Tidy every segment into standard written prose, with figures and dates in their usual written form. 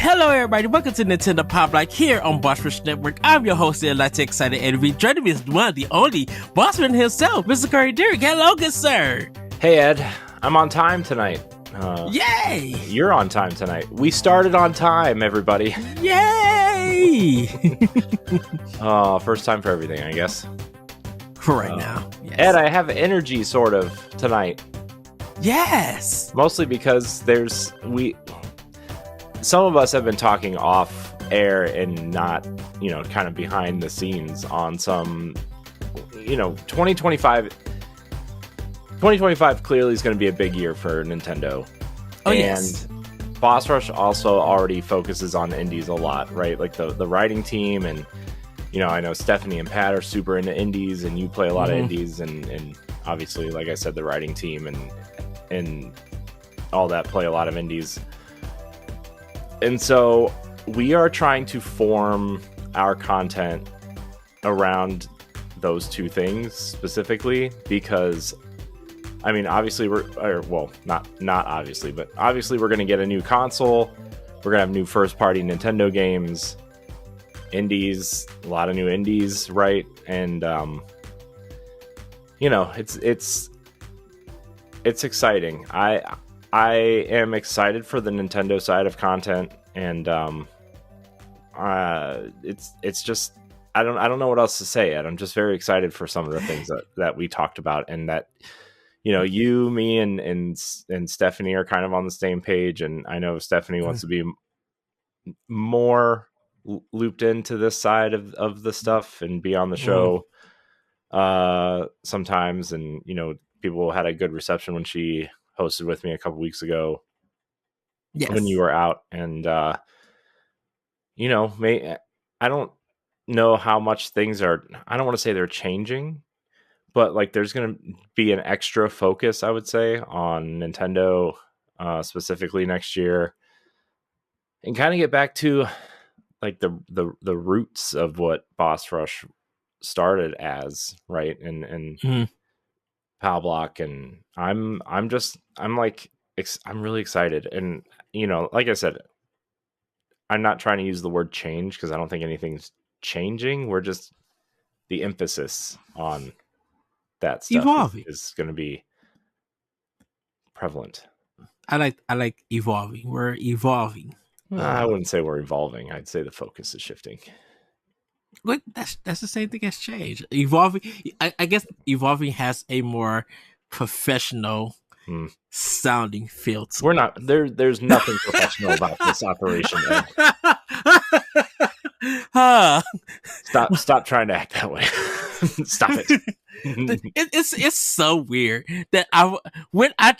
Hello, everybody. Welcome to Nintendo Pow Block here on Boss Rush Network. I'm your host, Light Excited Eddie. Joining me is one, the only Bossman himself, Mr. Corey Dirrig. Hello, good sir. Hey, Ed. I'm on time tonight. Yay! You're on time tonight. We started on time, everybody. Yay! First time for everything, I guess. For right now. Yes. Ed, I have energy, sort of, tonight. Yes! Mostly because some of us have been talking off air and not, kind of behind the scenes on some, 2025 clearly is going to be a big year for Nintendo. Oh, and yes. Boss Rush also already focuses on indies a lot, right? Like the writing team, and I know Stephanie and Pat are super into indies, and you play a lot of indies, and obviously, like I said, the writing team and all that play a lot of indies. And so we are trying to form our content around those two things specifically, because obviously not obviously, but obviously we're going to get a new console. We're going to have new first party Nintendo games, indies, a lot of new indies, right? And it's exciting. I am excited for the Nintendo side of content, and it's just I don't know what else to say yet. I'm just very excited for some of the things that we talked about, and that you, me, and Stephanie are kind of on the same page, and I know Stephanie wants to be more looped into this side of the stuff and be on the show sometimes, and people had a good reception when she hosted with me a couple weeks ago. Yes. When you were out, and I don't know how much things are, I don't want to say they're changing, but like there's going to be an extra focus, I would say, on Nintendo specifically next year, and kind of get back to like the roots of what Boss Rush started as, right? And Pow Block, and I'm really excited, and like I said, I'm not trying to use the word change because I don't think anything's changing. We're just, the emphasis on that stuff is going to be prevalent. I like evolving. We're evolving. I wouldn't say we're evolving. I'd say the focus is shifting. Look, that's the same thing as change. Evolving, I guess evolving has a more professional sounding feel to We're not there. There's nothing professional about this operation. Stop trying to act that way. Stop it. It's so weird that when I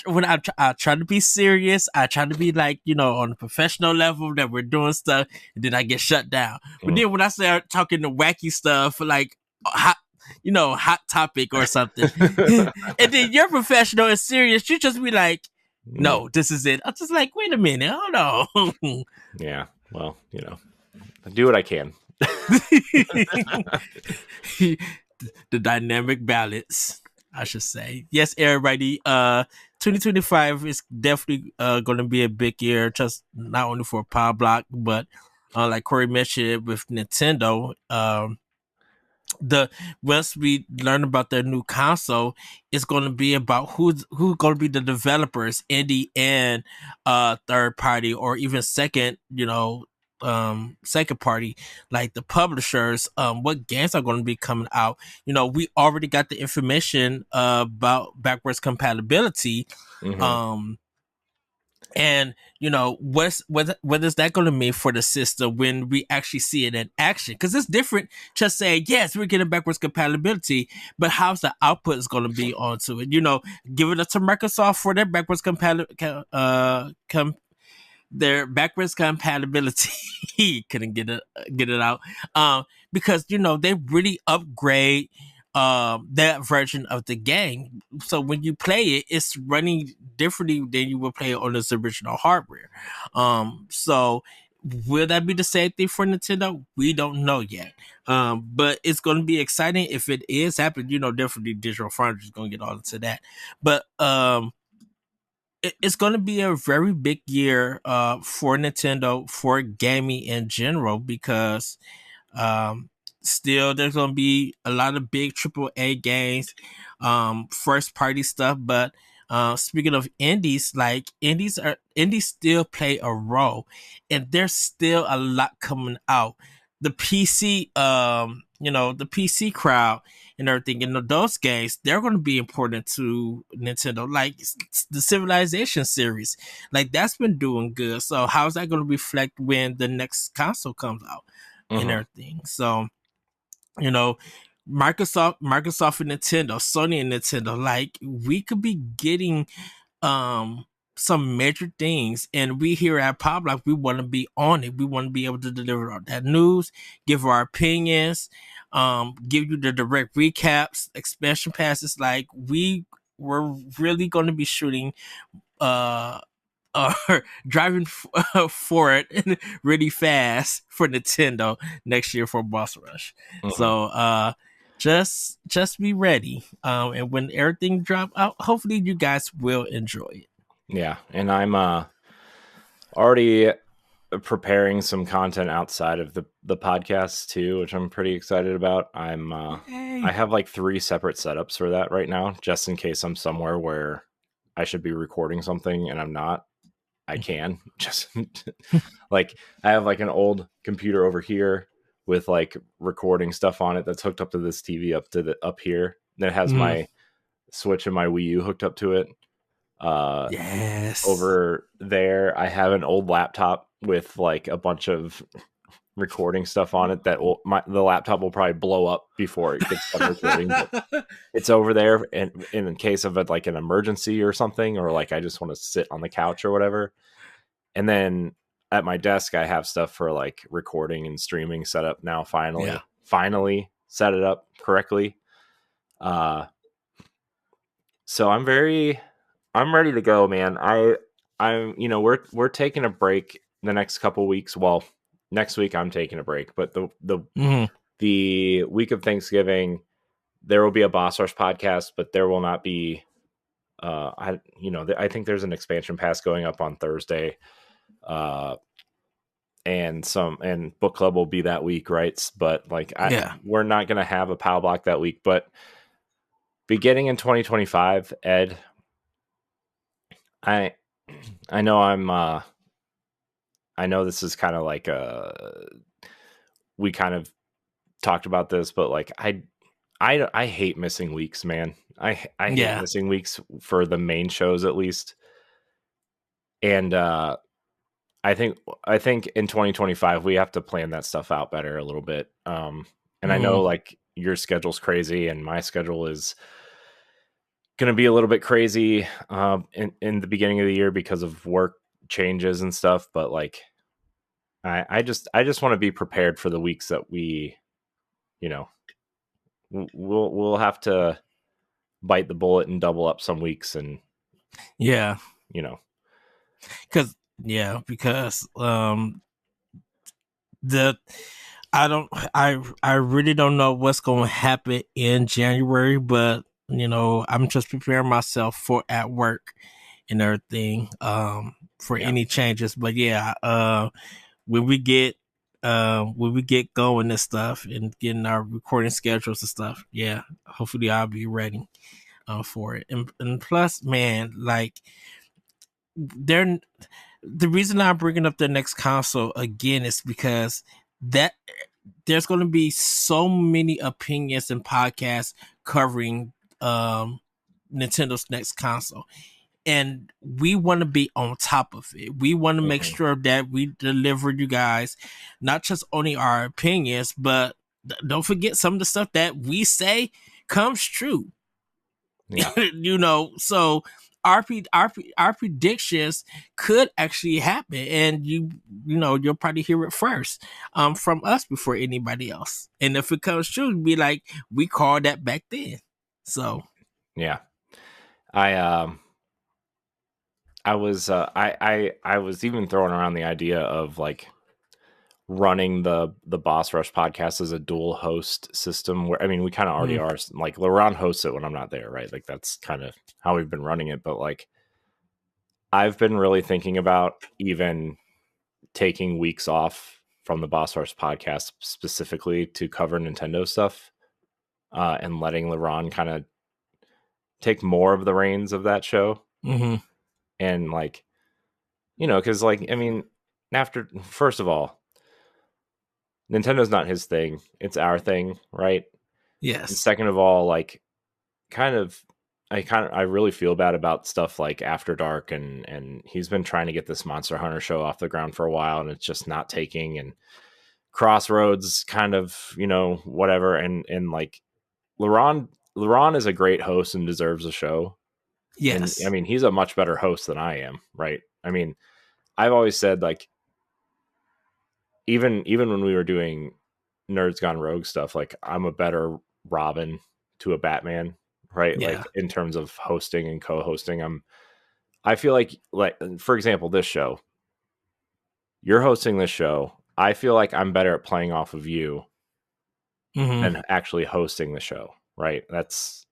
try to be serious, I try to be like on a professional level that we're doing stuff, and then I get shut down. But then when I start talking the wacky stuff like hot topic or something, and then you're professional and serious, you just be like, no, this is it. I'm just like, wait a minute, hold on. Yeah, well, I do what I can. The dynamic balance, I should say. Yes, everybody. 2025 is definitely going to be a big year, just not only for Pow Block, but like Corey mentioned with Nintendo. Once we learn about their new console, it's going to be about who's going to be the developers, indie and third party, or even second party, like the publishers, what games are going to be coming out. We already got the information about backwards compatibility. And what is that going to mean for the system when we actually see it in action? Because it's different just saying, yes, we're getting backwards compatibility, but how's the output is going to be onto it? Give it to Microsoft for their backwards their backwards compatibility. Couldn't get it out because they really upgrade that version of the game, so when you play it, it's running differently than you would play it on its original hardware. So will that be the same thing for Nintendo? We don't know yet, but it's going to be exciting if it is happening. Definitely Digital Foundry is going to get all into that, but it's going to be a very big year for Nintendo, for gaming in general, because um, still there's going to be a lot of big AAA games, first party stuff. But speaking of indies, like indies still play a role, and there's still a lot coming out. The PC, the PC crowd and everything, those games, they're going to be important to Nintendo. Like the Civilization series, like that's been doing good. So how's that going to reflect when the next console comes out and everything? So, you know, Microsoft and Nintendo, Sony and Nintendo, like we could be getting um some major things, and we here at Pow Block, we want to be on it. We want to be able to deliver all that news, give our opinions, give you the direct recaps, expansion passes. Like we're really going to be shooting uh driving for it really fast for Nintendo next year for Boss Rush. So just be ready. And when everything drop out, hopefully you guys will enjoy it. Yeah, and I'm already preparing some content outside of the podcast too, which I'm pretty excited about. I have like 3 separate setups for that right now, just in case I'm somewhere where I should be recording something and I'm not. I can just like I have like an old computer over here with like recording stuff on it that's hooked up to this TV up here that has my Switch and my Wii U hooked up to it. Yes. Over there, I have an old laptop with like a bunch of recording stuff on it that the laptop will probably blow up before it gets done recording. But it's over there, and in case of like an emergency or something, or like I just want to sit on the couch or whatever. And then at my desk, I have stuff for like recording and streaming set up now. Finally set it up correctly. So I'm ready to go, man. I'm we're taking a break the next couple weeks. Well, next week I'm taking a break, but the week of Thanksgiving there will be a Boss Rush podcast, but there will not be I think there's an expansion pass going up on Thursday. And book club will be that week, right? But like we're not going to have a Pow Block that week, but beginning in 2025, Ed, I know I know this is kind of like we kind of talked about this, but like I hate missing weeks, man. I hate missing weeks for the main shows at least. And I think in 2025 we have to plan that stuff out better a little bit. And I know like your schedule's crazy and my schedule is going to be a little bit crazy in the beginning of the year because of work changes and stuff, but like I just want to be prepared for the weeks that we we'll have to bite the bullet and double up some weeks, and because I really don't know what's going to happen in January, but I'm just preparing myself for at work and everything for any changes. But when we get going and stuff and getting our recording schedules and stuff, hopefully I'll be ready for it. And plus, man, like the reason I'm bringing up the next console again is because that there's going to be so many opinions and podcasts covering Nintendo's next console, and we want to be on top of it. We want to make sure that we deliver you guys not just only our opinions, but don't forget some of the stuff that we say comes true. So our predictions could actually happen, and you'll probably hear it first from us before anybody else. And if it comes true, it'll be like we called that back then. So I was even throwing around the idea of like running the Boss Rush podcast as a dual host system, where we kind of already are. Like LaRon hosts it when I'm not there, right? Like that's kind of how we've been running it. But like I've been really thinking about even taking weeks off from the Boss Horse podcast specifically to cover Nintendo stuff, and letting LeRon kind of take more of the reins of that show. Mm-hmm. And like, because like, I mean, first of all, Nintendo's not his thing, it's our thing, right? Yes. And second of all, like, I really feel bad about stuff like After Dark, and he's been trying to get this Monster Hunter show off the ground for a while, and it's just not taking. And Crossroads, kind of, whatever. And like, LeRon is a great host and deserves a show. Yes. And I mean, he's a much better host than I am, right? I mean, I've always said, like, even when we were doing Nerds Gone Rogue stuff, like, I'm a better Robin to a Batman, right? Yeah. Like, in terms of hosting and co-hosting, I feel like, for example, this show, you're hosting this show. I feel like I'm better at playing off of you than actually hosting the show, right? That's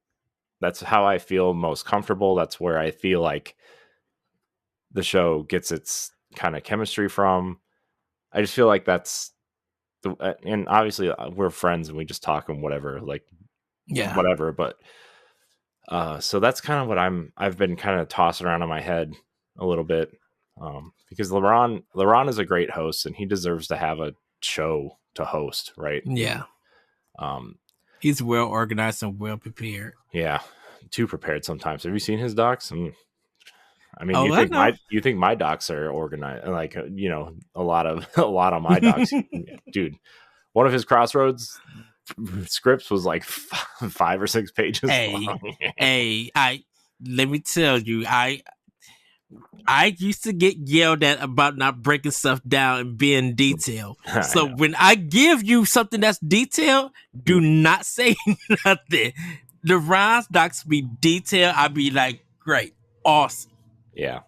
how I feel most comfortable. That's where I feel like the show gets its kind of chemistry from. I just feel like that's and obviously we're friends and we just talk and whatever, like, whatever. But so that's kind of what I've been kind of tossing around in my head a little bit, because LeRon is a great host and he deserves to have a show to host, right? Yeah. He's well organized and well prepared. Yeah, too prepared sometimes. Have you seen his docs? I mean, you think my docs are organized? Like, a lot of my docs, dude. One of his Crossroads scripts was like 5 or 6 pages long. Let me tell you, I used to get yelled at about not breaking stuff down and being detailed. So when I give you something that's detailed, do not say nothing. The Ron's docs be detailed. I'd be like, great, awesome. Yeah.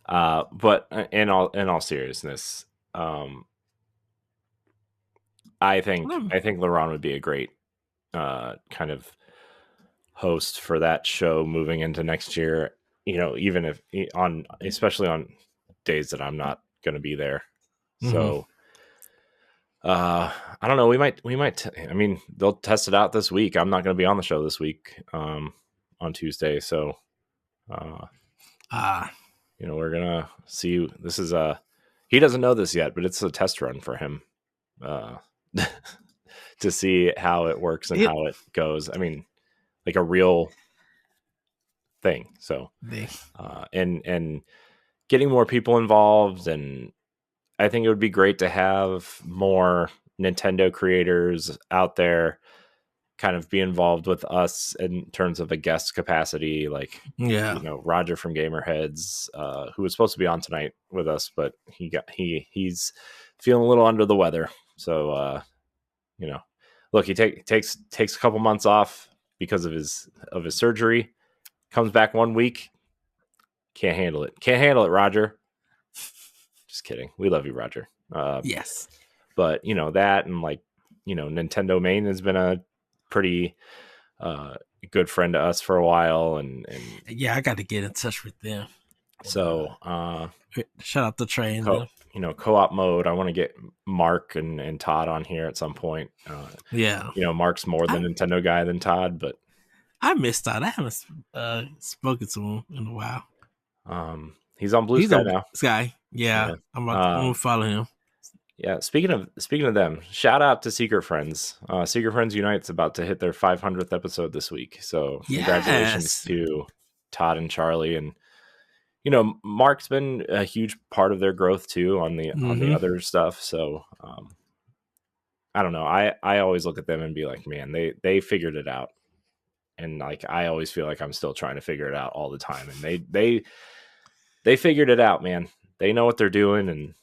But in all seriousness, I think LeRon would be a great kind of host for that show moving into next year. Even if especially on days that I'm not going to be there. So, I don't know. We might. I mean, they'll test it out this week. I'm not going to be on the show this week, on Tuesday. So, we're gonna see. This is he doesn't know this yet, but it's a test run for him, to see how it works and how it goes. I mean, like a real thing. So, and getting more people involved, and I think it would be great to have more Nintendo creators out there kind of be involved with us in terms of a guest capacity, like, Roger from Gamerheads, who was supposed to be on tonight with us, but he's feeling a little under the weather. So, look, he takes a couple months off because of his surgery, comes back 1 week. Can't handle it, Roger. Just kidding. We love you, Roger. Yes. But, that, and like, Nintendo Main has been a pretty good friend to us for a while. And yeah, I got to get in touch with them. So, shout out to Trey. Co-op mode. I want to get Mark and Todd on here at some point. Mark's more the Nintendo guy than Todd, but I miss Todd. I haven't spoken to him in a while. He's on Blue Sky now. Sky, yeah. I'm gonna follow him. Yeah, speaking of them, shout out to Secret Friends. Secret Friends Unite's about to hit their 500th episode this week. So congratulations to Todd and Charlie. And Mark's been a huge part of their growth too on the other stuff. So I don't know. I always look at them and be like, man, they figured it out. And like, I always feel like I'm still trying to figure it out all the time. And they figured it out, man. They know what they're doing, and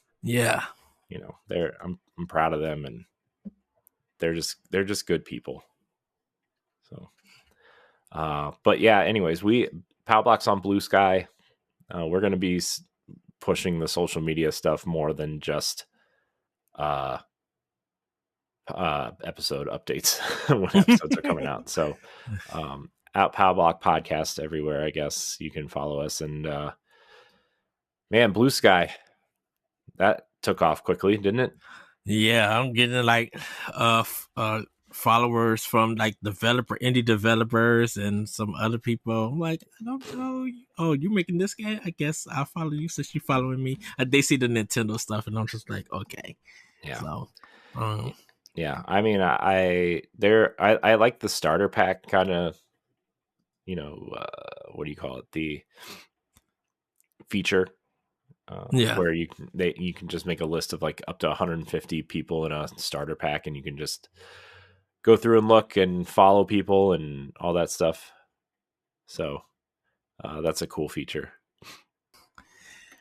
I'm proud of them, and they're just good people. So, but yeah, anyways, Pow Block's on Blue Sky. We're going to be pushing the social media stuff more than just episode updates when episodes are coming out. So, out Pow Block podcast everywhere, I guess you can follow us. And Man, Blue Sky, that took off quickly, didn't it? Yeah, I'm getting like followers from like indie developers and some other people. I'm like, I don't know. Oh, you making this game? I guess I'll follow you since you following me. They see the Nintendo stuff and I'm just like, okay. Yeah. So yeah. I mean, I like the starter pack kind of, what do you call it? The feature where you can just make a list of like up to 150 people in a starter pack, and you can just go through and look and follow people and all that stuff. So that's a cool feature.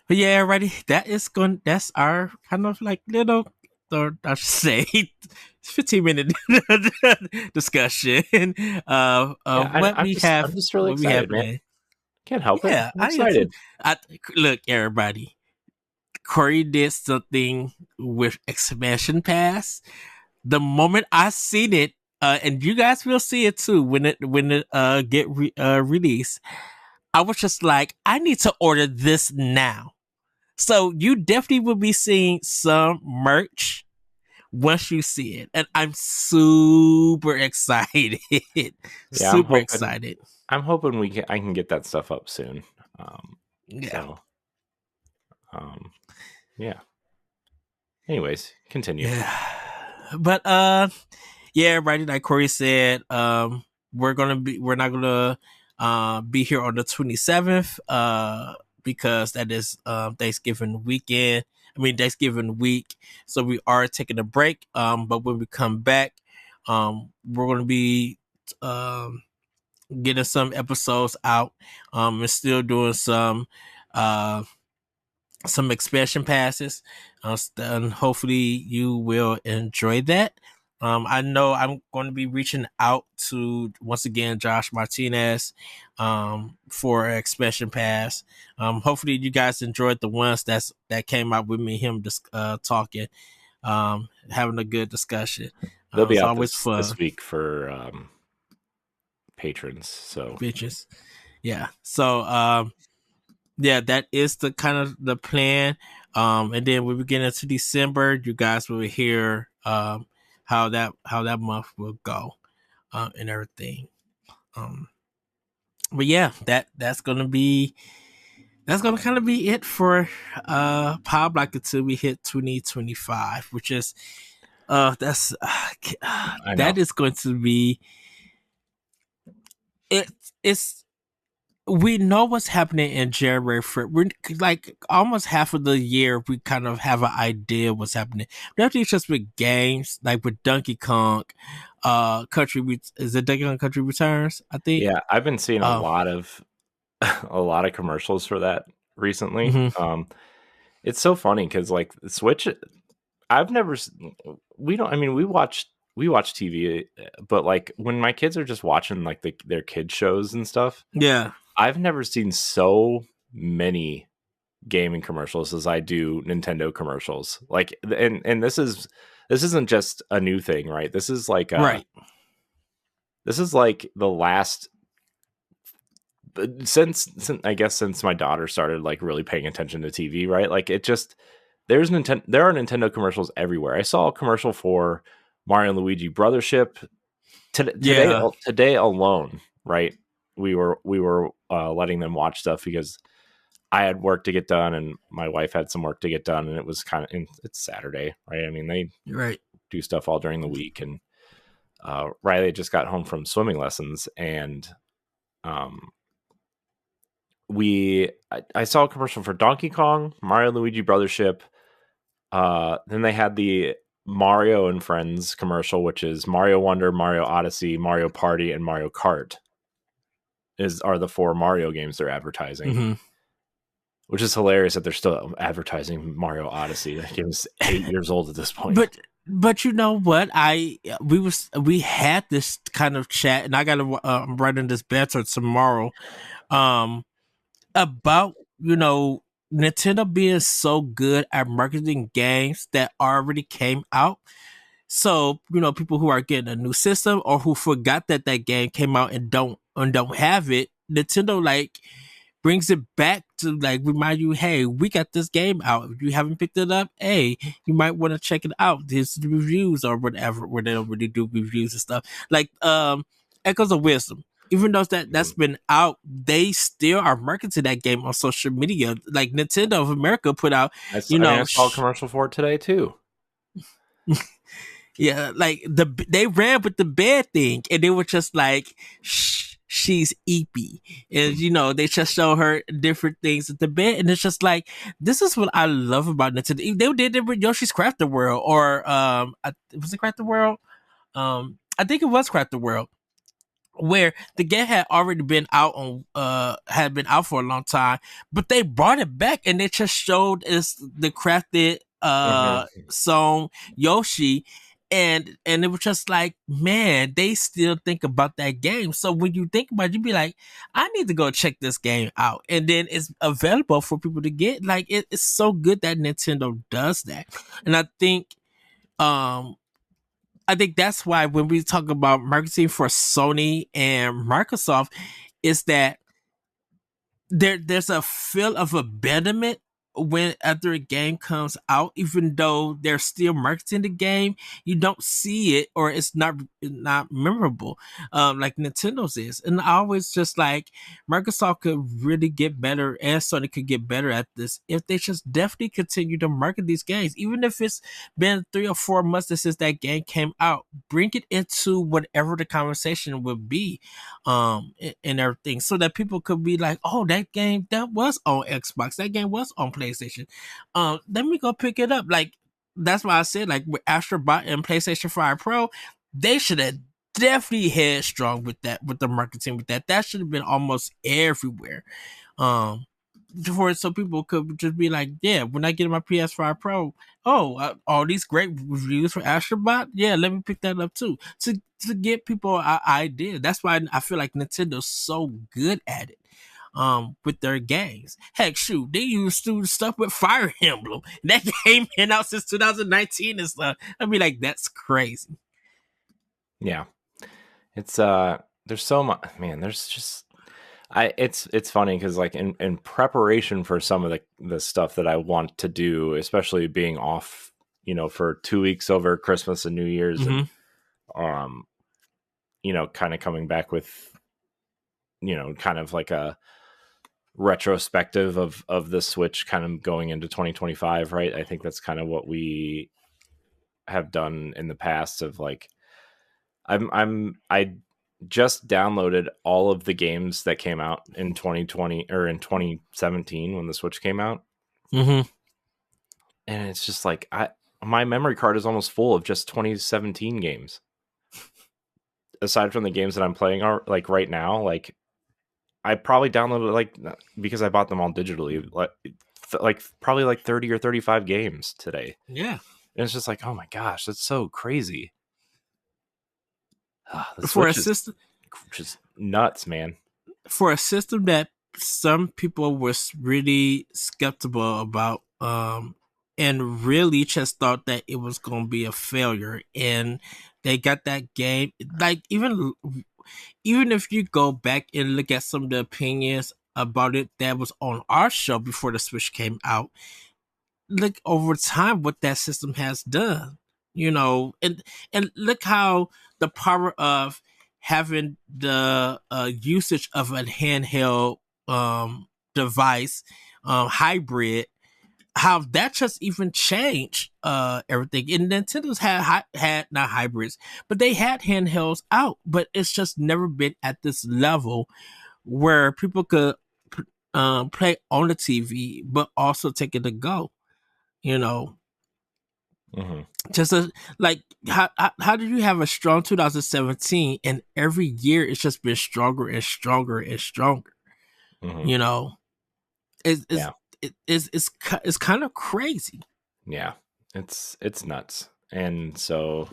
But yeah, everybody, that's our kind of like little, or I should say, 15-minute discussion. I'm just really excited, man. Can't help it. I'm excited. Look, everybody, Corey did something with expansion pass. The moment I seen it, and you guys will see it too when it get released, I was just like, I need to order this now. So you definitely will be seeing some merch once you see it, and I'm super excited. Super excited. I'm hoping I can get that stuff up soon. Yeah. Anyways, continue. Yeah. But everybody, like Corey said, we're not gonna be here on the 27th because that is Thanksgiving weekend. Thanksgiving week. So we are taking a break. But when we come back, we're gonna be getting some episodes out. And still doing some expansion passes, and hopefully you will enjoy that. I know I'm going to be reaching out to, once again, Josh Martinez for an expansion pass. Hopefully you guys enjoyed the ones that came out with me, him just talking, having a good discussion. They'll be out this week for patrons. So bitches, yeah. So yeah, that is the kind of the plan. And then when we get into December, you guys will hear how that month will go, and everything. But yeah, that's gonna kind of be it for Pow Block until we hit 2025, which is that is going to be it's. We know what's happening in January. We're like almost half of the year. We kind of have an idea what's happening. Definitely just with games, like with Donkey Kong, is it Donkey Kong Country Returns? I think. Yeah, I've been seeing a lot of commercials for that recently. Mm-hmm. It's so funny because like Switch, we watch TV, but like when my kids are just watching like their kid shows and stuff. Yeah. I've never seen so many gaming commercials as I do Nintendo commercials. Like, and this isn't just a new thing, right? This is like right. This is like the last since my daughter started like really paying attention to TV, right? Like there are Nintendo commercials everywhere. I saw a commercial for Mario and Luigi Brothership today alone, right? We were letting them watch stuff because I had work to get done and my wife had some work to get done, and it was it's Saturday, right? I mean, they do stuff all during the week, and Riley just got home from swimming lessons, and I saw a commercial for Donkey Kong, Mario Luigi Brothership. Then they had the Mario and Friends commercial, which is Mario Wonder, Mario Odyssey, Mario Party, and Mario Kart are the 4 Mario games they're advertising. Mm-hmm. Which is hilarious that they're still advertising Mario Odyssey. That game is 8 years old at this point. But you know what? We had this kind of chat, and I got to I'm writing this better tomorrow, about Nintendo being so good at marketing games that already came out. So people who are getting a new system or who forgot that game came out and don't have it, Nintendo like brings it back to like remind you, hey, we got this game out. If you haven't picked it up, hey, you might want to check it out. There's the reviews or whatever, where they don't really do reviews and stuff. Like Echoes of Wisdom. Even though that's been out, they still are marketing that game on social media. Like Nintendo of America put out, I saw a commercial for it today too. Yeah, like they ran with the bed thing, and they were just like, she's eepy, and they just show her different things at the bed, and it's just like, this is what I love about Nintendo. They did it with Yoshi's Crafted World, or was it Crafted World? I think it was Crafted World, where the game had already been out for a long time, but they brought it back and they just showed us the crafted song Yoshi, and it was just like, man, they still think about that game. So when you think about it, you be like, I need to go check this game out, and then it's available for people to get. Like it's so good that Nintendo does that, and I think that's why when we talk about marketing for Sony and Microsoft, is that there's a feel of abandonment when after a game comes out, even though they're still marketing the game, you don't see it, or it's not memorable, like Nintendo's is. And I always just like, Microsoft could really get better, and Sony could get better at this if they just definitely continue to market these games, even if it's been 3 or 4 months since that game came out. Bring it into whatever the conversation would be, and everything, so that people could be like, oh, that game that was on Xbox, that game was on PlayStation. Let me go pick it up. Like, that's why I said, like, with Astrobot and PlayStation 5 Pro, they should have definitely headstrong with that, with the marketing with that. That should have been almost everywhere. So people could just be like, yeah, when I get my PS5 Pro, all these great reviews for Astrobot, yeah, let me pick that up too. To get people an idea. That's why I feel like Nintendo's so good at it. With their games. Heck, shoot, they used to do stuff with Fire Emblem. That game been out since 2019 and stuff. I mean, like, that's crazy. Yeah, it's there's so much, man. There's just it's funny because, like, in preparation for some of the stuff that I want to do, especially being off, for 2 weeks over Christmas and New Year's, and kind of coming back with, kind of like a retrospective of the Switch kind of going into 2025, right? I think that's kind of what we have done in the past, of like, I just downloaded all of the games that came out in 2020 or in 2017 when the Switch came out. And it's just like, my memory card is almost full of just 2017 games. Aside from the games that I'm playing like right now, like, I probably downloaded, like, because I bought them all digitally, like probably like 30 or 35 games today. Yeah. And it's just like, oh my gosh, that's so crazy. For a system, just nuts, man. For a system that some people was really skeptical about, and really just thought that it was going to be a failure, and they got that game. Like, even if you go back and look at some of the opinions about it that was on our show before the Switch came out, look over time what that system has done, and look how the power of having the usage of a handheld device, hybrid, how that just even changed everything. And Nintendo's had not hybrids, but they had handhelds out, but it's just never been at this level where people could play on the TV, but also take it to go. Just like, how did you have a strong 2017 and every year it's just been stronger and stronger and stronger? It's kind of crazy. Yeah, it's nuts. And so,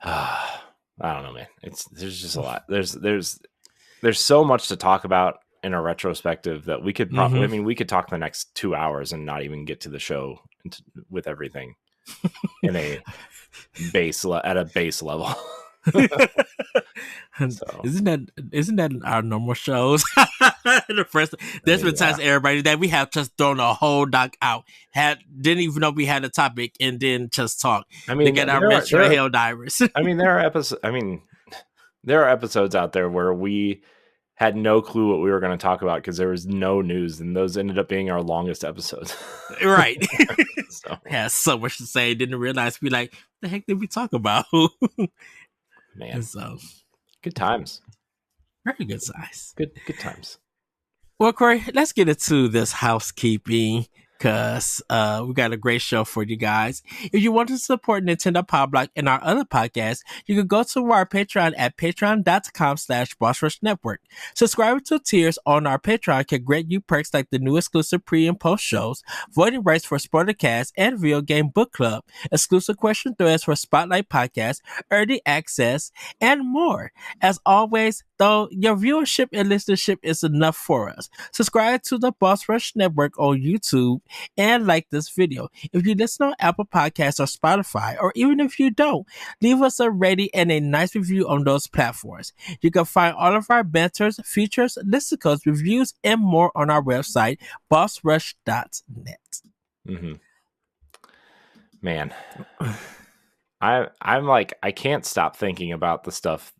I don't know, man. There's just a lot. There's so much to talk about in a retrospective that we could probably, I mean, we could talk the next 2 hours and not even get to the show with everything in a at a base level. So isn't that our normal shows? The first there's been yeah. times everybody that we have just thrown a whole doc out, didn't even know we had a topic, and then just talk. I They mean, get our Metro Hell Divers. I mean, there are episodes. I mean, there are episodes out there where we had no clue what we were going to talk about because there was no news, and those ended up being our longest episodes. Right. So Has so much to say, didn't realize we like the heck did we talk about? man, So good times. very good size. Good times. Well, Corey, let's get into this housekeeping because we got a great show for you guys. If you want to support Nintendo Pow Block and our other podcasts, you can go to our Patreon at patreon.com/Boss Network. Subscribing to tiers on our Patreon can grant you perks like the new exclusive pre and post shows, voting rights for Spoilercast and Video Game Book Club, exclusive question threads for Spotlight Podcast, early access, and more. As always, though, your viewership and listenership is enough for us. Subscribe to the Boss Rush Network on YouTube and like this video. If you listen on Apple Podcasts or Spotify, or even if you don't, leave us a rating and a nice review on those platforms. You can find all of our banters, features, listicles, reviews, and more on our website, bossrush.net. Mm-hmm. Man, I'm like, I can't stop thinking about the stuff,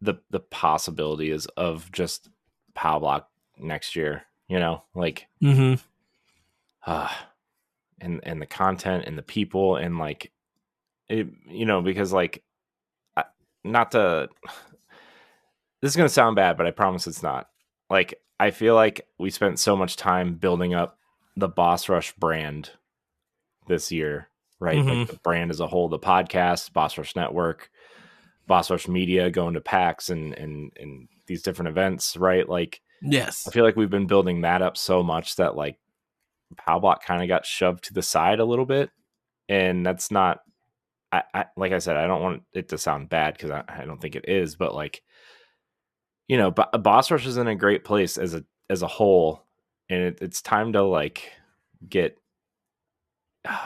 the possibilities of just Pow Block next year. You know, like, and the content and the people and like, it, you know, because like, not to. This is gonna sound bad, but I promise it's not. Like, I feel like we spent so much time building up the Boss Rush brand this year, right? Like the brand as a whole, the podcast, Boss Rush Network, Boss Rush Media, going to PAX and these different events, right? Like, yes, I feel like we've been building that up so much that like Pow Block kind of got shoved to the side a little bit, and that's not. I like I said, I don't want it to sound bad because I don't think it is, but like, you know, Boss Rush is in a great place as a whole, and it's time to like get.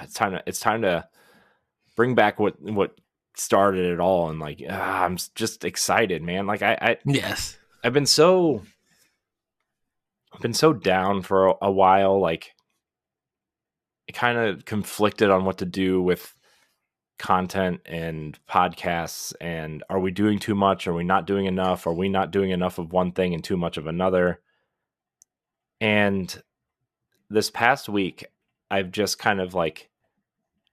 It's time to bring back what started it all, and like I'm just excited, man. Like yes, I've been so down for a while, like kind of conflicted on what to do with content and podcasts, and are we doing too much? Are we not doing enough? Are we not doing enough of one thing and too much of another? And this past week, I've just kind of like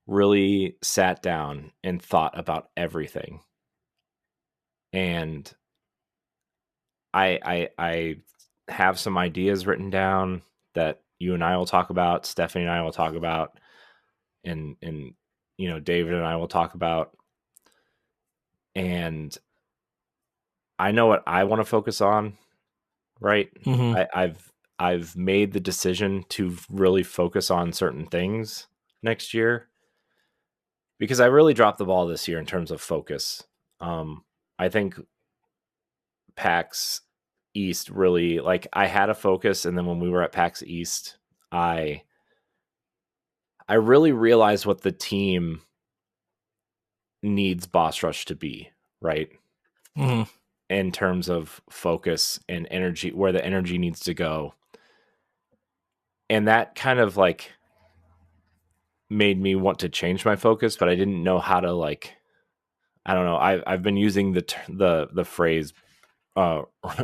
really sat down and thought about everything. And I have some ideas written down that you and I will talk about, Stephanie and I will talk about, and you know, David and I will talk about. And I know what I want to focus on, right? I've made the decision to really focus on certain things next year because I really dropped the ball this year in terms of focus. I think PAX East really, like, I had a focus, and then when we were at PAX East, I really realized what the team needs Boss Rush to be, right? In terms of focus and energy, where the energy needs to go. And that kind of like made me want to change my focus, but I didn't know how to, like, I don't know. I've been using the phrase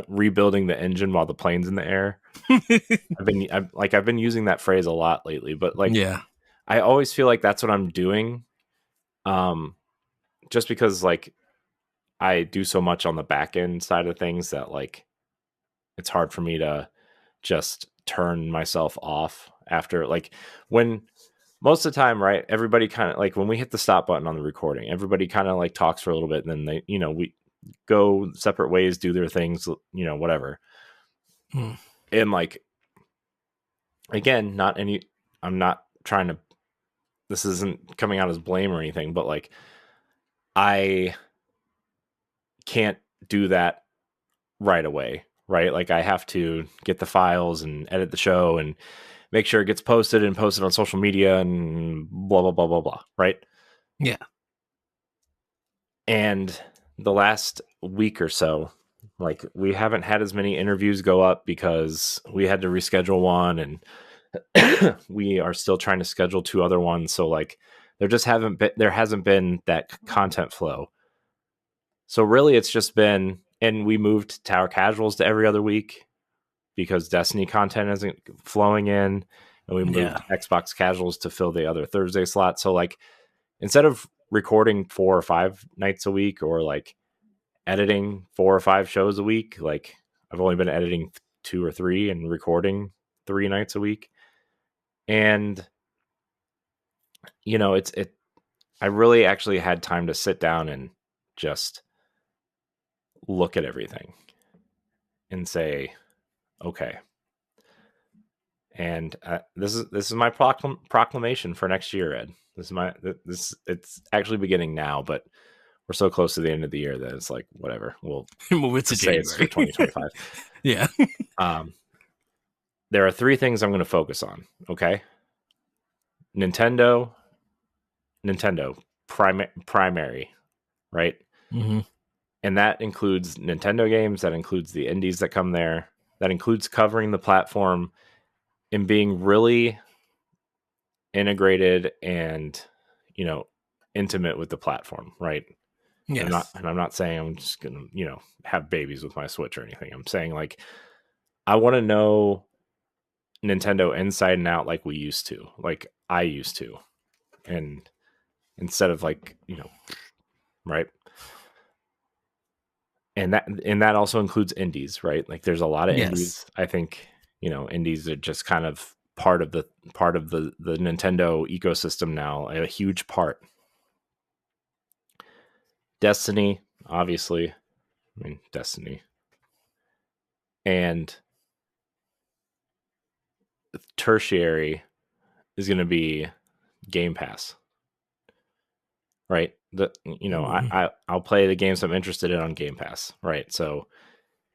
rebuilding the engine while the plane's in the air. I've been using that phrase a lot lately, but like, yeah, I always feel like that's what I'm doing. Just because like I do so much on the back end side of things that like it's hard for me to just turn myself off after, like, when most of the time, right? Everybody kind of like, when we hit the stop button on the recording, everybody kind of like talks for a little bit, and then they, you know, we go separate ways, do their things, you know, whatever. And like, again, I'm not trying to, this isn't coming out as blame or anything, but like, I can't do that right away, right? Like, I have to get the files and edit the show and make sure it gets posted on social media and blah, blah, blah, blah, blah, right? Yeah. And the last week or so, like we haven't had as many interviews go up because we had to reschedule one, and we are still trying to schedule 2 other ones. So like there hasn't been that content flow. So really it's just been, and we moved Tower Casuals to every other week because Destiny content isn't flowing in, and we moved Xbox Casuals to fill the other Thursday slot. So like instead of recording 4 or 5 nights a week, or like editing 4 or 5 shows a week, like I've only been editing 2 or 3 and recording 3 nights a week. And you know, I really actually had time to sit down and just look at everything and say, okay. And this is my proclamation for next year, Ed. It's actually beginning now, but we're so close to the end of the year that it's like, whatever. We'll move it to say January. It's for 2025. Yeah. There are 3 things I'm going to focus on. Okay. Nintendo primary, right? Mm-hmm. And that includes Nintendo games. That includes the indies that come there. That includes covering the platform and being really integrated and, you know, intimate with the platform, right? Yes. I'm not saying I'm just gonna, you know, have babies with my Switch or anything. I'm saying like I want to know Nintendo inside and out like we used to, like I used to, and instead of like, you know, right? And that also includes indies, right? Like there's a lot of indies. I think, you know, indies are just kind of part of the Nintendo ecosystem now, a huge part. Destiny, obviously. I mean, Destiny. And tertiary is going to be Game Pass, right? I'll play the games I'm interested in on Game Pass, right? So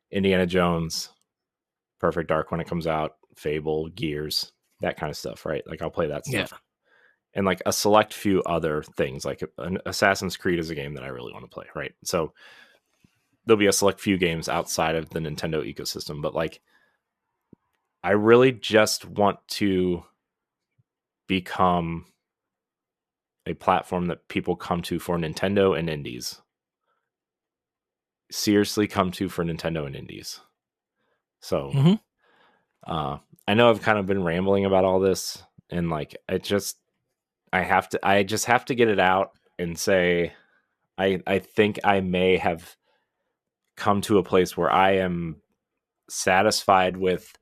Indiana Jones, Perfect Dark when it comes out, Fable, Gears, that kind of stuff, right? Like I'll play that stuff. Yeah. And like a select few other things, like an Assassin's Creed is a game that I really want to play, right? So there'll be a select few games outside of the Nintendo ecosystem, but like I really just want to become a platform that people come to for Nintendo and indies. Seriously come to for Nintendo and indies. So I know I've kind of been rambling about all this, and like I just have to get it out and say I think I may have come to a place where I am satisfied with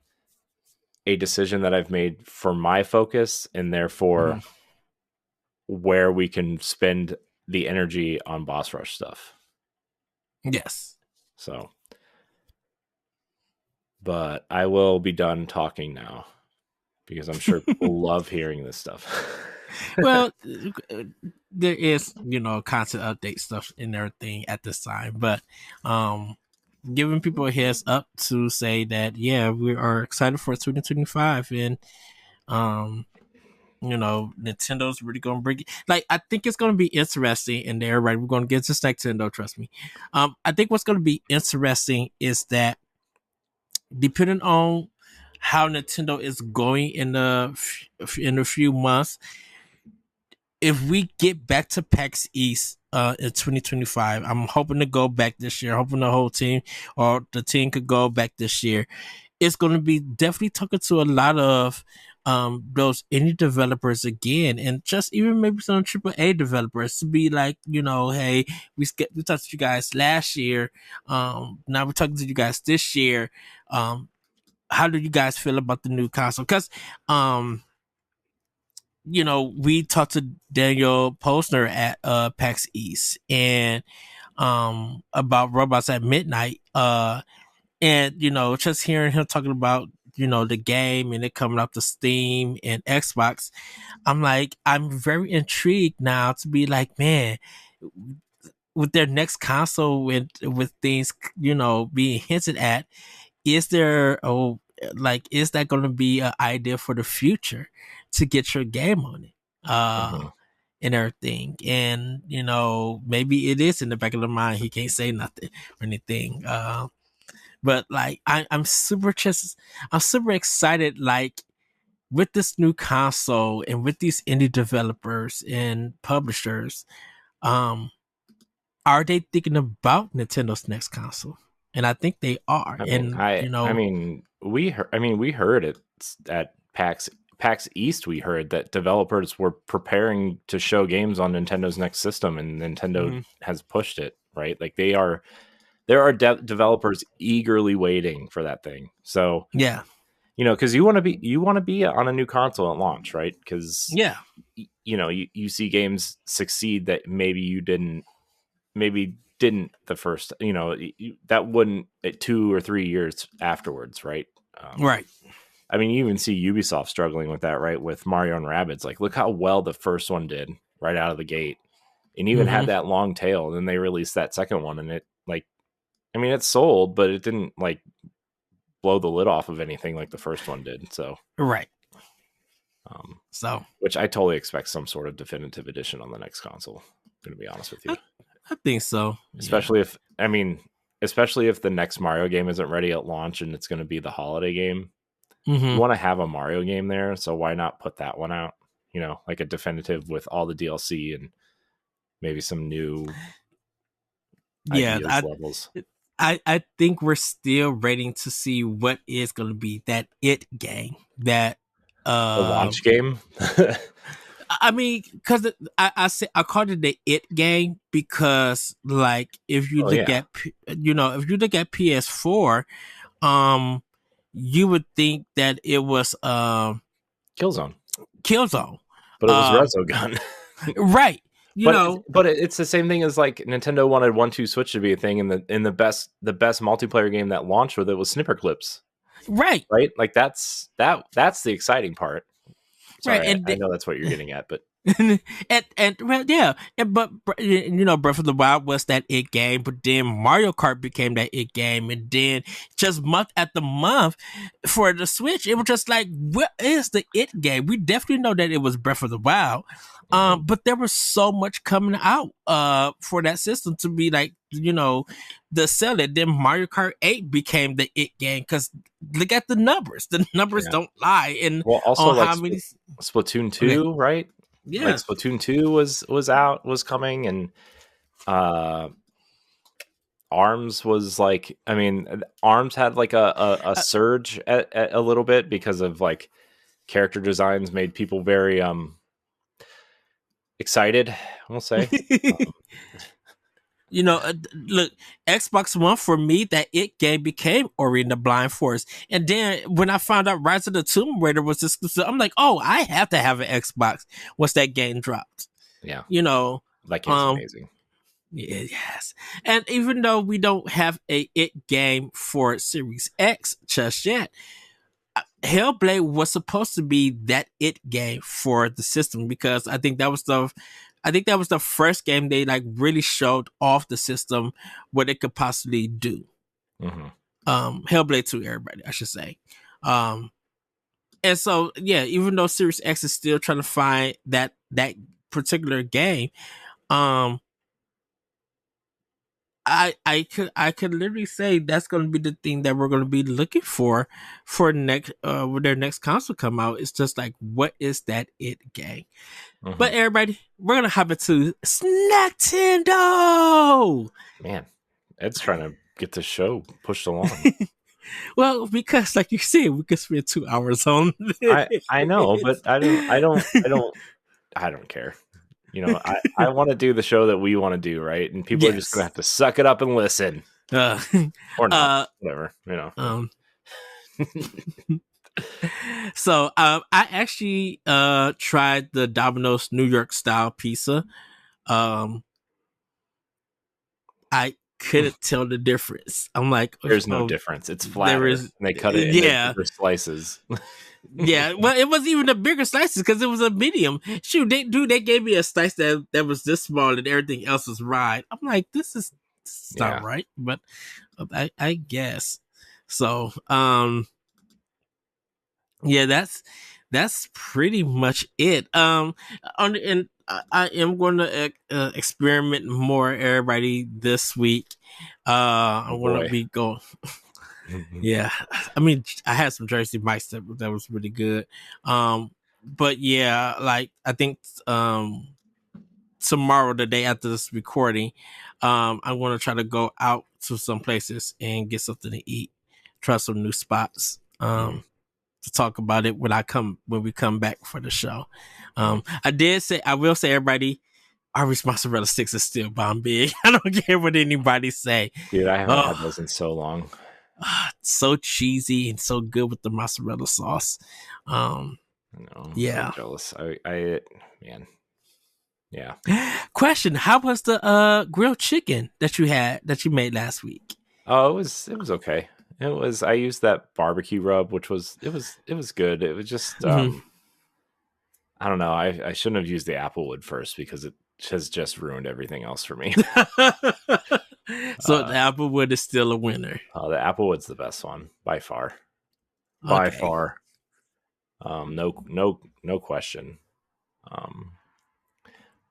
a decision that I've made for my focus, and therefore where we can spend the energy on boss rush stuff. Yes. So, but I will be done talking now because I'm sure people love hearing this stuff. Well, there is, you know, constant update stuff and everything at this time, but giving people a heads up to say that, yeah, we are excited for 2025, and you know, Nintendo's really gonna bring it. Like, I think it's gonna be interesting, and there, right? We're gonna get to Nintendo, trust me. I think what's gonna be interesting is that depending on how Nintendo is going in a few months, if we get back to PAX East in 2025, I'm hoping to go back this year, hoping the whole team or the team could go back this year. It's going to be definitely talking to a lot of those indie developers again, and just even maybe some AAA developers to be like, you know, hey, we talked to you guys last year. Now we're talking to you guys this year. How do you guys feel about the new console? Because you know, we talked to Daniel Posner at PAX East and about Robots at Midnight. And, you know, just hearing him talking about, you know, the game and it coming up to Steam and Xbox, I'm like, I'm very intrigued now to be like, man, with their next console, with things, you know, being hinted at, is there is that going to be an idea for the future to get your game on it? and everything. And maybe it is in the back of the mind he can't say nothing or anything. But like I'm super excited. Like with this new console and with these indie developers and publishers, are they thinking about Nintendo's next console? And I think they are. I mean, And we heard it at PAX East. We heard that developers were preparing to show games on Nintendo's next system, and Nintendo has pushed it, right? Like there are developers eagerly waiting for that thing. So yeah, because you want to be on a new console at launch, right? Because yeah, you see games succeed that maybe didn't the first, that wouldn't 2 or 3 years afterwards, right? right. I mean, you even see Ubisoft struggling with that, right? With Mario and Rabbids, like look how well the first one did right out of the gate, and even had that long tail. And then they released that second one, and it it sold, but it didn't like blow the lid off of anything like the first one did. So right. Which I totally expect some sort of definitive edition on the next console. I'm going to be honest with you. I think so. Especially if the next Mario game isn't ready at launch and it's going to be the holiday game. You want to have a Mario game there, so why not put that one out? Like a definitive with all the DLC and maybe some new levels. I think we're still waiting to see what is going to be that it game, that the launch game. I mean, because I called it the it game because, like, if you look at PS4, you would think that it was Killzone, but it was Resogun, right? But it's the same thing as like Nintendo wanted 1-2 Switch to be a thing, and the best multiplayer game that launched with it was Snipper Clips, right? Like that's the exciting part. Sorry, right, I know that's what you're getting at, but but Breath of the Wild was that it game, but then Mario Kart became that it game, and then just month after month for the Switch, it was just like, what is the it game? We definitely know that it was Breath of the Wild, but there was so much coming out for that system to be like, the Zelda. Then Mario Kart 8 became the it game because look at the numbers. The numbers don't lie. And also like how many Splatoon 2, right? Yeah, like Splatoon 2 was coming, and ARMS was like, ARMS had like a surge a little bit because of like character designs made people very excited, we'll say. Look, Xbox One for me, that it game became Ori and the Blind Forest, and then when I found out Rise of the Tomb Raider was exclusive, I'm like, oh, I have to have an Xbox once that game dropped. Yeah, that game's amazing. Yes, and even though we don't have a it game for Series X just yet, Hellblade was supposed to be that it game for the system, because I think that was the first game they like really showed off the system what it could possibly do. Hellblade 2, everybody, I should say. And so even though Series X is still trying to find that particular game, I could literally say that's going to be the thing that we're going to be looking for next when their next console come out. It's just like, what is that it game? But everybody, we're gonna hop into Snacktendo. Man, Ed's trying to get the show pushed along. Well, because like you said, we could spend 2 hours on this. I know, but I don't care. I want to do the show that we want to do, right? And people are just gonna have to suck it up and listen, or not, whatever. So I actually tried the Domino's New York style pizza. I couldn't tell the difference. I'm like, there's no difference. It's flatter. And they cut it into bigger slices. Yeah, well, it wasn't even the bigger slices because it was a medium. Shoot, they gave me a slice that was this small and everything else was right. I'm like, this is not right, but I guess so. Yeah, that's pretty much it. And I am going to experiment more, everybody, this week. Oh I'm going to boy. be going. Yeah, I mean, I had some Jersey Mike's that was really good. But yeah, like I think tomorrow, the day after this recording, I'm going to try to go out to some places and get something to eat, try some new spots. To talk about it when we come back for the show. I will say, everybody, Arby's mozzarella sticks is still bomb big. I don't care what anybody say. Dude, I haven't had Oh, those in so long. so cheesy and so good with the mozzarella sauce. I know. I'm so Yeah. jealous. Man. Yeah. Question: how was the grilled chicken that you made last week? Oh, it was okay. I used that barbecue rub, which was good. It was just Mhm. I don't know. I shouldn't have used the applewood first because it has just ruined everything else for me. So the applewood is still a winner. The applewood's the best one by far. By Okay. far. No question. Um,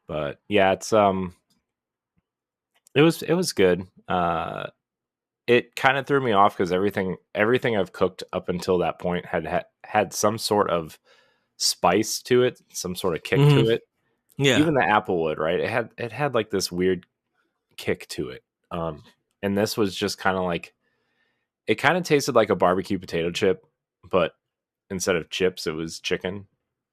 but yeah, it was good. It kind of threw me off because everything I've cooked up until that point had some sort of spice to it, some sort of kick Mhm. to it. Yeah. Even the applewood, right? It had like this weird kick to it. And this was just kind of like it kind of tasted like a barbecue potato chip, but instead of chips, it was chicken.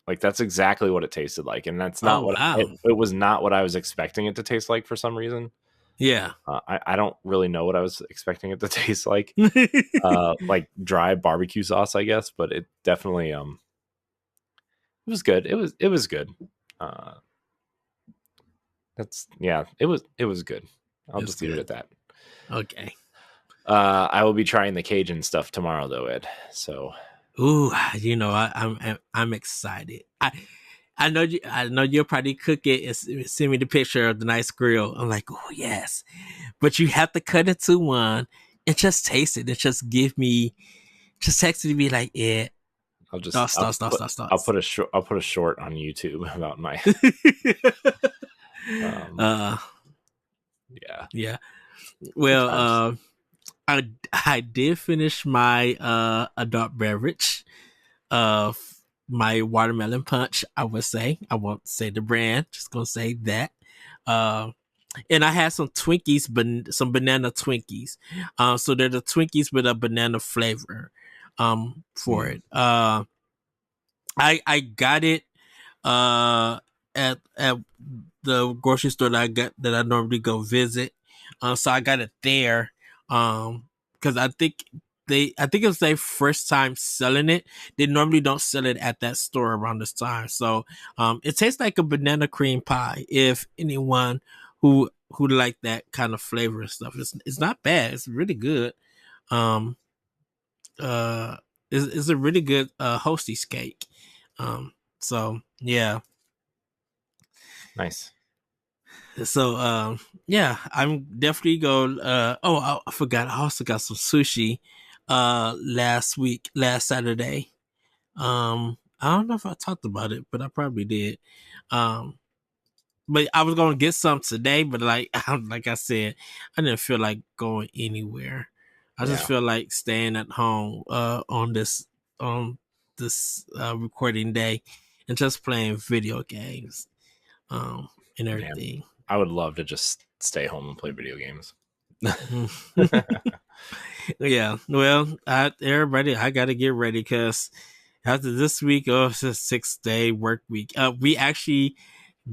Like that's exactly what it tasted like, and that's not Oh what wow. it was not what I was expecting it to taste like for some reason. Yeah. I don't really know what I was expecting it to taste like dry barbecue sauce, I guess, but it definitely it was good. It was good. Uh, it was good. I'll It's just leave it good. at that. Okay. I will be trying the Cajun stuff tomorrow, though, Ed. So Ooh, I'm excited. I know you'll probably cook it and send me the picture of the nice grill. I'm like, oh yes, but you have to cut it to one and just taste it and just text me like, yeah, I'll just thoughts, thoughts, thoughts, thoughts, I'll thoughts. put a short on YouTube about my um uh, yeah, yeah. good Well, times. I did finish my adult beverage of my watermelon punch. I would say, I won't say the brand, just gonna say that. Uh, and I had some Twinkies, some banana Twinkies. So they're the Twinkies with a banana flavor. For it. I got it at the grocery store that I normally go visit. So I got it there. Because I think it was their first time selling it. They normally don't sell it at that store around this time. So it tastes like a banana cream pie. If anyone who like that kind of flavor and stuff, it's not bad. It's really good. Um, uh, it's a really good hostess cake. So yeah. Nice. So yeah, I'm definitely going oh, I forgot, I also got some sushi last Saturday. I don't know if I talked about it, but I probably did. Um but I was gonna get some today, but like I said, I didn't feel like going anywhere. I just Yeah. feel like staying at home on this recording day and just playing video games and Man, everything. I would love to just stay home and play video games. Yeah, well, everybody, I gotta get ready because after this week, oh, it's a 6-day work week. We actually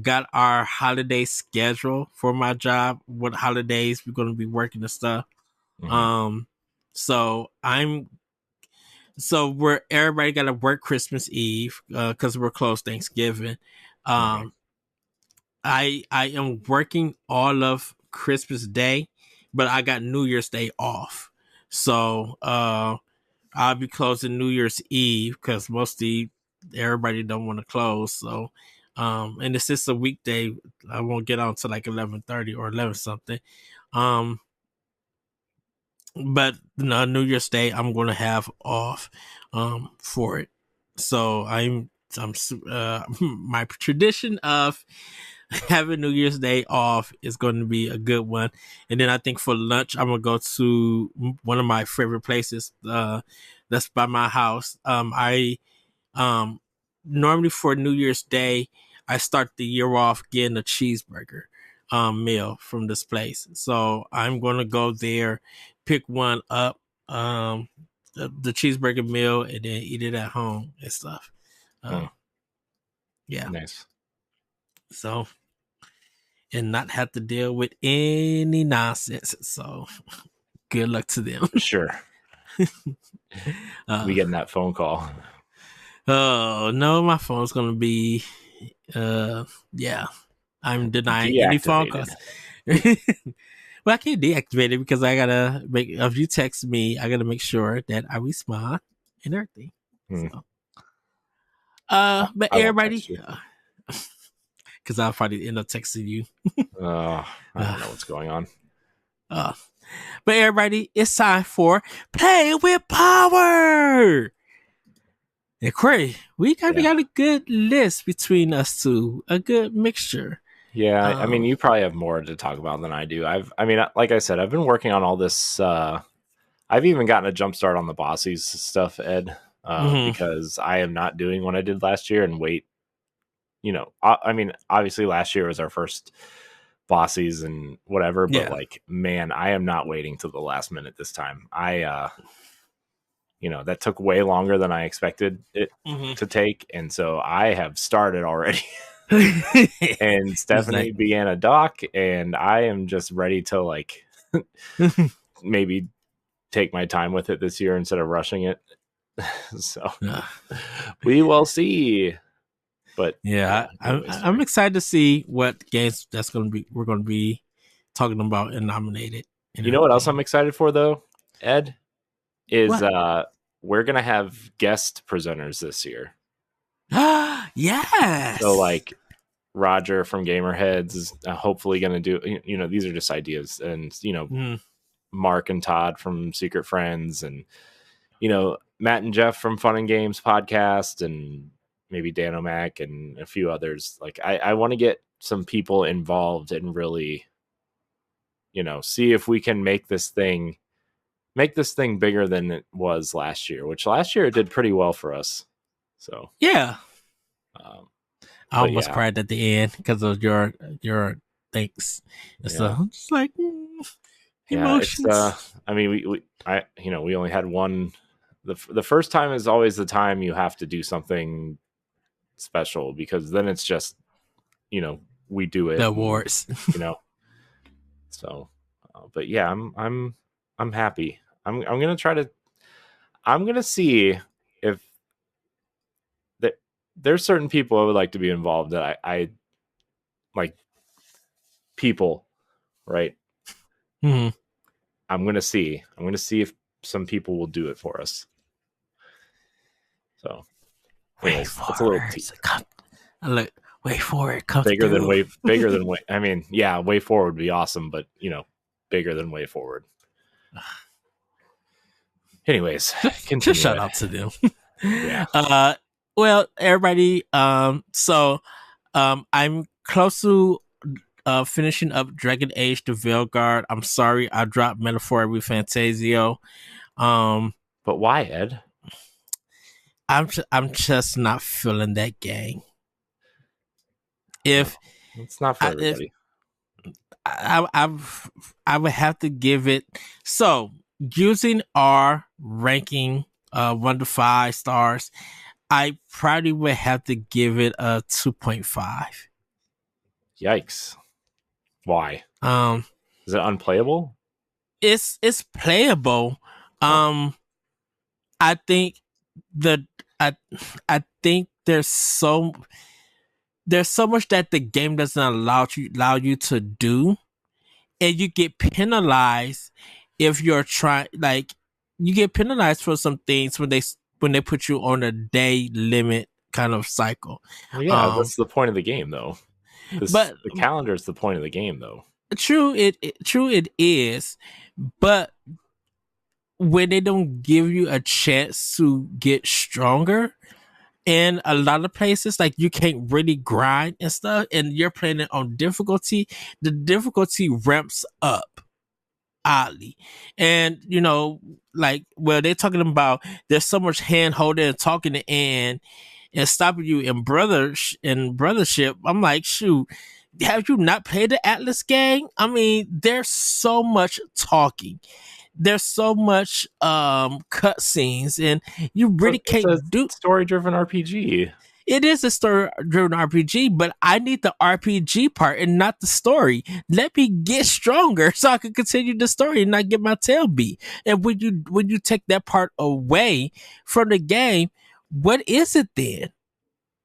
got our holiday schedule for my job. What holidays we're gonna be working and stuff. Mhm. Um, so we're everybody got to work Christmas Eve because we're closed Thanksgiving. Okay. Um, I am working all of Christmas Day, but I got New Year's Day off. So I'll be closing New Year's Eve because mostly everybody don't want to close. So and it's just a weekday. I won't get on to like 11:30 or 11 something. Um but no, New Year's Day I'm gonna have off for it. So I'm my tradition of having New Year's Day off is going to be a good one. And then I think for lunch, I'm gonna go to one of my favorite places. That's by my house. I normally for New Year's Day, I start the year off getting a cheeseburger meal from this place. So I'm gonna go there, pick one up, the cheeseburger meal, and then eat it at home and stuff. Yeah. Nice. So, and not have to deal with any nonsense. So, good luck to them. Sure. We getting that phone call. Oh no, my phone's gonna be yeah. I'm denying any phone calls. Well, I can't deactivate it because I gotta make if you text me, I gotta make sure that I respond and everything. So. But everybody because I'll probably end up texting you. I don't know what's going on. But everybody, it's time for Play with Power. And Corey, we got a good list between us two, a good mixture. Yeah, I mean, you probably have more to talk about than I do. Like I said, I've been working on all this. I've even gotten a jump start on the Bossies stuff, Ed, because I am not doing what I did last year and wait. I mean, obviously last year was our first Bossies and whatever, but like, man, I am not waiting till the last minute this time. That took way longer than I expected it to take. And so I have started already. And Stephanie began a doc, and I am just ready to like maybe take my time with it this year instead of rushing it. So we will see. But I'm excited to see what games we're gonna be talking about and nominated. You know what else I'm excited for though, Ed? Is we're gonna have guest presenters this year. Yes. So like Roger from Gamerheads is hopefully gonna do. These are just ideas, and Mark and Todd from Secret Friends, and Matt and Jeff from Fun and Games podcast, and maybe Dan O'Mac and a few others. Like I want to get some people involved and really, see if we can make this thing bigger than it was last year, which last year it did pretty well for us. So yeah. I almost cried at the end because of your thanks. So I'm just like emotions. We only had one. The first time is always the time you have to do something special, because then it's just we do it, the awards. So but yeah, I'm happy. I'm gonna see if there's certain people I would like to be involved that I like people, right? I'm gonna see if some people will do it for us. So it's a little way forward. Bigger than way. I mean, yeah, way forward would be awesome, but bigger than way forward. Anyways, just shout out to them. Yeah. Well, everybody. So, I'm close to finishing up Dragon Age: The Veilguard. I'm sorry, I dropped Metaphor with Fantasio. But why, Ed? I'm just not feeling that game. If it's not for everybody, I would have to give it. So using our ranking, 1 to 5 stars, I probably would have to give it a 2.5. Yikes! Why? Is it unplayable? It's playable. I think I think there's so much that the game doesn't allow you to do, and you get penalized if you're trying. Like, you get penalized for some things when they put you on a day limit kind of cycle. Well, yeah, that's the point of the game, though. But the calendar is the point of the game, though. True, it is, but when they don't give you a chance to get stronger, in a lot of places, like you can't really grind and stuff, and you're playing it on difficulty, the difficulty ramps up oddly. And like, well, they're talking about there's so much hand holding and talking and stopping you in brothership. I'm like, shoot, have you not played the Atlas game? I mean, there's so much talking. There's so much cutscenes, and you really It's a can't do. story-driven RPG. It is a story-driven RPG, but I need the RPG part and not the story. Let me get stronger so I can continue the story and not get my tail beat. And when you take that part away from the game, what is it then?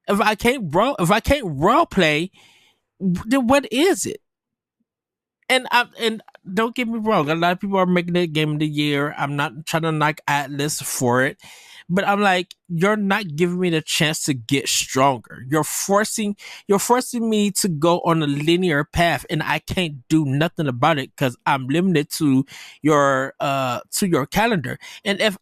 If I can't role play, then what is it? And don't get me wrong, a lot of people are making it game of the year. I'm not trying to knock Atlas for it, but I'm like, you're not giving me the chance to get stronger. You're forcing me to go on a linear path, and I can't do nothing about it because I'm limited to your calendar. And if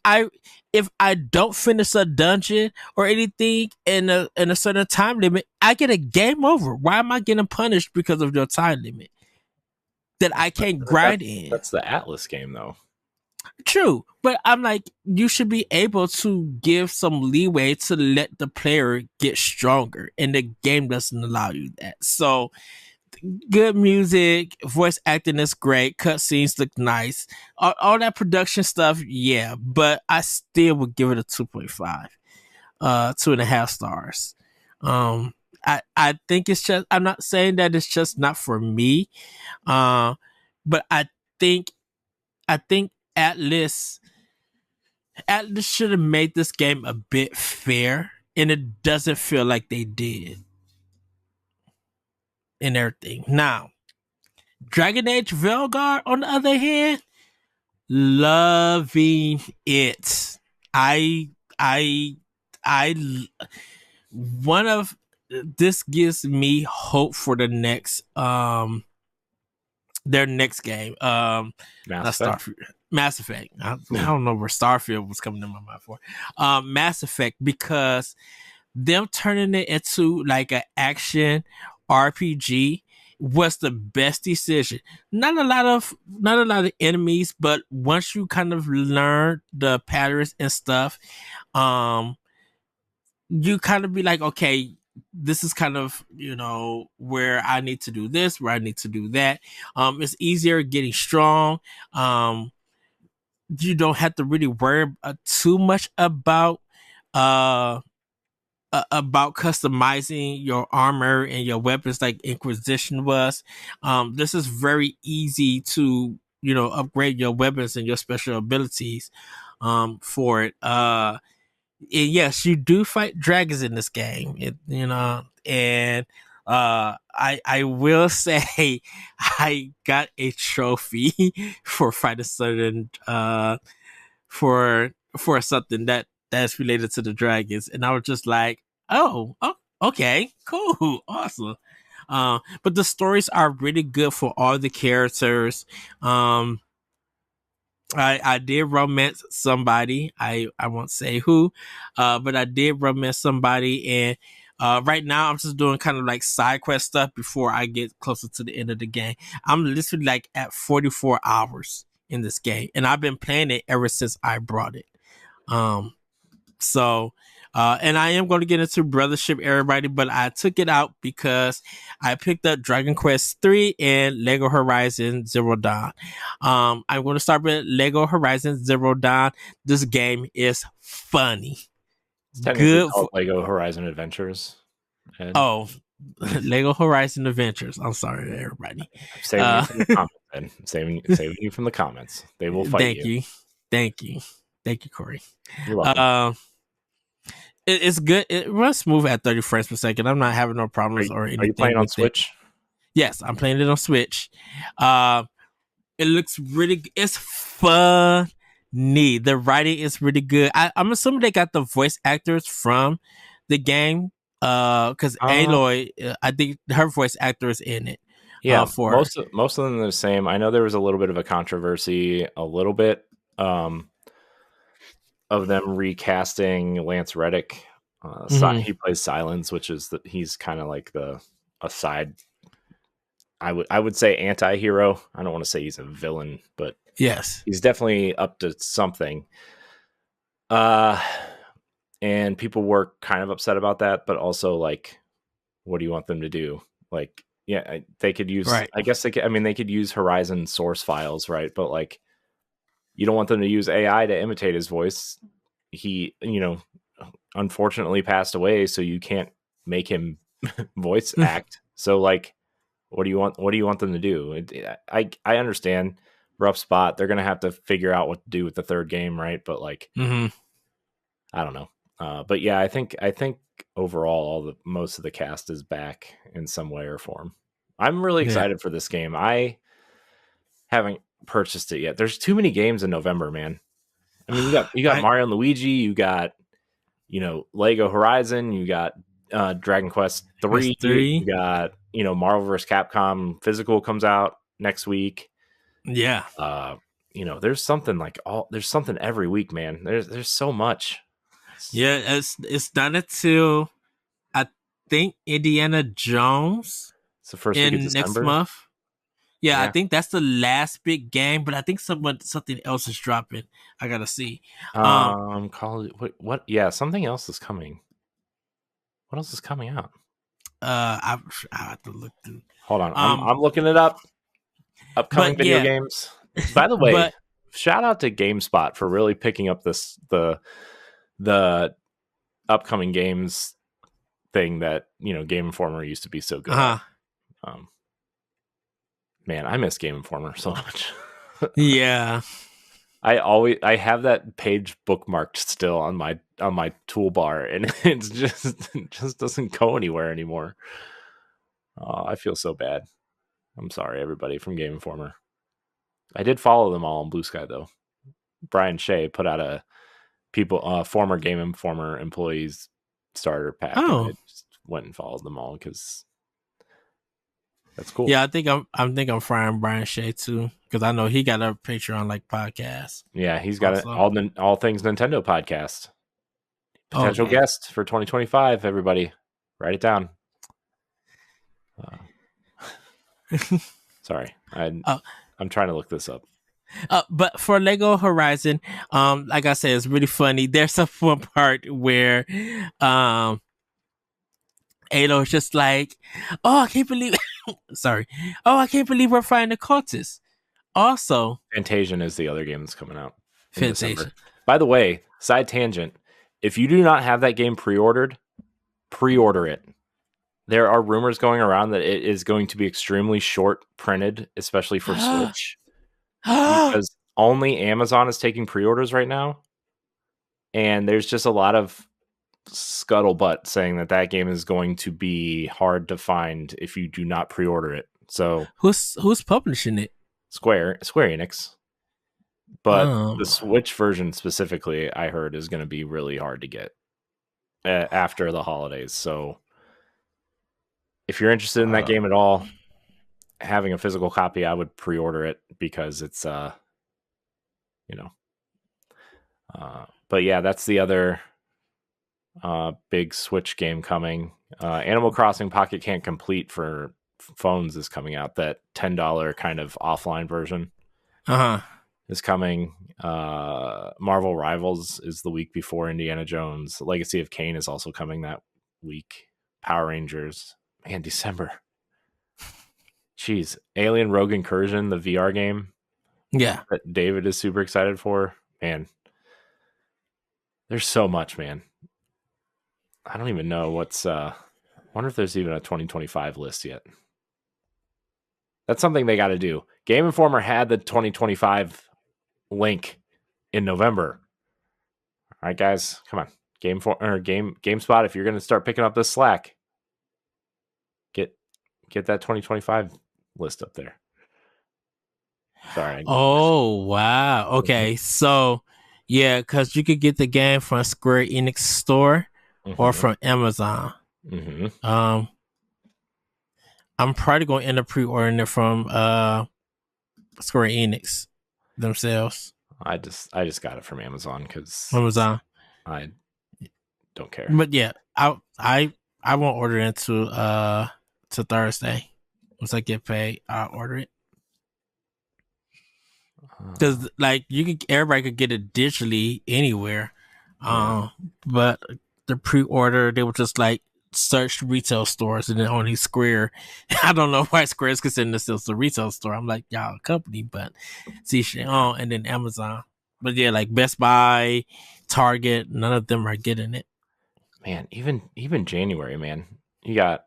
I don't finish a dungeon or anything in a certain time limit, I get a game over. Why am I getting punished because of your time limit that I can't grind in? That's the Atlas game, though. True, but I'm like, you should be able to give some leeway to let the player get stronger, and the game doesn't allow you that. So, good music, voice acting is great, cutscenes look nice, all that production stuff, yeah, but I still would give it a 2.5, 2.5 stars. I think it's just, I'm not saying that it's just not for me, but I think Atlas should have made this game a bit fair, and it doesn't feel like they did in everything. Now, Dragon Age Velgar, on the other hand, loving it. I one of this gives me hope for the next their next game. Mass Effect. Mass Effect. I don't know where Starfield was coming to my mind for. Mass Effect, because them turning it into like an action RPG was the best decision. Not a lot of enemies, but once you kind of learn the patterns and stuff, you kind of be like, okay, this is kind of, where I need to do this, where I need to do that. It's easier getting strong. You don't have to really worry too much about customizing your armor and your weapons like Inquisition was. This is very easy to, upgrade your weapons and your special abilities for it. And yes, you do fight dragons in this game, and I will say I got a trophy for fighting certain for something that's related to the dragons, and I was just like, oh, okay, cool, awesome. But the stories are really good for all the characters. I did romance somebody. I won't say who, but I did romance somebody, and right now I'm just doing kind of like side quest stuff before I get closer to the end of the game. I'm literally like at 44 hours in this game, and I've been playing it ever since I brought it. So, and I am going to get into Brothership, everybody, but I took it out because I picked up Dragon Quest 3 and Lego Horizon Zero Dawn. I'm going to start with Lego Horizon Zero Dawn. This game is funny. It's good. Called Lego Horizon Adventures. Ed. Oh, Lego Horizon Adventures. I'm sorry, everybody. I'm saving you from the comments, Ed. Saving you from the comments. They will fight you. Thank you, Corey. You're welcome. It's good. It runs smooth at 30 frames per second. I'm not having no problems or anything. Are you playing on Switch? Yes, I'm playing it on Switch. It looks really. It's funny. The writing is really good. I'm assuming they got the voice actors from the game. Because Aloy, I think her voice actor is in it. Yeah, most of them are the same. I know there was a little bit of a controversy, of them recasting Lance Reddick He plays Silence, which is he's kind of like a side. I would say anti-hero. I don't want to say he's a villain, but yes, he's definitely up to something. And people were kind of upset about that, but also like, what do you want them to do? Like, yeah, they could use. right. I guess they could. I mean, they could use Horizon source files, right? But like, you don't want them to use AI to imitate his voice. He, unfortunately passed away, so you can't make him voice act. So like, what do you want them to do? I understand, rough spot. They're gonna have to figure out what to do with the third game, right? But like, I don't know. But yeah, I think overall most of the cast is back in some way or form. I'm really excited for this game. I haven't purchased it yet. There's too many games in November, man. I mean, you got Mario and Luigi, you got Lego Horizon, you got Dragon Quest 3, you got Marvel vs. Capcom physical comes out next week. Yeah. There's something every week, man. There's so much. Yeah, it's done until I think Indiana Jones. It's the first week of December. Next month. Yeah, I think that's the last big game, but I think something else is dropping. I gotta see. What? Yeah, something else is coming. What else is coming out? I have to look through. Hold on, I'm looking it up. Upcoming video games. By the way, shout out to GameSpot for really picking up the upcoming games thing that Game Informer used to be so good at. Man, I miss Game Informer so much. Yeah. I have that page bookmarked still on my toolbar, and it just doesn't go anywhere anymore. I feel so bad. I'm sorry, everybody from Game Informer. I did follow them all on Blue Sky though. Brian Shea put out a former Game Informer employees starter pack. Oh. And I just went and followed them all because that's cool. Yeah, I think I'm frying Brian Shea too, because I know he got a Patreon like podcast. Yeah, he's got all things Nintendo podcast. Potential guest for 2025. Everybody, write it down. Sorry, I'm trying to look this up. But for Lego Horizon, like I said, it's really funny. There's a one part where Alo's just like, "Oh, I can't believe." Sorry. "Oh, I can't believe we're fighting the cultists." Also, Fantasian is the other game that's coming out. Fantasian. By the way, side tangent: if you do not have that game pre-ordered, pre-order it. There are rumors going around that it is going to be extremely short printed, especially for Switch, because only Amazon is taking pre-orders right now, and there's just a lot of scuttlebutt saying that game is going to be hard to find if you do not pre-order it. So who's publishing it? Square Enix. But the Switch version specifically, I heard, is going to be really hard to get after the holidays. So if you're interested in that game at all, having a physical copy, I would pre-order it because it's but yeah, that's the other big Switch game coming. Animal Crossing Pocket Can't Complete for phones is coming out. That $10 kind of offline version is coming. Marvel Rivals is the week before Indiana Jones. Legacy of Kain is also coming that week. Power Rangers, man, December. Jeez, Alien Rogue Incursion, the VR game. Yeah, that David is super excited for. Man, there's so much, man. I don't even know what's wonder if there's even a 2025 list yet. That's something they got to do. Game Informer had the 2025 link in November. All right, guys, come on. GameSpot, if you're going to start picking up this slack, get that 2025 list up there. Sorry. Oh, wow. Okay, so yeah, because you could get the game from Square Enix store or from Amazon. I'm probably going to end up pre-ordering it from Square Enix themselves. I just got it from Amazon because Amazon. don't care. But yeah, I won't order it to Thursday. Once I get paid, I'll order it. Because like everybody could get it digitally anywhere. But the pre-order, they were just like search retail stores and then only Square. I don't know why Square is considering this as a retail store. I'm like, y'all a company, but see shit. Oh, and then Amazon. But yeah, like Best Buy, Target, none of them are getting it. Man, even January, man. You got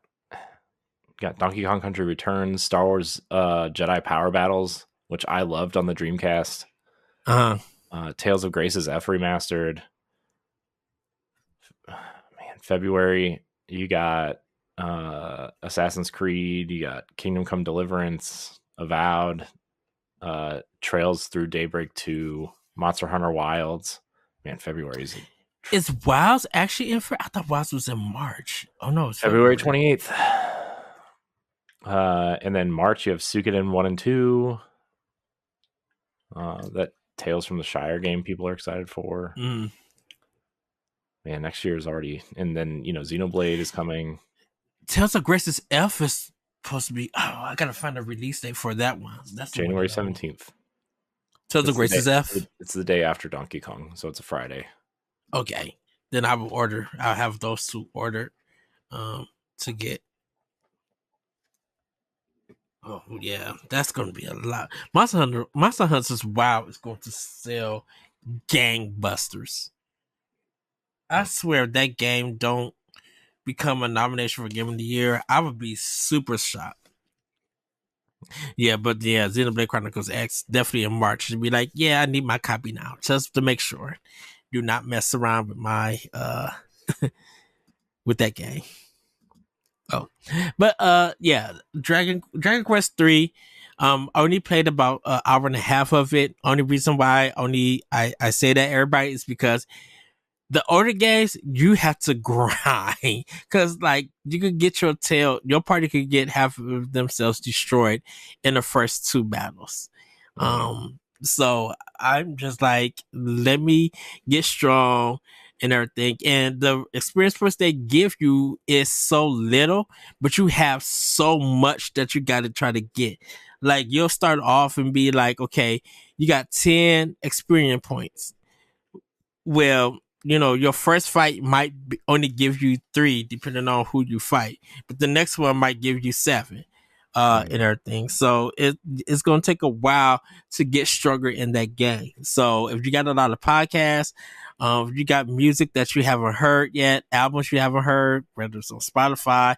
Donkey Kong Country Returns, Star Wars Jedi Power Battles, which I loved on the Dreamcast. Tales of Grace's F remastered. Man, February, you got Assassin's Creed, you got Kingdom Come Deliverance, Avowed, Trails Through Daybreak 2, Monster Hunter Wilds. Man, February's... Is Wilds actually in? I thought Wilds was in March. Oh no, it's February 28th. And then March you have Suikoden 1 and 2. That Tales from the Shire game people are excited for. Man, next year is already, and then Xenoblade is coming. Tales of Grace's F is supposed to be. Oh, I gotta find a release date for that one. That's January 17th. Tales of Grace's F. It's the day after Donkey Kong, so it's a Friday. Okay, then I will order. I'll have those two ordered to get. Oh yeah, that's gonna be a lot. Monster Hunter's WoW is going to sell gangbusters. I swear if that game don't become a nomination for Game of the Year, I would be super shocked. Yeah, but yeah, Xenoblade Chronicles X definitely in March. Should be like, yeah, I need my copy now just to make sure. Do not mess around with my with that game. Oh, but yeah, Dragon Quest 3. I only played about an hour and a half of it. Only reason why I say that everybody is because the older games you have to grind because like you could get your party could get half of themselves destroyed in the first two battles. So I'm just like, let me get strong and everything. And the experience points they give you is so little, but you have so much that you got to try to get. Like you'll start off and be like, okay, you got 10 experience points. Well, your first fight might only give you 3 depending on who you fight, but the next one might give you 7. And everything. So it's going to take a while to get stronger in that game. So if you got a lot of podcasts, if you got music that you haven't heard yet, albums you haven't heard, whether it's on Spotify,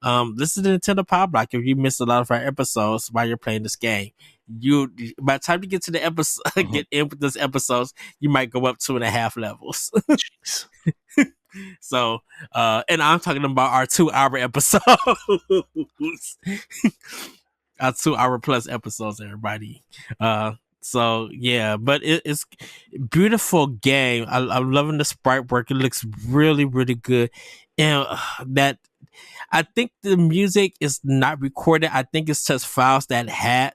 listen to Nintendo Pow Block. If you missed a lot of our episodes while you're playing this game, by the time you get to the episode, get in with those episodes, you might go up 2.5 levels. So, and I'm talking about our 2-hour episodes, our 2-hour plus episodes, everybody. So yeah, but it's beautiful game. I'm loving the sprite work. It looks really, really good, and that. I think the music is not recorded. I think it's just files that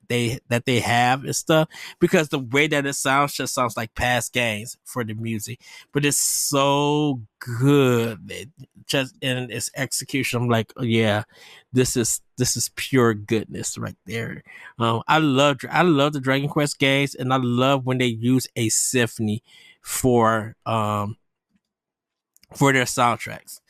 they have and stuff, because the way that it sounds just sounds like past games for the music, but it's so good. Just in its execution, I'm like, oh, yeah, this is pure goodness right there. I love the Dragon Quest games, and I love when they use a symphony for their soundtracks.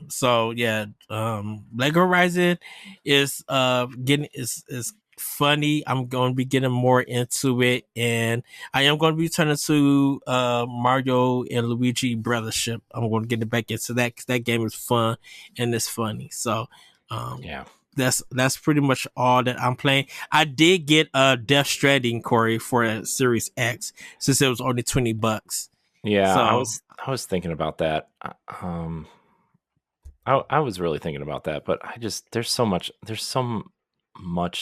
So yeah, Lego Horizon is is funny. I'm going to be getting more into it, and I am going to be turning to Mario and Luigi Brothership. I'm going to get it back into that because that game is fun and it's funny. So yeah, that's pretty much all that I'm playing. I did get Death Stranding, Corey, for Series X since it was only $20. Yeah, so, I was thinking about that. I was really thinking about that, but there's so much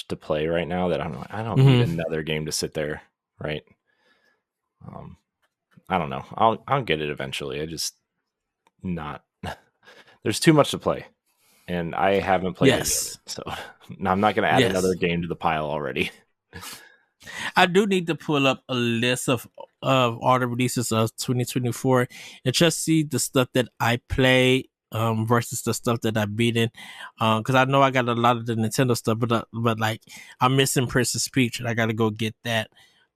to play right now that I don't need another game to sit there, right? I don't know. I'll get it eventually. I just not. There's too much to play, and I haven't played it yet, so I'm not going to add another game to the pile already. I do need to pull up a list of of all the releases of 2024 and just see the stuff that I play versus the stuff that I beaten. Because I know I got a lot of the Nintendo stuff, but like I'm missing Princess Peach and I got to go get that.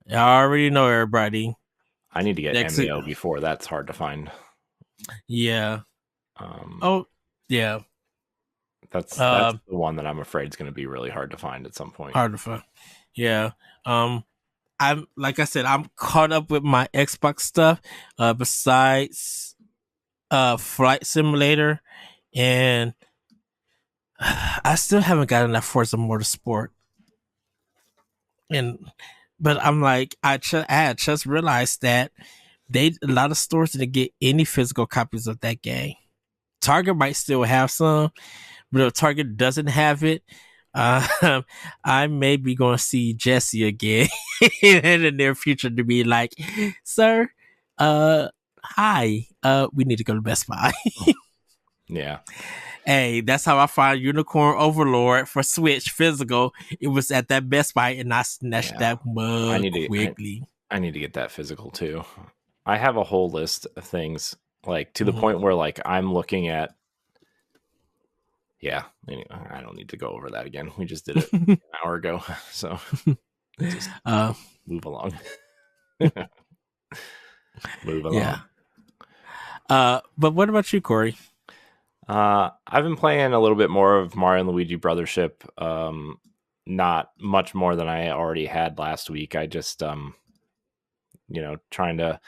I already know everybody. I need to get MEO before that's hard to find. Yeah. Yeah. That's the one that I'm afraid is going to be really hard to find at some point. Hard to find. Yeah. I'm like I said, I'm caught up with my Xbox stuff. Besides Flight Simulator, and I still haven't gotten that Forza Motorsport. But I'm like, I had just realized that a lot of stores didn't get any physical copies of that game. Target might still have some, but if Target doesn't have it, I may be going to see Jesse again in the near future to be like, sir, hi, we need to go to Best Buy. Yeah. Hey, that's how I found Unicorn Overlord for Switch physical. It was at that Best Buy, and I snatched that mug quickly. I need to get that physical too. I have a whole list of things, like to the point where like I'm looking at. Yeah, anyway, I don't need to go over that again. We just did it an hour ago, so just move along. Move along. Yeah. But what about you, Corey? I've been playing a little bit more of Mario and Luigi Brothership. Not much more than I already had last week. I just, trying to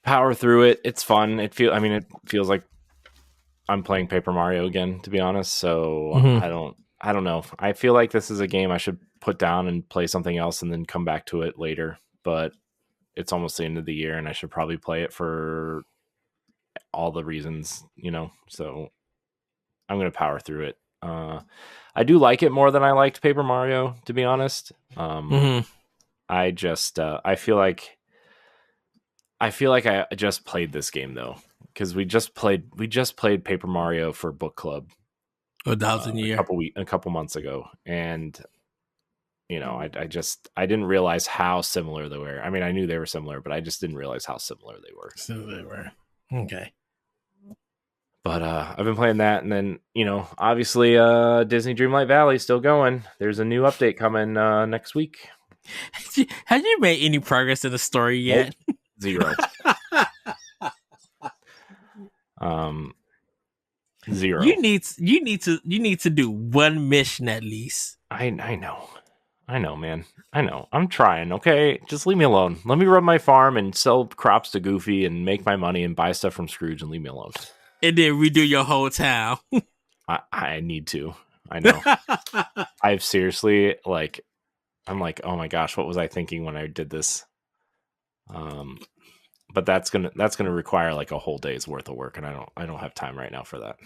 power through it. It's fun. It feels like I'm playing Paper Mario again, to be honest. So I don't know. I feel like this is a game I should put down and play something else and then come back to it later. But it's almost the end of the year, and I should probably play it for all the reasons, so I'm going to power through it. I do like it more than I liked Paper Mario, to be honest. I just, I feel like I just played this game though, because we just played Paper Mario for book club a couple months ago, and I didn't realize how similar they were. I mean, I knew they were similar, but I just didn't realize how similar they were. So they were. Okay. But I've been playing that, and then obviously Disney Dreamlight Valley still going. There's a new update coming next week. Have you made any progress in the story yet? Nope. 0. 0. You need to do one mission at least. I know, man. I know. I'm trying, okay? Just leave me alone. Let me run my farm and sell crops to Goofy and make my money and buy stuff from Scrooge and leave me alone. And then redo your whole town. I need to. I know. I've seriously, I'm like, oh my gosh, what was I thinking when I did this? But that's gonna require like a whole day's worth of work, and I don't have time right now for that.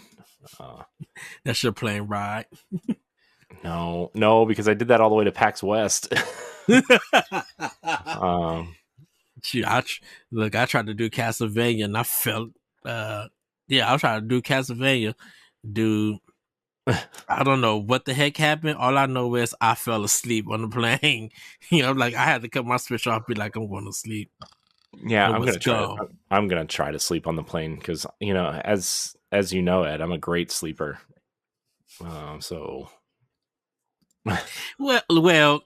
That's your plane ride. No, because I did that all the way to PAX West. Shoot, I tried to do Castlevania and I felt, I was trying to do Castlevania. Dude, I don't know what the heck happened. All I know is I fell asleep on the plane. Like I had to cut my switch off, be like, I'm going to sleep. Yeah, I'm gonna try to sleep on the plane because as you know, Ed, I'm a great sleeper. So. Well,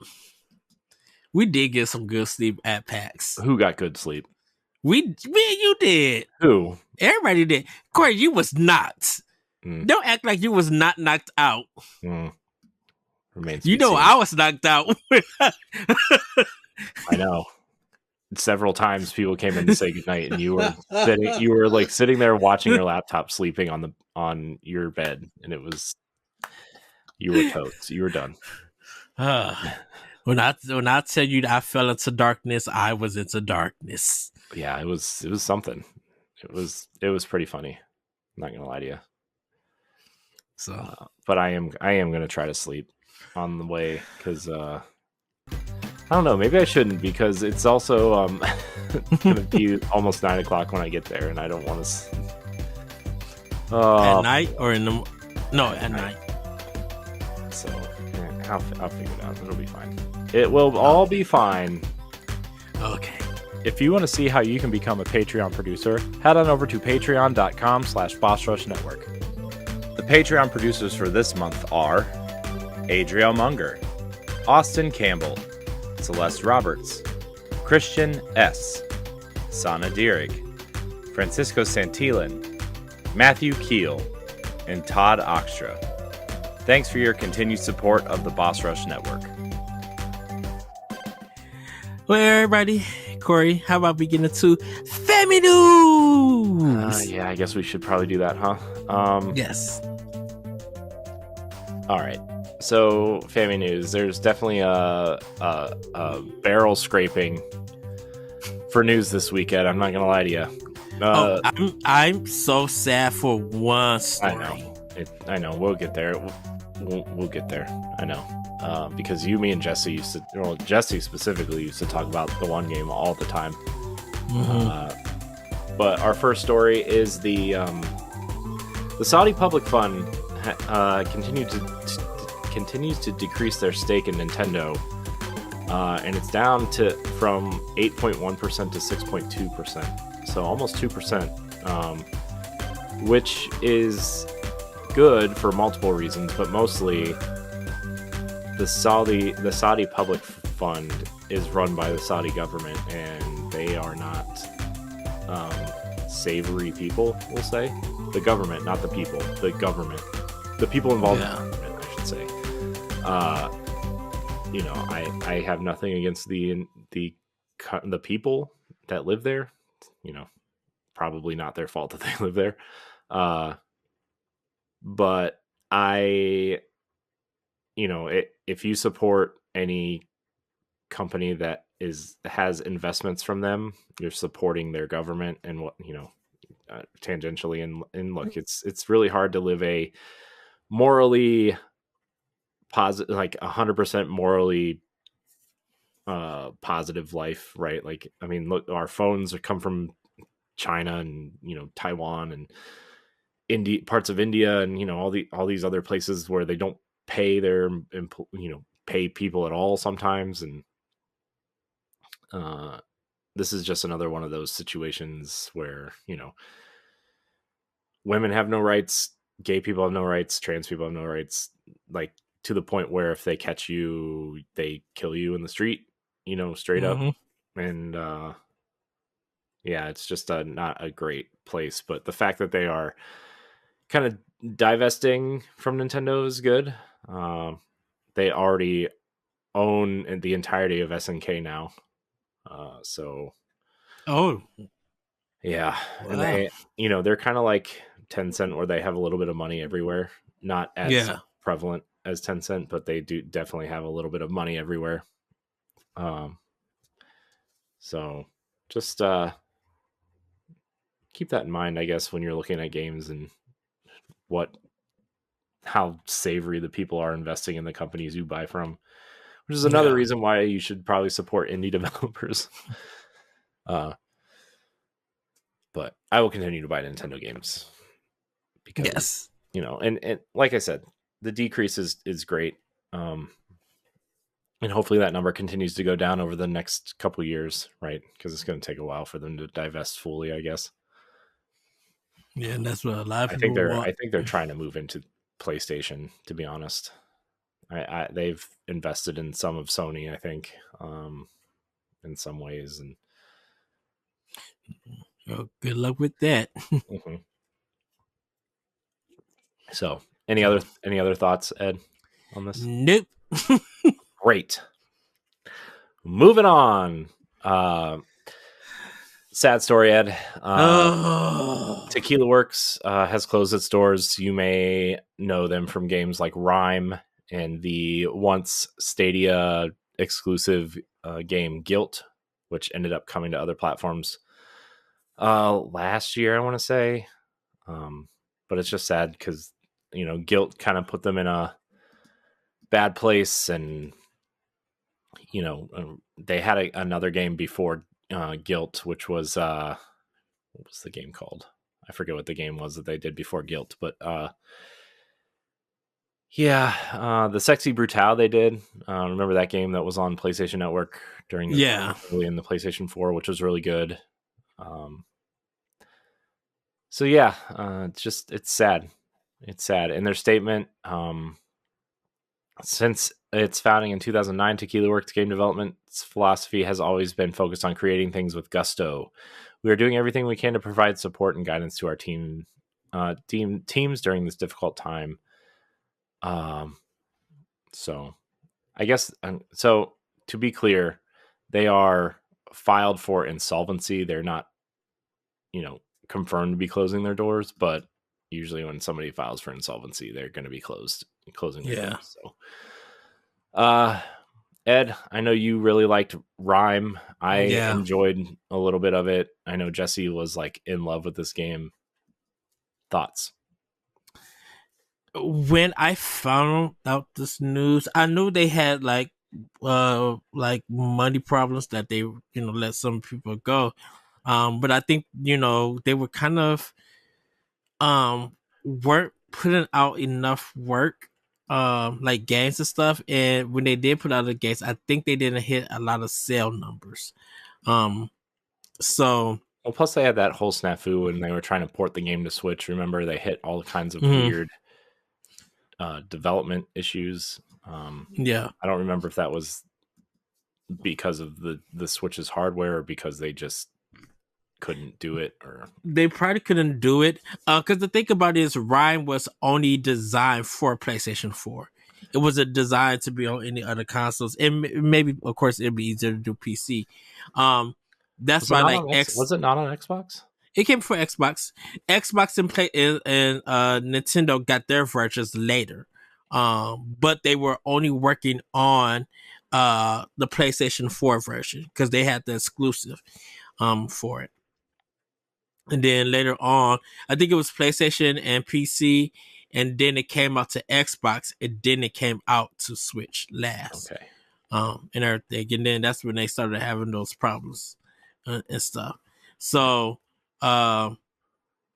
we did get some good sleep at PAX. Who got good sleep? Me and you did. Who? Everybody did. Corey, you was not. Don't act like you was not knocked out. Remains I was knocked out. I know. Several times people came in to say goodnight, and you were sitting there watching your laptop, sleeping on your bed, and it was. You were toast. You were done. When I tell you that I fell into darkness, I was into darkness. Yeah, it was something. It was pretty funny. I'm not gonna lie to you. So, but I am gonna try to sleep on the way because I don't know. Maybe I shouldn't because it's also gonna be almost 9 o'clock when I get there, and I don't want to. At night or at night. So I'll figure it out. It'll be fine. It will all be fine. Okay. If you want to see how you can become a Patreon producer, head on over to patreon.com/BossRushNetwork. The Patreon producers for this month are Adriel Munger, Austin Campbell, Celeste Roberts, Christian S., Sana Dirrig, Francisco Santillan, Matthew Keel, and Todd Oxtra. Thanks for your continued support of the Boss Rush Network. Well, everybody, Corey, how about we get into Family News? Yeah, I guess we should probably do that, huh? Yes. All right. So, Family News. There's definitely a barrel scraping for news this weekend. I'm not gonna lie to you. I'm so sad for one story. I know. We'll get there. We'll get there. I know. Because me and Jesse Jesse specifically used to talk about the one game all the time. Mm-hmm. But our first story is the Saudi public fund continues to decrease their stake in Nintendo, and it's down from 8.1% to 6.2%, so almost 2%, which is good for multiple reasons, but mostly the Saudi public fund is run by the Saudi government, and they are not savory people, we'll say. The government, not the people. The government. The people involved in the government, I should say. I have nothing against the people that live there. Probably not their fault that they live there. But if you support any company that has investments from them, you're supporting their government and tangentially. And look, it's really hard to live a morally positive, like 100% morally positive life, right? Like, I mean, look, our phones come from China and Taiwan and parts of India, and all these other places where they don't pay pay people at all sometimes, and this is just another one of those situations where women have no rights, gay people have no rights, trans people have no rights, like to the point where if they catch you, they kill you in the street, straight Mm-hmm. up. And yeah, it's just not a great place. But the fact that they are kind of divesting from Nintendo is good. They already own the entirety of SNK now. So yeah, wow. and they're kind of like Tencent, where they have a little bit of money everywhere, not as prevalent as Tencent, but they do definitely have a little bit of money everywhere. So just keep that in mind, I guess, when you're looking at games and how savory the people are investing in the companies you buy from, which is another reason why you should probably support indie developers. But I will continue to buy Nintendo games because, and like I said, the decrease is great. And hopefully that number continues to go down over the next couple years, right? Because it's going to take a while for them to divest fully, I guess. Yeah, and that's what a lot of people want. I think they're trying to move into PlayStation, to be honest. They've invested in some of Sony, I think, in some ways, and good luck with that. Mm-hmm. So, any other thoughts, Ed, on this? Nope. Great. Moving on. Sad story, Ed. Tequila Works has closed its doors. You may know them from games like Rhyme and the once Stadia exclusive game Guilt, which ended up coming to other platforms last year, I want to say. But it's just sad because Guilt kind of put them in a bad place, and they had another game before Guilt, which was what was the game called? I forget what the game was that they did before Guilt, but Yeah, the Sexy Brutale they did. Remember that game that was on PlayStation Network during Yeah, early in the PlayStation 4, which was really good. Um, so yeah, it's sad. It's sad. In their statement, since its founding in 2009, Tequila Works game development's philosophy has always been focused on creating things with gusto. We are doing everything we can to provide support and guidance to our teams during this difficult time. Um, so I guess so. To be clear, they are filed for insolvency. They're not, confirmed to be closing their doors, but usually when somebody files for insolvency, they're going to be closing their yeah, doors. So, uh, Ed, I know you really liked Rhyme. I yeah. enjoyed a little bit of it. I know Jesse was like in love with this game. Thoughts? When I found out this news, I knew they had like money problems that they let some people go. But I think they were kind of weren't putting out enough work, like games and stuff. And when they did put out the games, I think they didn't hit a lot of sale numbers. Um, so Well, plus they had that whole snafu when they were trying to port the game to Switch. Remember, they hit all kinds of mhm, weird development issues. yeah. I don't remember if that was because of the Switch's hardware or because they just couldn't do it. Or They probably couldn't do it because the thing about it is Rhyme was only designed for PlayStation 4. It wasn't designed to be on any other consoles, and maybe of course it'd be easier to do PC. Um, that's was it why not like on X Was it not on Xbox? it came for Xbox. Xbox and Play and Nintendo got their versions later. But they were only working on the PlayStation 4 version because they had the exclusive for it. And then later on, I think it was PlayStation and PC, and then it came out to Xbox, and then it came out to Switch last. Okay. And everything. And then that's when they started having those problems and stuff. Yeah. So, um,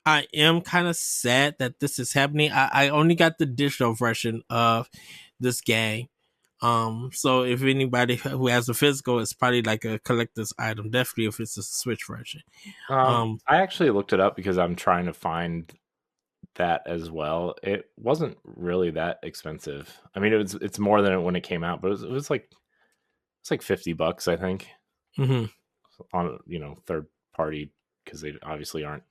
I am kind of sad that this is happening. I only got the digital version of this game. So if anybody who has a physical, it's probably like a collector's item. Definitely if it's a Switch version. Um, I actually looked it up because I'm trying to find that as well. It wasn't really that expensive. I mean, it's more than when it came out, but it was like $50, I think, mm-hmm. on third party because they obviously aren't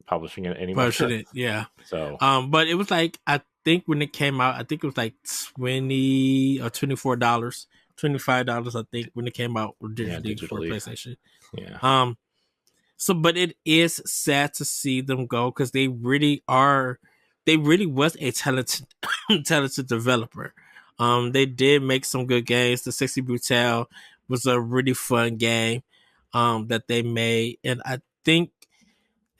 publishing it anymore. Pushing it, yeah. So But it was like I think when it came out, I think it was like $20 or $24, $25. I think when it came out digitally for digitally, PlayStation. yeah. So, but it is sad to see them go because they really are. They really was a talented, talented developer. They did make some good games. The Sexy Brutale was a really fun game, that they made, and I think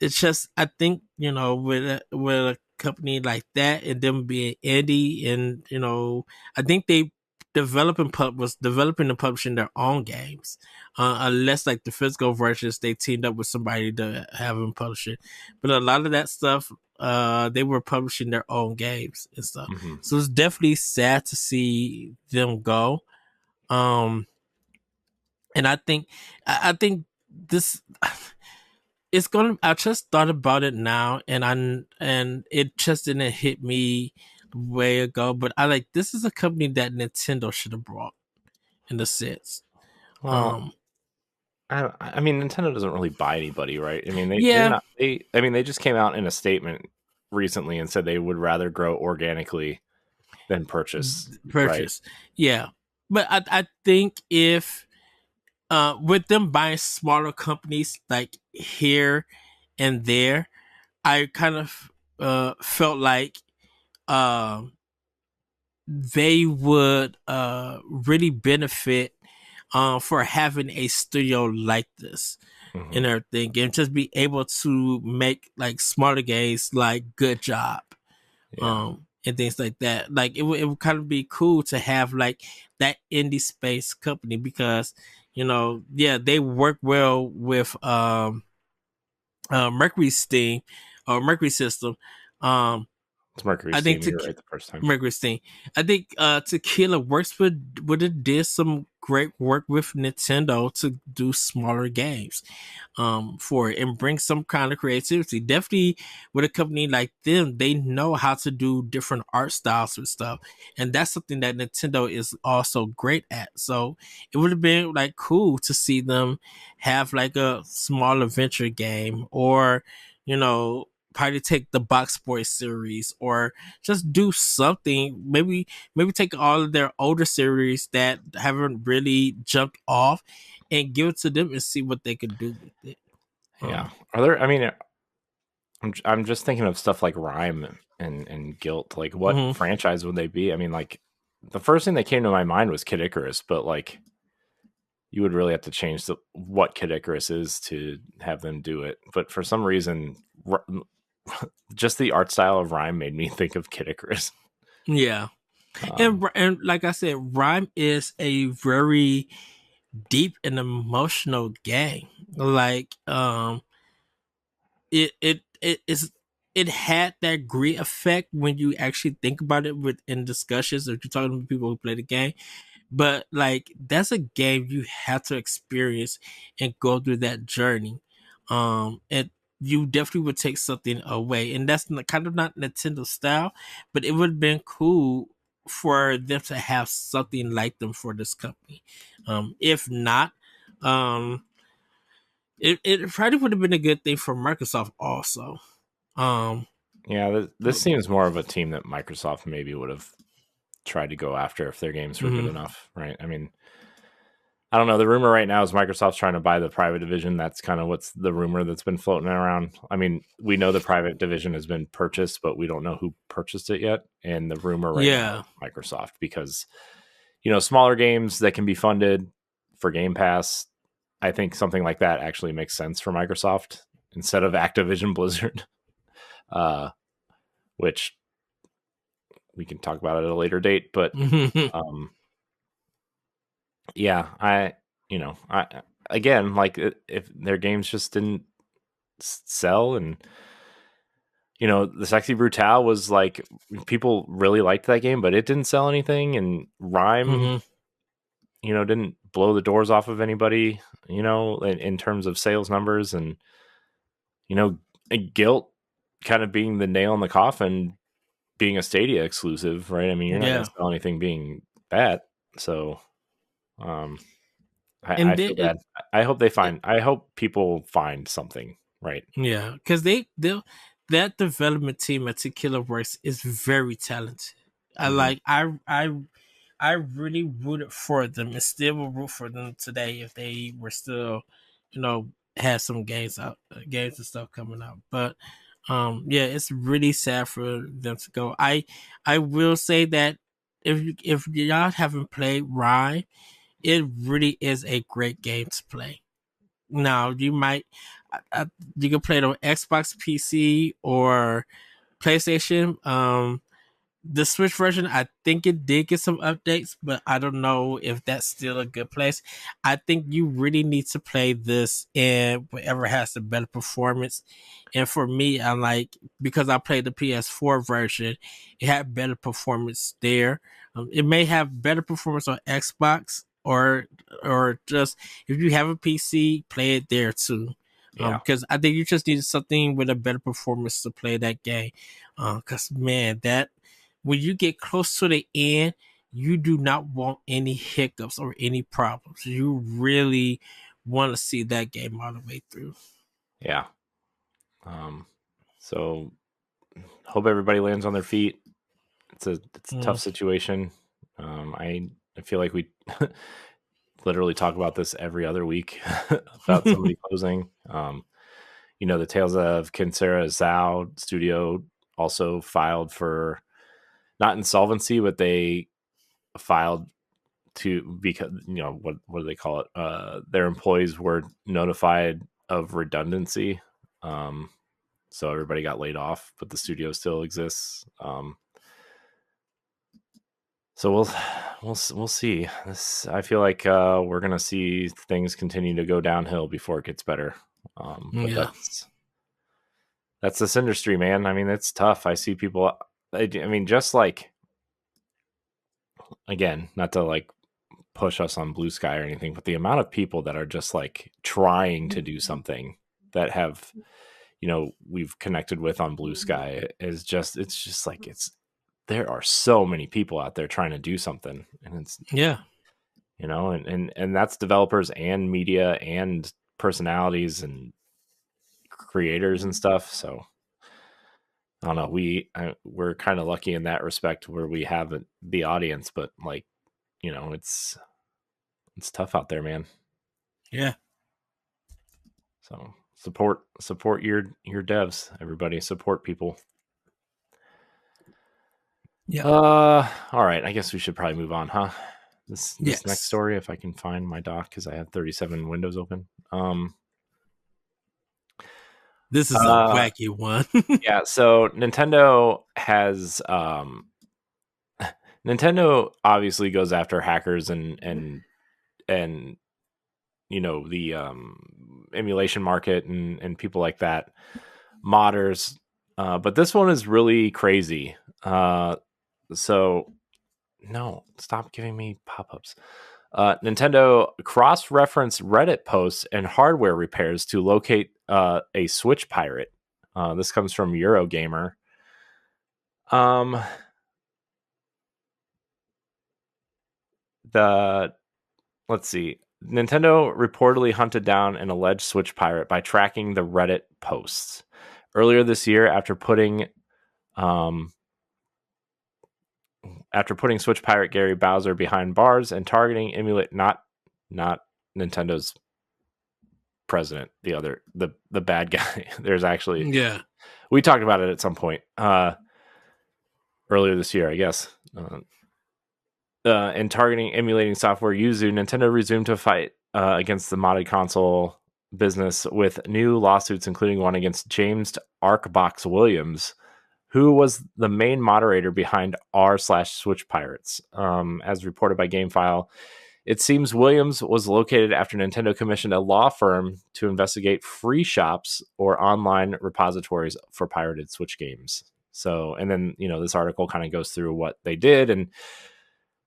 it's just I think with a company like that and them being indie and I think they was developing and publishing their own games, unless like the physical versions they teamed up with somebody to have them publish it, but a lot of that stuff they were publishing their own games and stuff. Mm-hmm. So it's definitely sad to see them go. um and I think this it's gonna I just thought about it now and it just didn't hit me way ago, but I like this is a company that Nintendo should have brought in the sense. Well, Um I mean, Nintendo doesn't really buy anybody, right? I mean, they're yeah, not I mean, they just came out in a statement recently and said they would rather grow organically than purchase, right? purchase. Yeah. But I think if with them buying smaller companies like here and there, I kind of felt like um they would really benefit for having a studio like this Hmm. and everything, and just be able to make like smarter games like Good Job, Yeah. and things like that. Like it would kind of be cool to have like that indie space company because yeah, they work well with Mercury Steam or Mercury System. Um, It's Mercury I think Steam. You're right the first time. Mercury Steam. I think Tequila works with it did some great work with Nintendo to do smaller games for it and bring some kind of creativity. Definitely with a company like them, they know how to do different art styles and stuff. And that's something that Nintendo is also great at. So it would have been like cool to see them have like a small adventure game or, you know, probably take the Box Boy series or just do something. Maybe take all of their older series that haven't really jumped off and give it to them and see what they could do with it. Yeah. Are there? I mean, I'm just thinking of stuff like Rhyme and Guilt. Like, what franchise would they be? I mean, like, the first thing that came to my mind was Kid Icarus, but like, you would really have to change what Kid Icarus is to have them do it. But for some reason, just the art style of Rhyme made me think of Kid Icarus. Yeah. And like I said, Rhyme is a very deep and emotional game. Like it had that great effect when you actually think about it within discussions if you're talking to people who play the game. But like that's a game you have to experience and go through that journey. And you definitely would take something away. And that's kind of not Nintendo style, but it would have been cool for them to have something like them for this company. If not, um it probably would have been a good thing for Microsoft also. Yeah, this seems more of a team that Microsoft maybe would have tried to go after if their games were good enough, right? I mean, I don't know. The rumor right now is Microsoft's trying to buy the private division. That's kind of what's the rumor that's been floating around. I mean, we know the private division has been purchased, but we don't know who purchased it yet. And the rumor right now is Microsoft because, you know, smaller games that can be funded for Game Pass, I think something like that actually makes sense for Microsoft instead of Activision Blizzard, which we can talk about at a later date. But yeah, I again, like if their games just didn't sell, and you know, the Sexy Brutale was like people really liked that game, but it didn't sell anything, and Rhyme, you know, didn't blow the doors off of anybody, you know, in terms of sales numbers, and you know, Guilt kind of being the nail in the coffin, being a Stadia exclusive, right? I mean, you're not going to sell anything being that, so. I feel bad. I hope they find. I hope people find something, right? Yeah, because that development team at Tequila Works is very talented. I really rooted for them and still will root for them today if they were still, you know, had some games and stuff coming out. But yeah, it's really sad for them to go. I will say that if y'all haven't played Rye, it really is a great game to play. Now you might you can play it on Xbox, PC, or PlayStation. The Switch version, I think it did get some updates, but I don't know if that's still a good place. I think you really need to play this in whatever has the better performance. And for me, I like because I played the PS4 version, it had better performance there. It may have better performance on Xbox or just if you have a PC, play it there too. Because I think you just need something with a better performance to play that game. Because man, that when you get close to the end, you do not want any hiccups or any problems. You really want to see that game all the way through. Yeah. So hope everybody lands on their feet. It's a tough situation. I feel like we literally talk about this every other week about somebody closing. You know, the Tales of Kinsera Zhao studio also filed for not insolvency, but they filed to because you know what do they call it? Their employees were notified of redundancy, so everybody got laid off, but the studio still exists. So we'll see. I feel like we're gonna see things continue to go downhill before it gets better. But that's this industry, man. I mean, it's tough. I see people I mean, just like, again, not to like push us on Blue Sky or anything, but the amount of people that are just like trying to do something that have, we've connected with on Blue Sky is just, it's just like, there are so many people out there trying to do something, and it's, Yeah. and that's developers and media and personalities and creators and stuff. So I don't know. We're kind of lucky in that respect where we have the audience, but like, it's tough out there, man. Yeah. So support your devs, everybody. Support people. Yeah. All right. I guess we should probably move on, huh? This Yes. next story, if I can find my doc, because I have 37 windows open. This is a wacky one. Yeah. So Nintendo has Nintendo obviously goes after hackers and the emulation market and people like that, modders. But this one is really crazy. So no, stop giving me pop-ups. Nintendo cross-reference Reddit posts and hardware repairs to locate a Switch pirate. This comes from Eurogamer. Let's see. Nintendo reportedly hunted down an alleged Switch pirate by tracking the Reddit posts earlier this year after putting Switch pirate Gary Bowser behind bars and targeting emulate not Nintendo's president, the bad guy. There's actually we talked about it at some point earlier this year, I guess. And targeting emulating software Yuzu, Nintendo resumed to fight against the modded console business with new lawsuits, including one against James Arkbox Williams, who was the main moderator behind r/Switch Pirates. As reported by GameFile, it seems Williams was located after Nintendo commissioned a law firm to investigate free shops or online repositories for pirated Switch games. So, and then, this article kind of goes through what they did and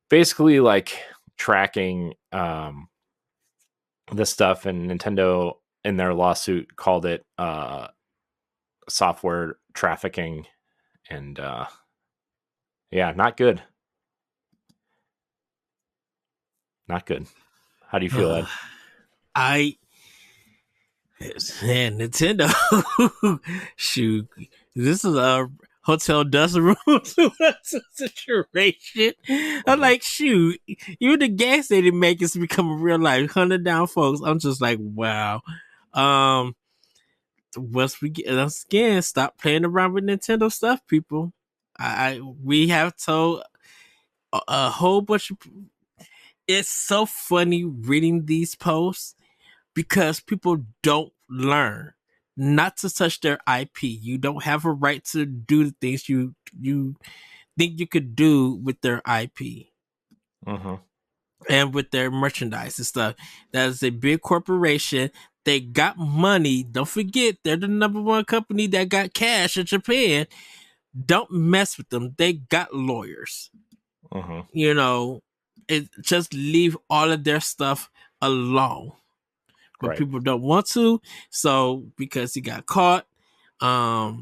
basically like tracking this stuff, and Nintendo in their lawsuit called it software trafficking, and not good. Not good. How do you feel, Ed? Nintendo. Shoot, this is a hotel dozen room situation. I'm like, shoot, even the gas station makers become real life hunted down folks. I'm just like, wow. Once we get once again, stop playing around with Nintendo stuff, people. We have told a whole bunch of. It's so funny reading these posts because people don't learn not to touch their IP. You don't have a right to do the things you think you could do with their IP. And with their merchandise and stuff. That is a big corporation. They got money. Don't forget, they're the number one company that got cash in Japan. Don't mess with them. They got lawyers. Just leave all of their stuff alone. But people don't want to. So because he got caught, I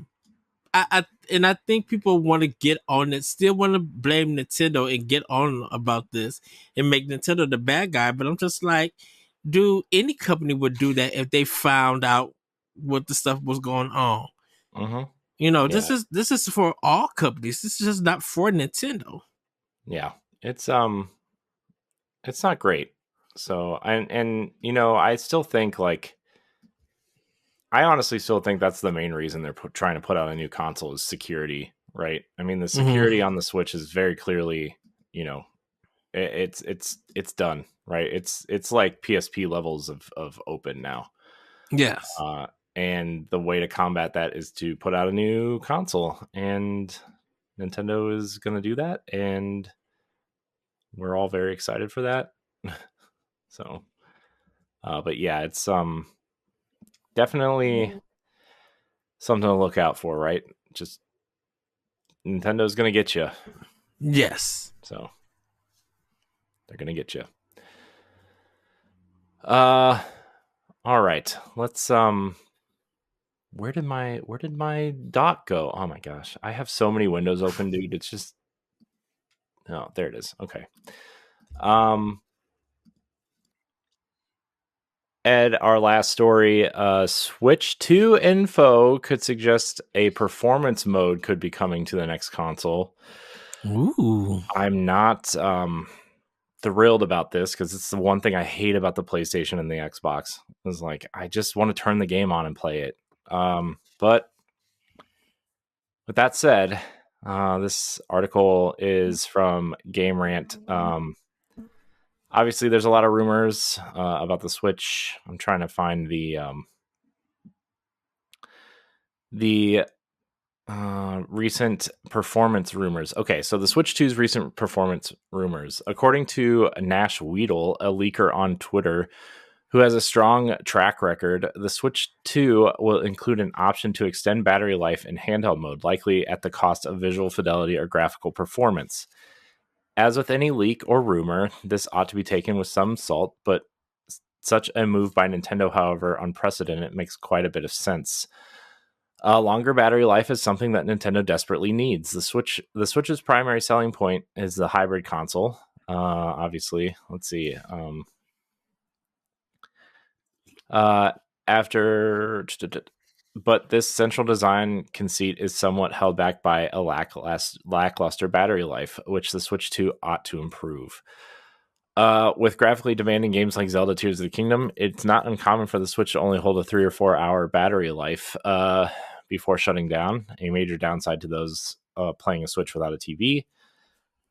think people want to get on it, still want to blame Nintendo and get on about this and make Nintendo the bad guy. But I'm just like, dude, any company would do that if they found out what the stuff was going on. This is for all companies. This is just not for Nintendo. Yeah, it's not great. So I still think I honestly still think that's the main reason they're trying to put out a new console is security, right? I mean, the security on the Switch is very clearly, it's done, right? It's like PSP levels of open now. Yes. And the way to combat that is to put out a new console, and Nintendo is going to do that, and we're all very excited for that. So, but yeah, it's definitely something to look out for, right? Just Nintendo's gonna get you. Yes. So they're gonna get you. All right. Let's where did my dock go? Oh my gosh. I have so many windows open, dude. It's just oh, there it is. Okay. Ed, our last story, Switch 2 info could suggest a performance mode could be coming to the next console. Ooh. I'm not thrilled about this because it's the one thing I hate about the PlayStation and the Xbox. Is like I just want to turn the game on and play it. But with that said, this article is from Game Rant. Obviously, there's a lot of rumors about the Switch. I'm trying to find the recent performance rumors. Okay, so the Switch 2's recent performance rumors. According to Nash Weedle, a leaker on Twitter who has a strong track record, the Switch 2 will include an option to extend battery life in handheld mode, likely at the cost of visual fidelity or graphical performance. As with any leak or rumor, this ought to be taken with some salt, but such a move by Nintendo, however unprecedented, makes quite a bit of sense. Longer battery life is something that Nintendo desperately needs. The Switch's primary selling point is the hybrid console. Obviously, let's see. But this central design conceit is somewhat held back by a lackluster battery life, which the Switch 2 ought to improve. With graphically demanding games like Zelda Tears of the Kingdom, it's not uncommon for the Switch to only hold a 3 or 4 hour battery life before shutting down, a major downside to those playing a Switch without a TV.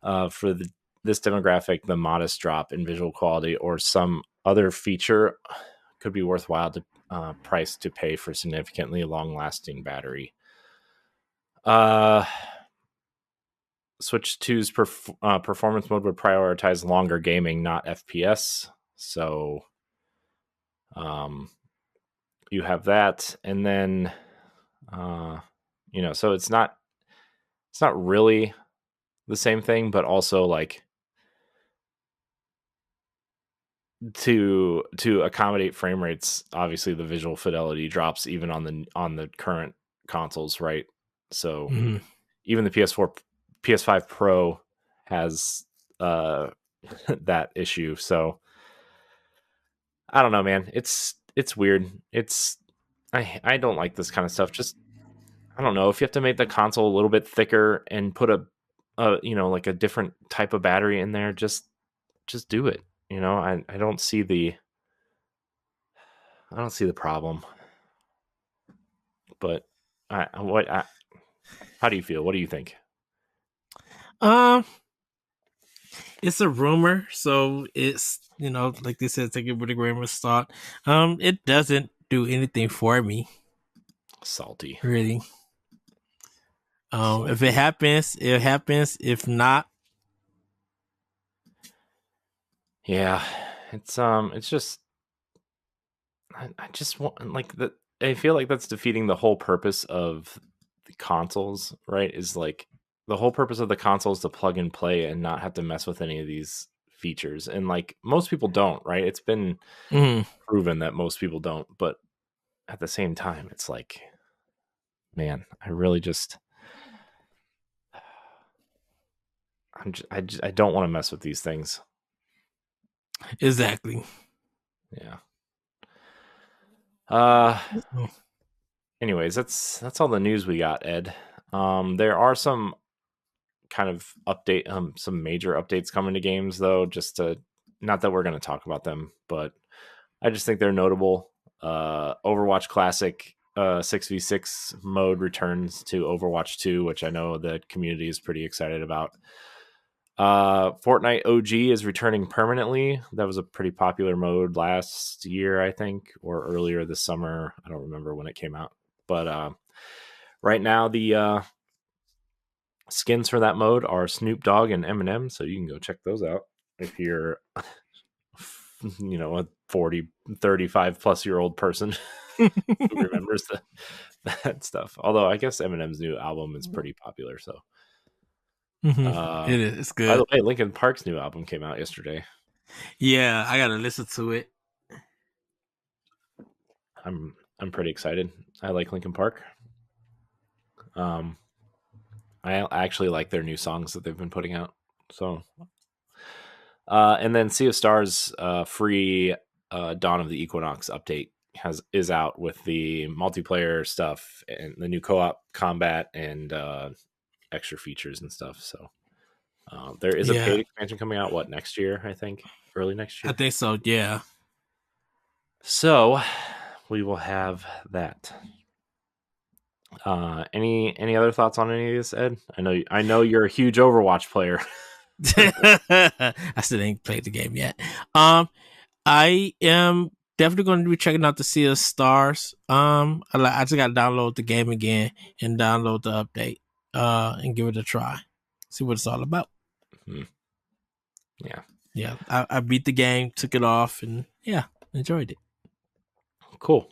For this demographic, the modest drop in visual quality or some other feature could be worthwhile to price to pay for significantly long-lasting battery. Switch 2's performance mode would prioritize longer gaming, not FPS. So you have that, and then so it's not really the same thing, but also like to accommodate frame rates, obviously the visual fidelity drops even on the current consoles, right? So even the PS5 Pro has that issue. So I don't know, man. It's weird. I don't like this kind of stuff. Just I don't know, if you have to make the console a little bit thicker and put a like a different type of battery in there, just do it. I don't see the problem. But how do you feel? What do you think? It's a rumor, so it's like they said, take it with a grain of salt. It doesn't do anything for me. Salty. Really. If it happens, it happens. If not, yeah, it's just I just want like that. I feel like that's defeating the whole purpose of the consoles, right? Is like the whole purpose of the console is to plug and play and not have to mess with any of these features. And like most people don't, right? It's been proven that most people don't. But at the same time, it's like, man, I really just I don't want to mess with these things. Exactly. Yeah. Anyways, that's all the news we got, Ed. There are some kind of some major updates coming to games, though. Just to not that we're going to talk about them, but I just think they're notable. Overwatch Classic 6v6 mode returns to Overwatch 2, which I know the community is pretty excited about. Fortnite OG is returning permanently. That was a pretty popular mode last year, I think, or earlier this summer. I don't remember when it came out. But right now, the skins for that mode are Snoop Dogg and Eminem, so you can go check those out if you're a 35 plus year old person who remembers that stuff. Although I guess Eminem's new album is pretty popular. So, It is. It's by the good. way, Linkin Park's new album came out yesterday. Yeah, I gotta listen to it. I'm pretty excited. I like Linkin Park. Um, I actually like their new songs that they've been putting out. So, and then Sea of Stars, free Dawn of the Equinox update is out with the multiplayer stuff and the new co-op combat and extra features and stuff. So there is a Yeah, paid expansion coming out. What, next year? I think early next I year. think so. Yeah. So we will have that. Any other thoughts on any of this, Ed? I know you're a huge Overwatch player. I still ain't played the game yet. I am definitely going to be checking out the Sea of Stars. I just got to download the game again and download the update. And give it a try. See what it's all about. Yeah. Yeah. I beat the game, took it off, and yeah, enjoyed it. Cool.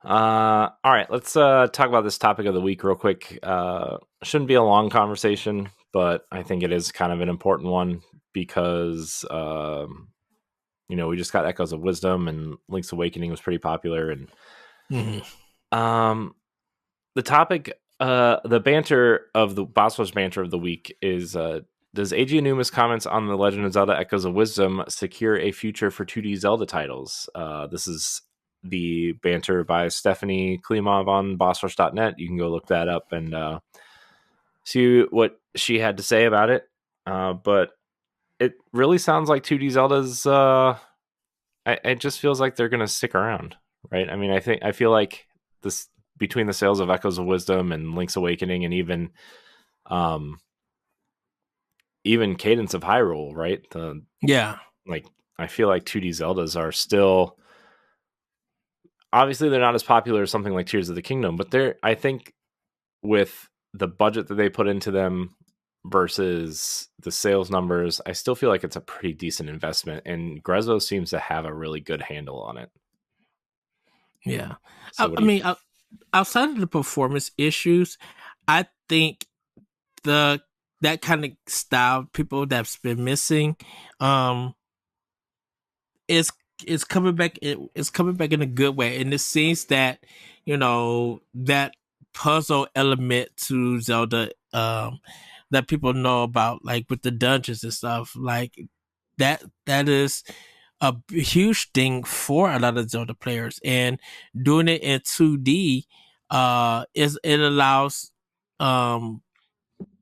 All right, let's talk about this topic of the week real quick. Shouldn't be a long conversation, but I think it is kind of an important one because we just got Echoes of Wisdom, and Link's Awakening was pretty popular, and the topic, the banter of the Boss Rush banter of the week is: does Eiji Aonuma's comments on The Legend of Zelda: Echoes of Wisdom secure a future for 2D Zelda titles? This is the banter by Stephanie Klimov on bossrush.net. You can go look that up and see what she had to say about it. But it really sounds like 2D Zelda's. It just feels like they're going to stick around, right? I mean, I feel like this between the sales of Echoes of Wisdom and Link's Awakening, and even Cadence of Hyrule, right? I feel like 2D Zeldas are still. Obviously, they're not as popular as something like Tears of the Kingdom, but I think with the budget that they put into them versus the sales numbers, I still feel like it's a pretty decent investment, and Grezzo seems to have a really good handle on it. Yeah. So outside of the performance issues, I think that kind of style people that's been missing is coming back. It's coming back in a good way, and it seems that that puzzle element to Zelda that people know about, like with the dungeons and stuff, like that is a huge thing for a lot of Zelda players, and doing it in 2D it allows Nintendo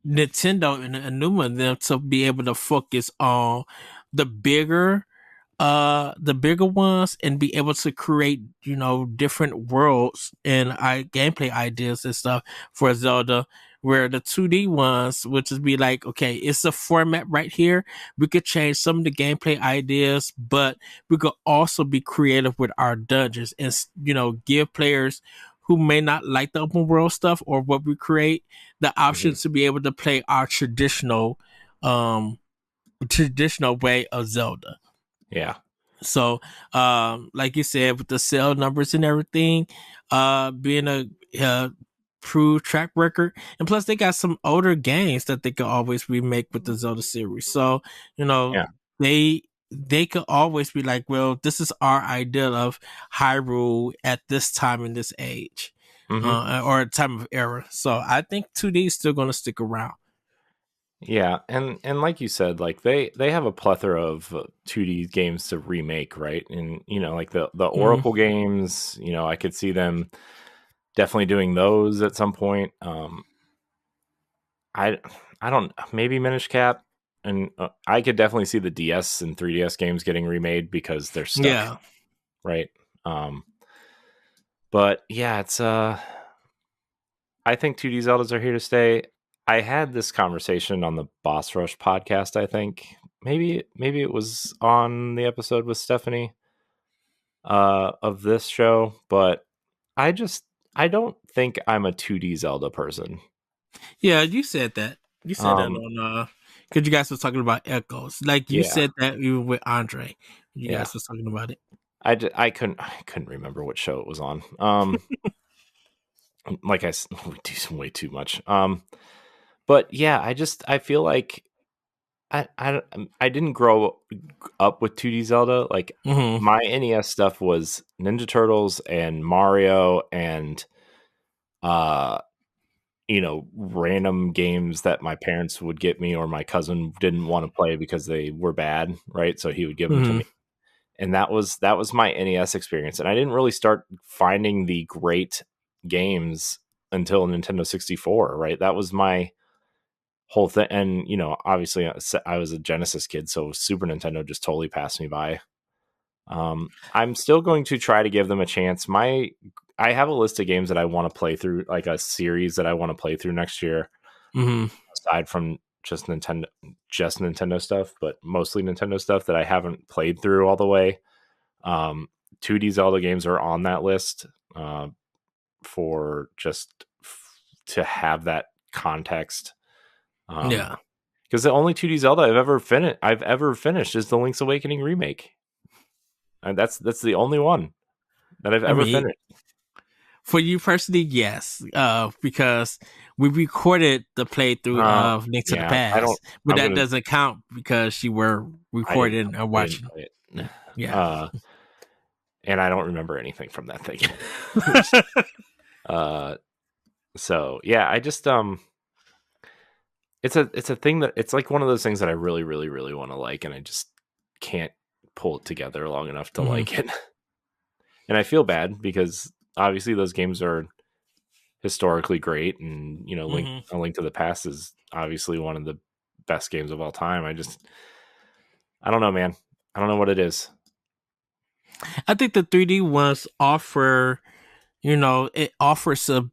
and Aonuma them to be able to focus on the bigger ones and be able to create different worlds and gameplay ideas and stuff for Zelda, where the 2D ones would just be like, okay, it's a format right here, we could change some of the gameplay ideas, but we could also be creative with our dungeons and give players who may not like the open world stuff or what we create the options to be able to play our traditional way of Zelda. Yeah. So, like you said, with the sale numbers and everything, being a proved track record, and plus they got some older games that they could always remake with the Zelda series. So, they could always be like, well, this is our idea of Hyrule at this time in this age, or a time of era. So I think 2D is still going to stick around. Yeah, and like you said, like they have a plethora of 2D games to remake, right? And like the Oracle games, I could see them definitely doing those at some point. I don't, maybe Minish Cap, and I could definitely see the DS and 3DS games getting remade because they're stuck, right? But yeah, it's I think 2D Zeldas are here to stay. I had this conversation on the Boss Rush podcast. I think maybe it was on the episode with Stephanie of this show, but I don't think I'm a 2D Zelda person. Yeah, you said that. You said that on because you guys were talking about Echoes. Like you said that even with Andre. You guys were talking about it. I couldn't remember what show it was on. Like we do way too much. But yeah, I feel like I didn't grow up with 2D Zelda. Like Mm-hmm. my NES stuff was Ninja Turtles and Mario and uh random games that my parents would get me or my cousin didn't want to play because they were bad, right? So he would give them to Mm-hmm. me. And that was my NES experience. And I didn't really start finding the great games until Nintendo 64, right? That was my whole thing. And obviously I was a Genesis kid, so Super Nintendo just totally passed me by. I'm still going to try to give them a chance. I have a list of games that I want to play through, like a series that I want to play through next year, Mm-hmm. aside from just Nintendo stuff, but mostly Nintendo stuff that I haven't played through all the way. 2D Zelda games are on that list, for just to have that context. Yeah. Because the only 2D Zelda I've ever finished is the Link's Awakening remake, and that's the only one that I've I ever mean, finished. for you personally, yes, because we recorded the playthrough of Link to the Yeah, I don't. Past, but I'm that gonna. doesn't count because you were recording and I didn't watching. play it. Yeah. Uh, and I don't remember anything from that thing. uh, so yeah, I just it's a thing that it's like one of those things that I really, really, really want to like, and I just can't pull it together long enough to Hmm. like it. And I feel bad because obviously those games are historically great, and Hmm. A Link to the Past is obviously one of the best games of all time. I don't know, man. I don't know what it is. I think the 3D ones offer, it offers a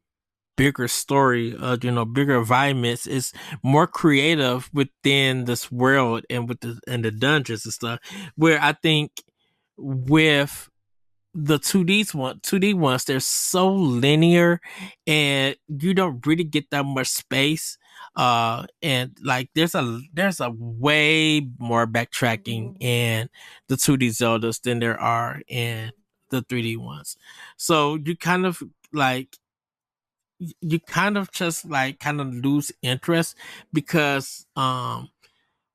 bigger story, bigger environments. It's more creative within this world and the dungeons and stuff. Where I think with the 2D ones, they're so linear and you don't really get that much space. And like there's a way more backtracking in the 2D Zeldas than there are in the 3D ones. So like you kind of just like kind of lose interest because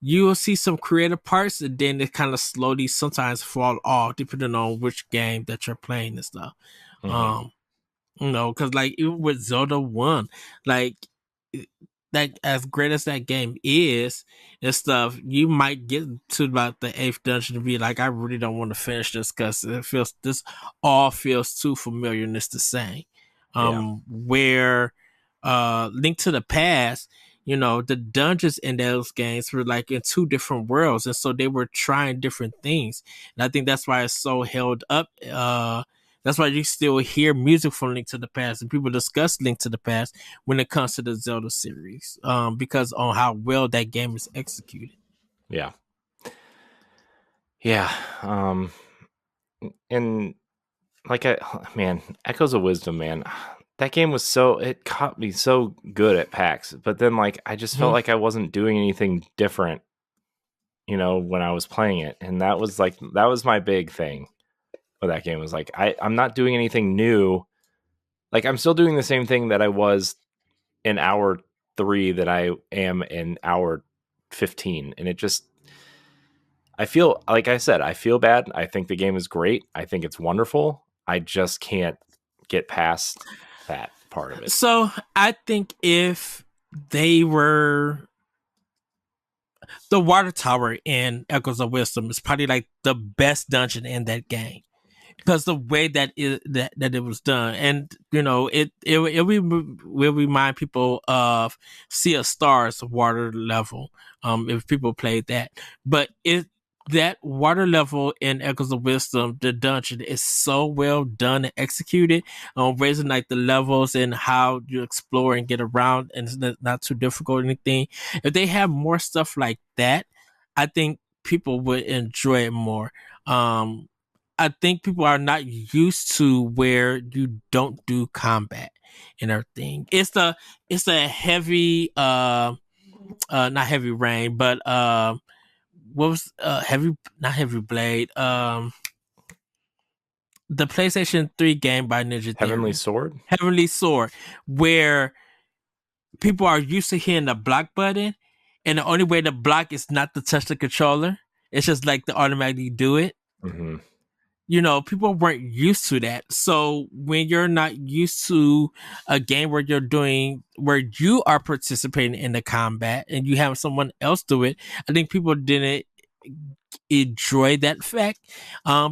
you will see some creative parts and then it kind of slowly sometimes fall off depending on which game that you're playing and stuff. Hmm. Um, because like even with Zelda 1, like that as great as that game is and stuff, you might get to about the eighth dungeon and be like, I really don't want to finish this because this all feels too familiar and it's the same. Yeah. Where Link to the Past, the dungeons in those games were like in two different worlds, and so they were trying different things. And I think that's why it's so held up. That's why you still hear music from Link to the Past and people discuss Link to the Past when it comes to the Zelda series, because on how well that game is executed. Yeah. Yeah. And like man, Echoes of Wisdom, man. That game was it caught me so good at PAX, but then like I just felt Mhm. like I wasn't doing anything different, when I was playing it. And that was my big thing with that game was like I'm not doing anything new. Like I'm still doing the same thing that I was in hour 3 that I am in hour 15. And it just I feel like I said, I feel bad. I think the game is great. I think it's wonderful. I just can't get past that part of it. So I think if they were the water tower in Echoes of Wisdom is probably like the best dungeon in that game because the way that it was done, and will remind people of Sea of Stars water level, if people played that, but that water level in Echoes of Wisdom, the dungeon is so well done and executed, raising like the levels and how you explore and get around, and it's not too difficult or anything. If they have more stuff like that, I think people would enjoy it more. Um, I think people are not used to where you don't do combat and everything. It's a heavy not heavy rain, but what was heavy not heavy blade. the PlayStation 3 game by Ninja Heavenly Theory, Sword. Heavenly Sword, where people are used to hitting the block button, and the only way to block is not to touch the controller. It's just like to automatically do it. Mm-hmm. People weren't used to that. So when you're not used to a game where you are participating in the combat and you have someone else do it, I think people didn't enjoy that fact,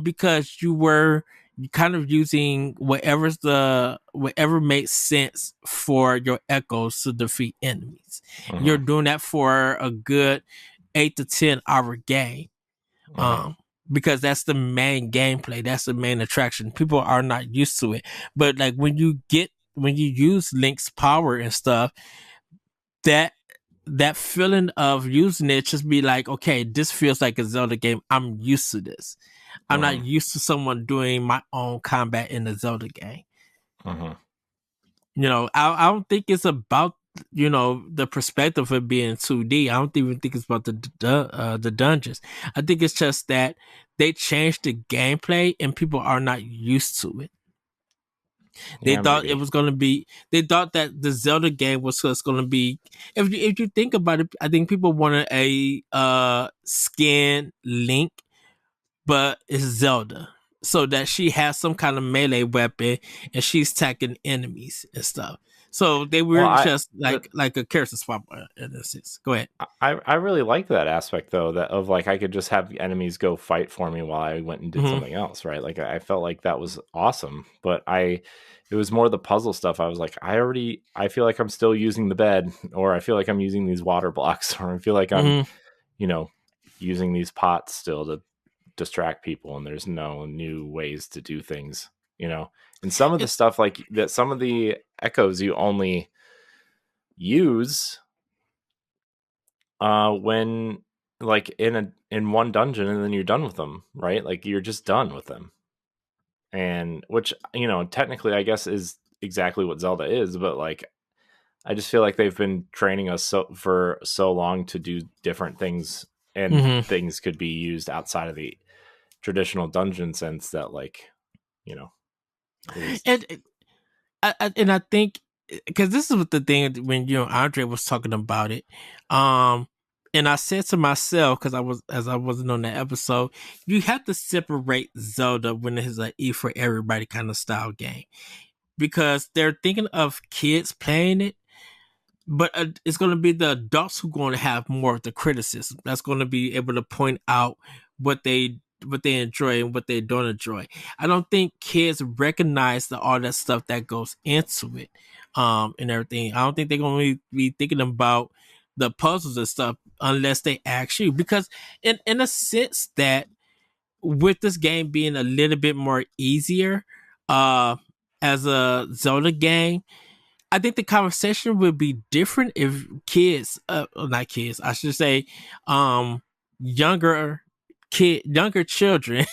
because you were kind of using whatever makes sense for your echoes to defeat enemies. Mm-hmm. You're doing that for a good 8 to 10 hour game. Mm-hmm. Because that's the main gameplay, that's the main attraction. People are not used to it. But like when you use Link's power and stuff, that feeling of using it just be like, okay, this feels like a Zelda game. I'm used to this. I'm not Mm-hmm. used to someone doing my own combat in a Zelda game. Mm-hmm. I don't think it's about the perspective of being 2D. I don't even think it's about the dungeons. I think it's just that they changed the gameplay and people are not used to it. They Yeah, thought maybe. it was going to be. They thought that the Zelda game was just going to be. If you think about it, I think people wanted a skin Link, but it's Zelda, so that she has some kind of melee weapon and she's attacking enemies and stuff. So they were Well, just like a character swap in a sense. Go ahead. I really like that aspect though, that of like I could just have enemies go fight for me while I went and did Mm-hmm. something else, right? Like I felt like that was awesome, but it was more the puzzle stuff. I was like, I feel like I'm still using the bed, or I feel like I'm using these water blocks, or I feel like I'm, Mm-hmm. using these pots still to distract people, and there's no new ways to do things, And some of the stuff like that, some of the echoes you only use when like in one dungeon, and then you're done with them, right? Like you're just done with them. And which, technically I guess is exactly what Zelda is, but like I just feel like they've been training us for so long to do different things, and Mm-hmm. things could be used outside of the traditional dungeon sense that like, is... And I think because this is what the thing when Andre was talking about it, and I said to myself because I wasn't on that episode, you have to separate Zelda when it's an E for everybody kind of style game, because they're thinking of kids playing it, but it's going to be the adults who are going to have more of the criticism. That's going to be able to point out what they enjoy and what they don't enjoy. I don't think kids recognize all that stuff that goes into it, and everything. I don't think they're going to be thinking about the puzzles and stuff unless they ask you, because in a sense that with this game being a little bit more easier, as a Zelda game, I think the conversation would be different if kids, not kids, I should say, um, younger younger children,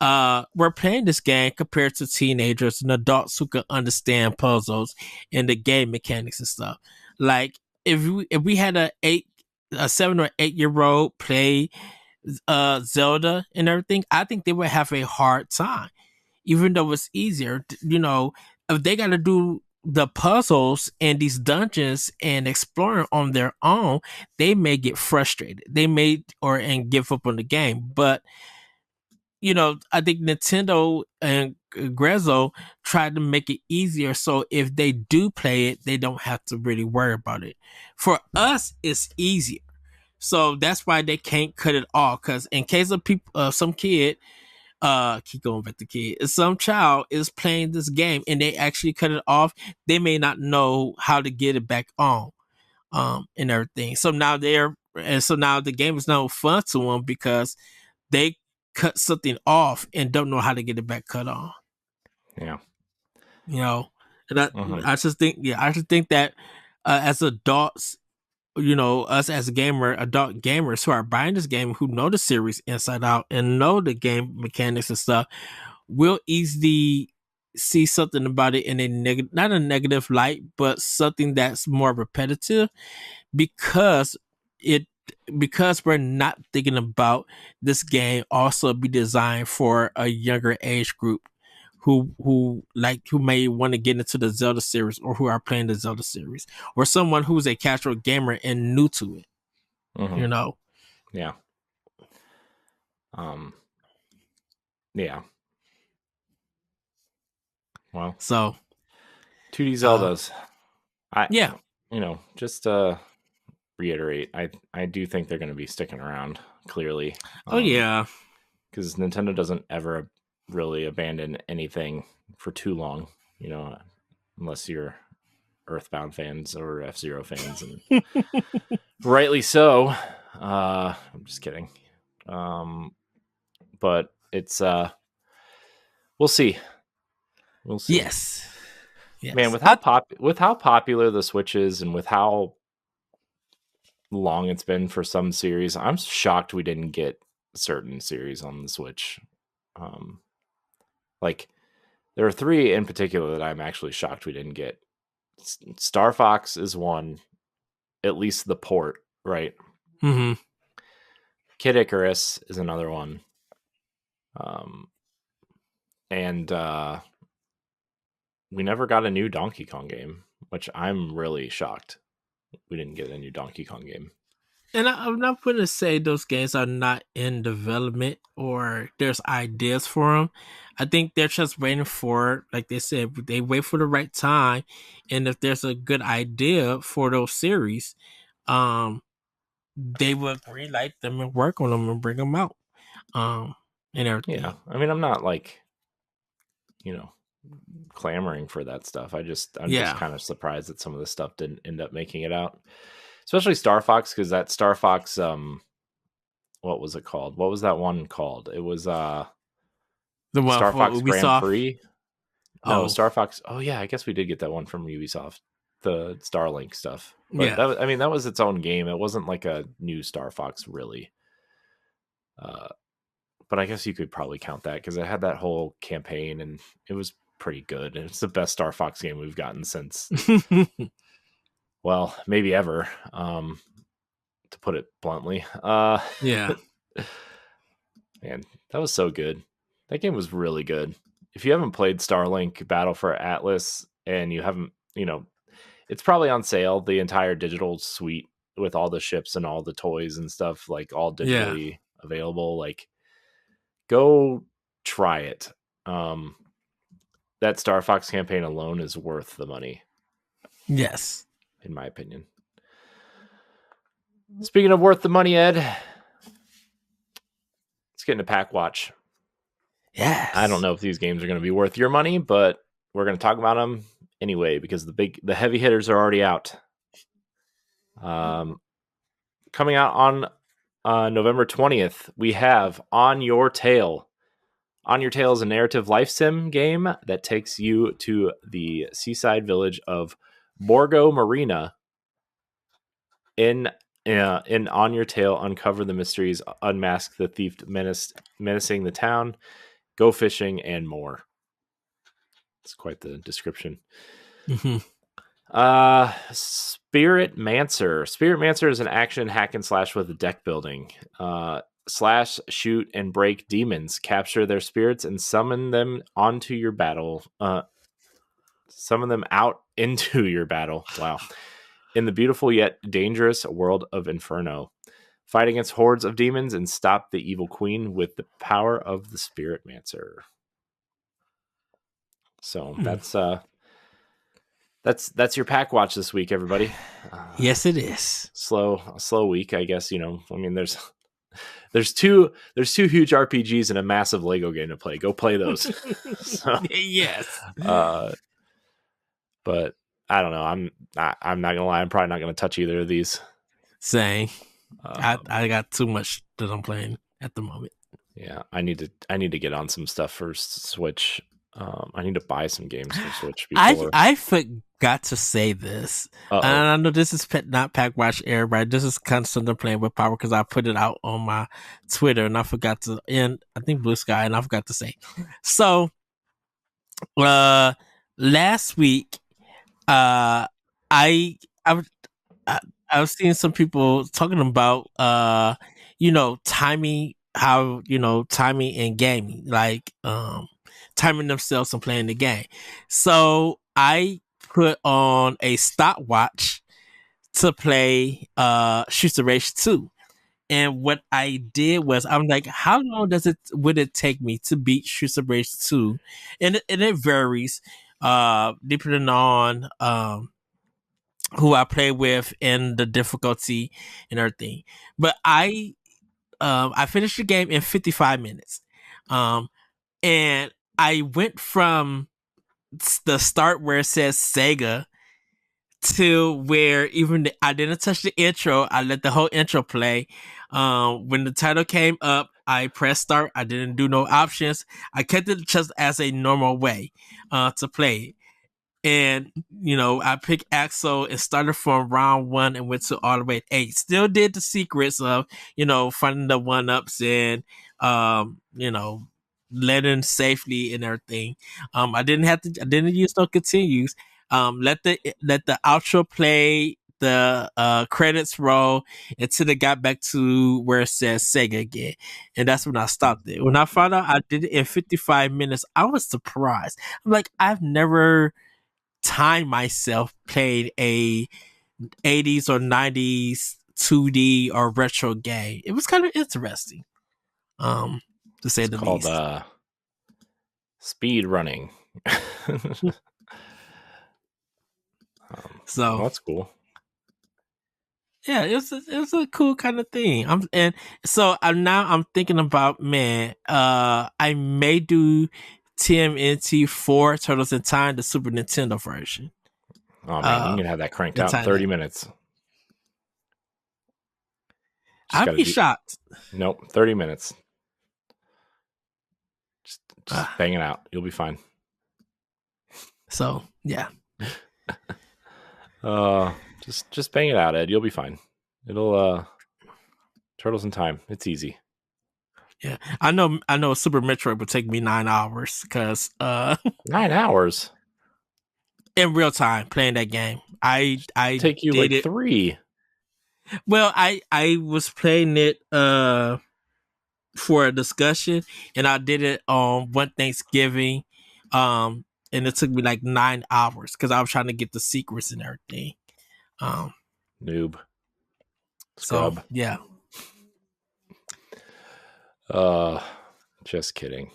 were playing this game compared to teenagers and adults who could understand puzzles and the game mechanics and stuff. Like if we had a 7 or 8 year old play Zelda and everything, I think they would have a hard time, even though it's easier. If they got to do the puzzles and these dungeons and exploring on their own, they may get frustrated. They may and give up on the game. But I think Nintendo and Grezzo tried to make it easier, so if they do play it, they don't have to really worry about it. For us, it's easier. So that's why they can't cut it off. Because in case of people, some kid, keep going back to kid, if some child is playing this game and they actually cut it off, they may not know how to get it back on, and everything. So now the game is no fun to them because they cut something off and don't know how to get it back cut on. Yeah. And I just think that as adults, us as adult gamers who are buying this game, who know the series inside out and know the game mechanics and stuff, will easily see something about it in not a negative light, but something that's more repetitive, because because we're not thinking about this game also be designed for a younger age group who may want to get into the Zelda series or who are playing the Zelda series, or someone who's a casual gamer and new to it. You know? Yeah. Yeah. Well, so 2D Zeldas. Yeah. Just reiterate, I do think they're going to be sticking around, clearly. Oh yeah. Because Nintendo doesn't ever really abandon anything for too long, unless you're Earthbound fans or F-Zero fans, and rightly so. I'm just kidding. But it's we'll see. Yes. Man, with how popular the Switch is, and with how long it's been for some series, I'm shocked we didn't get certain series on the Switch. Like, there are 3 in particular that I'm actually shocked we didn't get. Star Fox is one, at least the port, right? Kid Icarus is another one. And we never got a new Donkey Kong game, which I'm really shocked we didn't get a new Donkey Kong game. And I'm not going to say those games are not in development or there's ideas for them. I think they're just waiting for, like they said, they wait for the right time. And if there's a good idea for those series, they will greenlight them and work on them and bring them out. And everything. Yeah, I mean, I'm not like, clamoring for that stuff. I'm just kind of surprised that some of this stuff didn't end up making it out. Especially Star Fox, because that Star Fox, what was it called? What was that one called? It was the one Star Fox Ubisoft? Grand Prix. No, Star Fox. Oh yeah, I guess we did get that one from Ubisoft, the Starlink stuff. But that was its own game. It wasn't like a new Star Fox, really. But I guess you could probably count that because it had that whole campaign, and it was pretty good. And it's the best Star Fox game we've gotten since. Well, maybe ever, to put it bluntly. Yeah. Man, that was so good. That game was really good. If you haven't played Starlink Battle for Atlas and you haven't, it's probably on sale, the entire digital suite with all the ships and all the toys and stuff, like all digitally available. Like, go try it. That Star Fox campaign alone is worth the money. Yes. In my opinion. Speaking of worth the money, Ed, let's get into Pack Watch. Yes. I don't know if these games are going to be worth your money, but we're going to talk about them anyway because the heavy hitters are already out. Coming out on November 20th, we have On Your Tail. On Your Tail is a narrative life sim game that takes you to the seaside village of Borgo Marina. In On Your Tail, uncover the mysteries, unmask the thief menacing the town, go fishing, and more. It's quite the description. Spirit Mancer. Spirit Mancer is an action hack and slash with deck building. Slash, shoot, and break demons. Capture their spirits and summon them onto your battle. Summon them out into your battle. Wow. In the beautiful yet dangerous world of Inferno. Fight against hordes of demons and stop the evil queen with the power of the Spirit Mancer. So that's your Pack Watch this week, everybody. Yes, it is. A slow week, I guess. I mean, there's two huge RPGs and a massive Lego game to play. Go play those. Yes. But I don't know. I'm not gonna lie. I'm probably not gonna touch either of these. Same. I got too much that I'm playing at the moment. Yeah, I need to get on some stuff for Switch. I need to buy some games for Switch before. I forgot to say this. And I know this is not Pack Watch Air, but this is kind of something playing with power because I put it out on my Twitter and I forgot to, and I think Blue Sky, and I forgot to say. So, last week, I I've seen some people talking about timing, how timing in gaming, like timing themselves and playing the game. So I put on a stopwatch to play Shooter Race 2. And what I did was I'm like, how long would it take me to beat Shooter Race 2? And it varies depending on who I play with and the difficulty and everything. But I finished the game in 55 minutes. And I went from the start where it says Sega to where I didn't touch the intro. I let the whole intro play. When the title came up, I pressed start. I didn't do no options. I kept it just as a normal way to play it. And I picked Axel and started from round 1 and went to all the way to 8. Still did the secrets of finding the 1-ups and letting safely and everything. I didn't use no continues. Let the outro play, the credits roll until it got back to where it says Sega again, and that's when I stopped it. When I found out I did it in 55 minutes, I was surprised. I'm like, I've never time myself playing a 80s or 90s 2D or retro game. It was kind of interesting, to say the called, least. Speed running. So well, that's cool. Yeah, it was a cool kind of thing. I'm thinking about, man, I may do TMNT 4 Turtles in Time, the Super Nintendo version. Oh man, you can have that cranked out in 30 minutes. I'd be shocked. Nope, 30 minutes. Just bang it out. You'll be fine. So yeah. Just bang it out, Ed. You'll be fine. It'll Turtles in Time. It's easy. Yeah, I know. Super Metroid would take me 9 hours because 9 hours in real time playing that game. I take you like 3. Well, I was playing it for a discussion, and I did it on one Thanksgiving, and it took me like 9 hours because I was trying to get the secrets and everything. Noob. Scrub. So, yeah. Just kidding.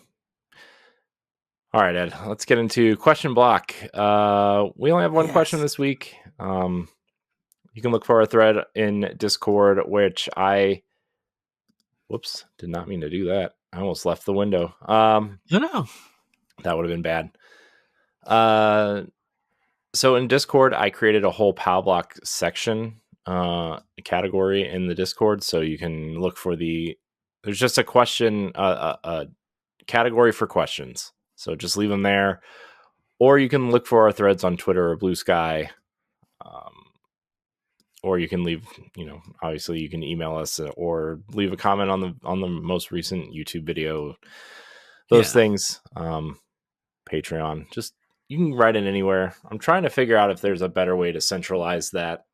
All right, Ed. Let's get into question block. We only have one question this week. You can look for our thread in Discord, which whoops, did not mean to do that. I almost left the window. No. That would have been bad. So in Discord, I created a whole Pow Block section, category in the Discord. So you can look for there's just a question, a category for questions. So just leave them there. Or you can look for our threads on Twitter or Blue Sky. Or you can leave, obviously you can email us or leave a comment on the most recent YouTube video. Those things. Patreon. Just, you can write in anywhere. I'm trying to figure out if there's a better way to centralize that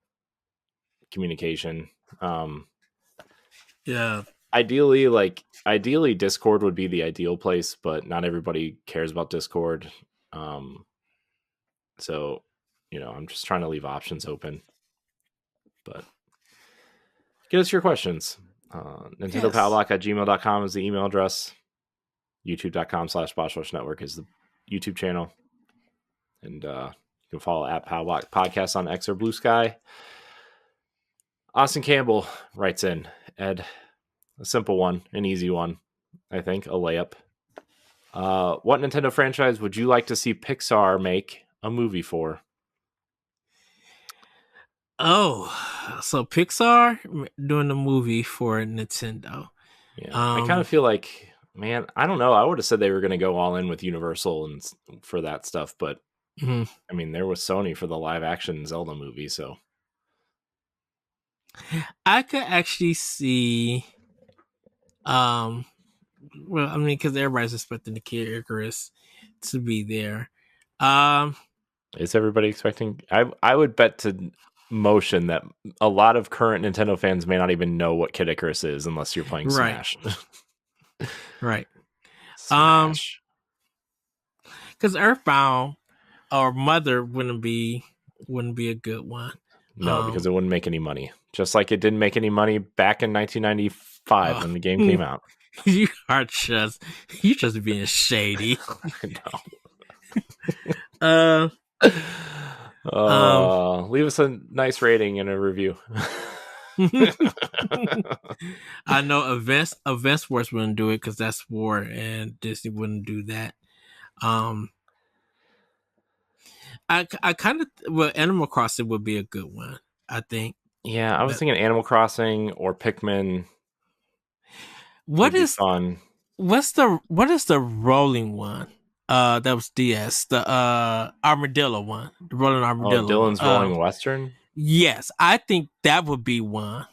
communication. Yeah. Ideally Discord would be the ideal place, but not everybody cares about Discord. So, I'm just trying to leave options open. But get us your questions. Nintendo Pow Block at gmail.com is the email address. YouTube.com/Bosch Network is the YouTube channel. And you can follow at Pow Block Podcast on X or Blue Sky. Austin Campbell writes in, Ed, a simple one, an easy one, I think, a layup. What Nintendo franchise would you like to see Pixar make a movie for? Oh, so Pixar doing a movie for Nintendo. Yeah, I kind of feel like, man, I don't know. I would have said they were going to go all in with Universal and for that stuff, but I mean, there was Sony for the live action Zelda movie, so I could actually see, well, I mean, because everybody's expecting the Kid Icarus to be there. Is everybody expecting? I would bet to motion that a lot of current Nintendo fans may not even know what Kid Icarus is unless you're playing Right. Smash. Right. Smash. Because Earthbound or Mother wouldn't be a good one. No, because it wouldn't make any money. Just like it didn't make any money back in 1995 when the game came out. You just being shady. I know. Leave us a nice rating and a review. I know Events Wars wouldn't do it because that's war, and Disney wouldn't do that. I kind of Animal Crossing would be a good one, I think. Yeah, I was thinking Animal Crossing or Pikmin. What is the rolling one? That was DS, the Armadillo one, the rolling Armadillo. Oh, Dylan's Rolling Western. Yes, I think that would be one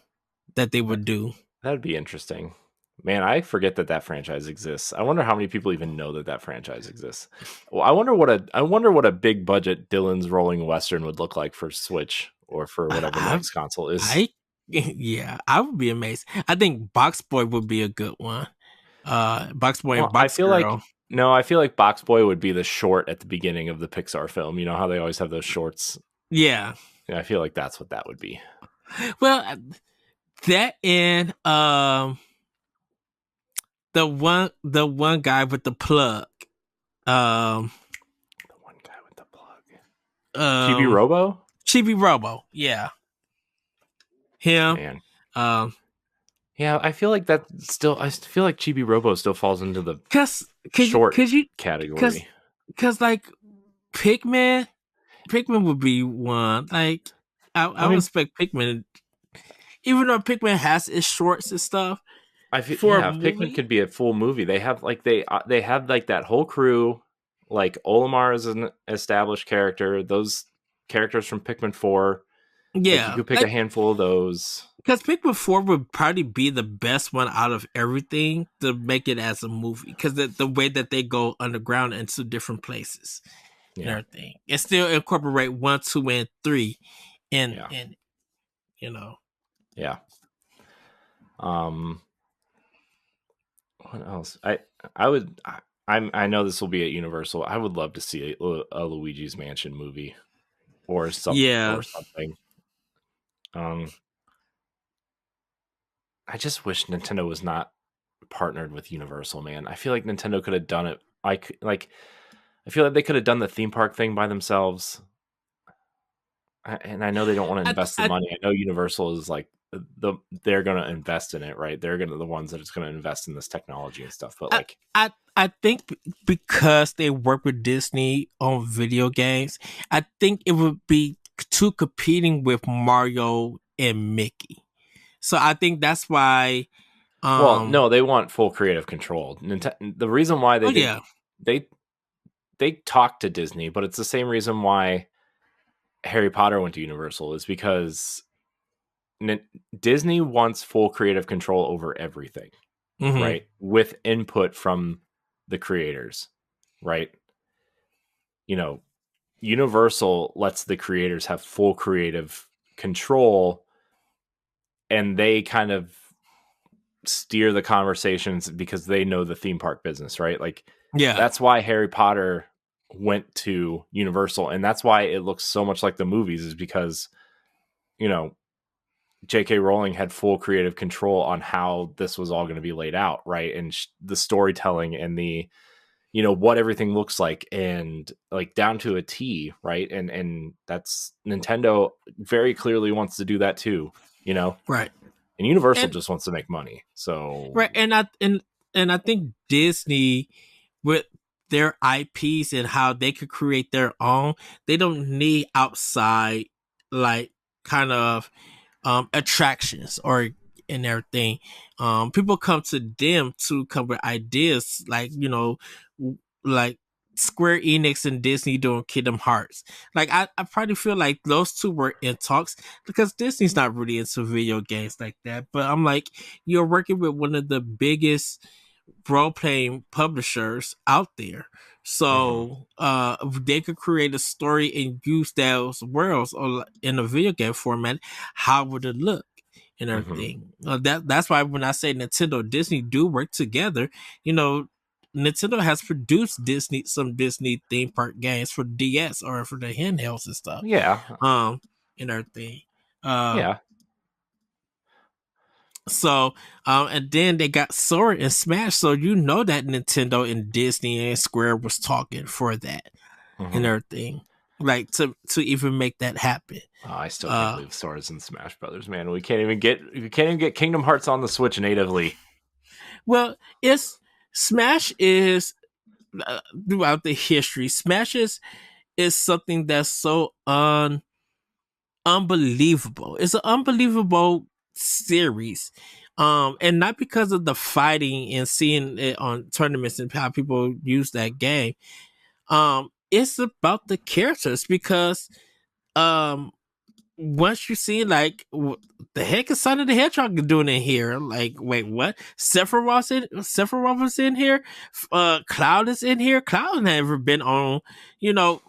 that they would do. That'd be interesting. Man, I forget that franchise exists. I wonder how many people even know that franchise exists. Well, I wonder what a big budget Dylan's Rolling Western would look like for Switch or for whatever the next console is. I would be amazed. I think Box Boy would be a good one. Box Boy and Box Girl. I feel like Box Boy would be the short at the beginning of the Pixar film. You know how they always have those shorts? Yeah. I feel like that's what that would be. Well, that and the one guy with the plug. The one guy with the plug. Chibi Robo? Chibi Robo, yeah. Him. Man. Yeah, I feel like Chibi Robo still falls into the short category. Because like Pikmin would be one. Like I would expect Pikmin, even though Pikmin has its shorts and stuff. Pikmin could be a full movie. They have that whole crew. Like Olimar is an established character. Those characters from Pikmin 4. Yeah, you could pick a handful of those. Because Pikmin 4 would probably be the best one out of everything to make it as a movie. Because the way that they go underground into different places and everything. And still incorporate 1, 2, and 3 in you know. Yeah. What else? I know this will be at Universal. I would love to see a Luigi's Mansion movie or something. I just wish Nintendo was not partnered with Universal, man. I feel like Nintendo could have done it. I feel like they could have done the theme park thing by themselves. And I know they don't want to invest the money. I know Universal is like they're going to invest in it, right? They're the ones that is going to invest in this technology and stuff. But like, I think because they work with Disney on video games, I think it would be too competing with Mario and Mickey. So I think that's why. Well, no, they want full creative control. The reason why they talked to Disney, but it's the same reason why Harry Potter went to Universal is because Disney wants full creative control over everything, right? With input from the creators, right? Universal lets the creators have full creative control, and they kind of steer the conversations because they know the theme park business, right? Like, that's why Harry Potter went to Universal, and that's why it looks so much like the movies, is because J.K. Rowling had full creative control on how this was all going to be laid out, right? And the storytelling and the what everything looks like, and like down to a T, right? And that's Nintendo very clearly wants to do that too, right? And Universal just wants to make money, so right. And I think Disney, with their IPs and how they could create their own, they don't need outside like kind of attractions and everything. People come to them to come with ideas, like like Square Enix and Disney doing Kingdom Hearts. Like I probably feel like those two were in talks, because Disney's not really into video games like that. But I'm like, you're working with one of the biggest role-playing publishers out there, So if they could create a story and use those worlds in a video game format, how would it look and everything? That's why when I say Nintendo and Disney do work together, you know, Nintendo has produced some Disney theme park games for DS or for the handhelds and stuff. Yeah. And everything. Yeah. So, and then they got Sora and Smash, so you know that Nintendo and Disney and Square was talking for that and everything, like to even make that happen. Oh, I still can't believe Sora's in Smash Brothers, man. We can't even get Kingdom Hearts on the Switch natively. Well, it's Smash is throughout the history. Smash is something that's so unbelievable. It's an unbelievable series. And not because of the fighting and seeing it on tournaments and how people use that game. It's about the characters because once you see like the heck is Sonic the Hedgehog doing in here? Like, wait, what? Sephiroth was in here. Cloud is in here. Cloud never been on. You know,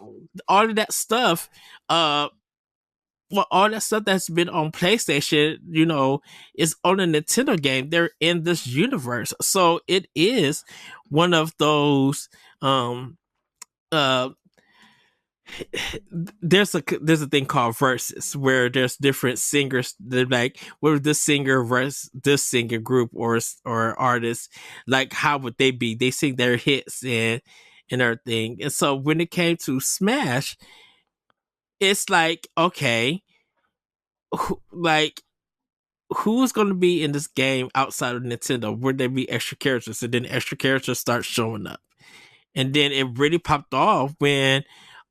all of that stuff. Well, all that stuff that's been on PlayStation, you know, is on a Nintendo game. They're in this universe, so it is one of those. Uh, there's a thing called versus where there's different singers. They're like, what would this singer versus this singer group or artist, like how would they be? They sing their hits and everything. And so when it came to Smash, it's like, okay, who's going to be in this game outside of Nintendo? Would there be extra characters? And then extra characters start showing up. And then it really popped off when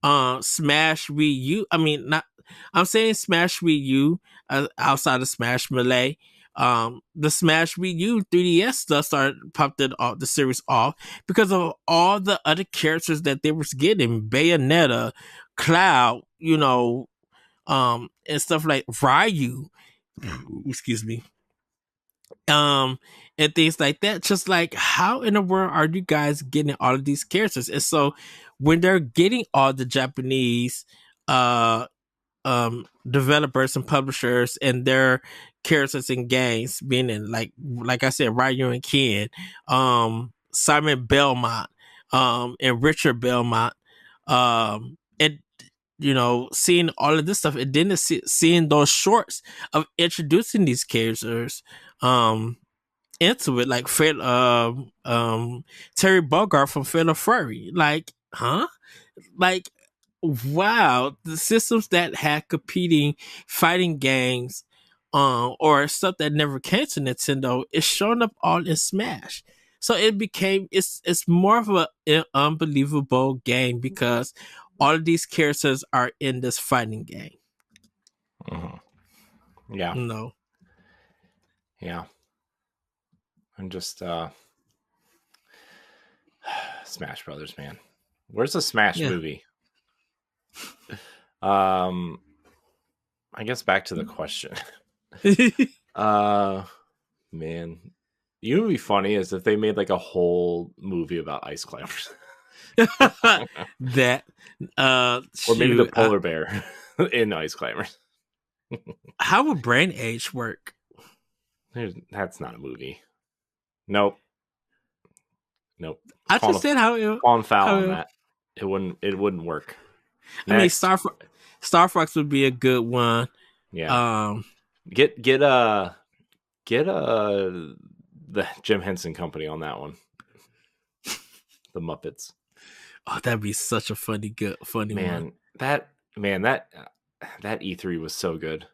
Smash Wii U. I mean, not. I'm saying Smash Wii U outside of Smash Melee. The Smash Wii U 3DS stuff popped it off the series off because of all the other characters that they was getting. Bayonetta, Cloud, you know, and stuff like Ryu. Excuse me. And things like that. Just like, how in the world are you guys getting all of these characters? And so when they're getting all the Japanese developers and publishers and their characters in games, being in like I said, Ryu and Ken, Simon Belmont, and Richard Belmont, and you know, seeing all of this stuff, and then seeing those shorts of introducing these characters into it, like Terry Bogard from Fatal Fury. Like, huh? Like, wow, the systems that had competing fighting games or stuff that never came to Nintendo is showing up all in Smash. So it's more of an unbelievable game because all of these characters are in this fighting game. Yeah. No. Yeah. And just Smash Brothers, man. Where's the Smash movie? I guess back to the question. Man, you would be funny as if they made like a whole movie about ice climbers. That or maybe the polar bear in ice climbers. How would brain age work? That's not a movie. Nope. I just said how it on foul on that. It wouldn't work. Next. I mean, Star Fox would be a good one. Yeah. Get the Jim Henson Company on that one. The Muppets. Oh, that'd be such a funny man. one. That E3 was so good.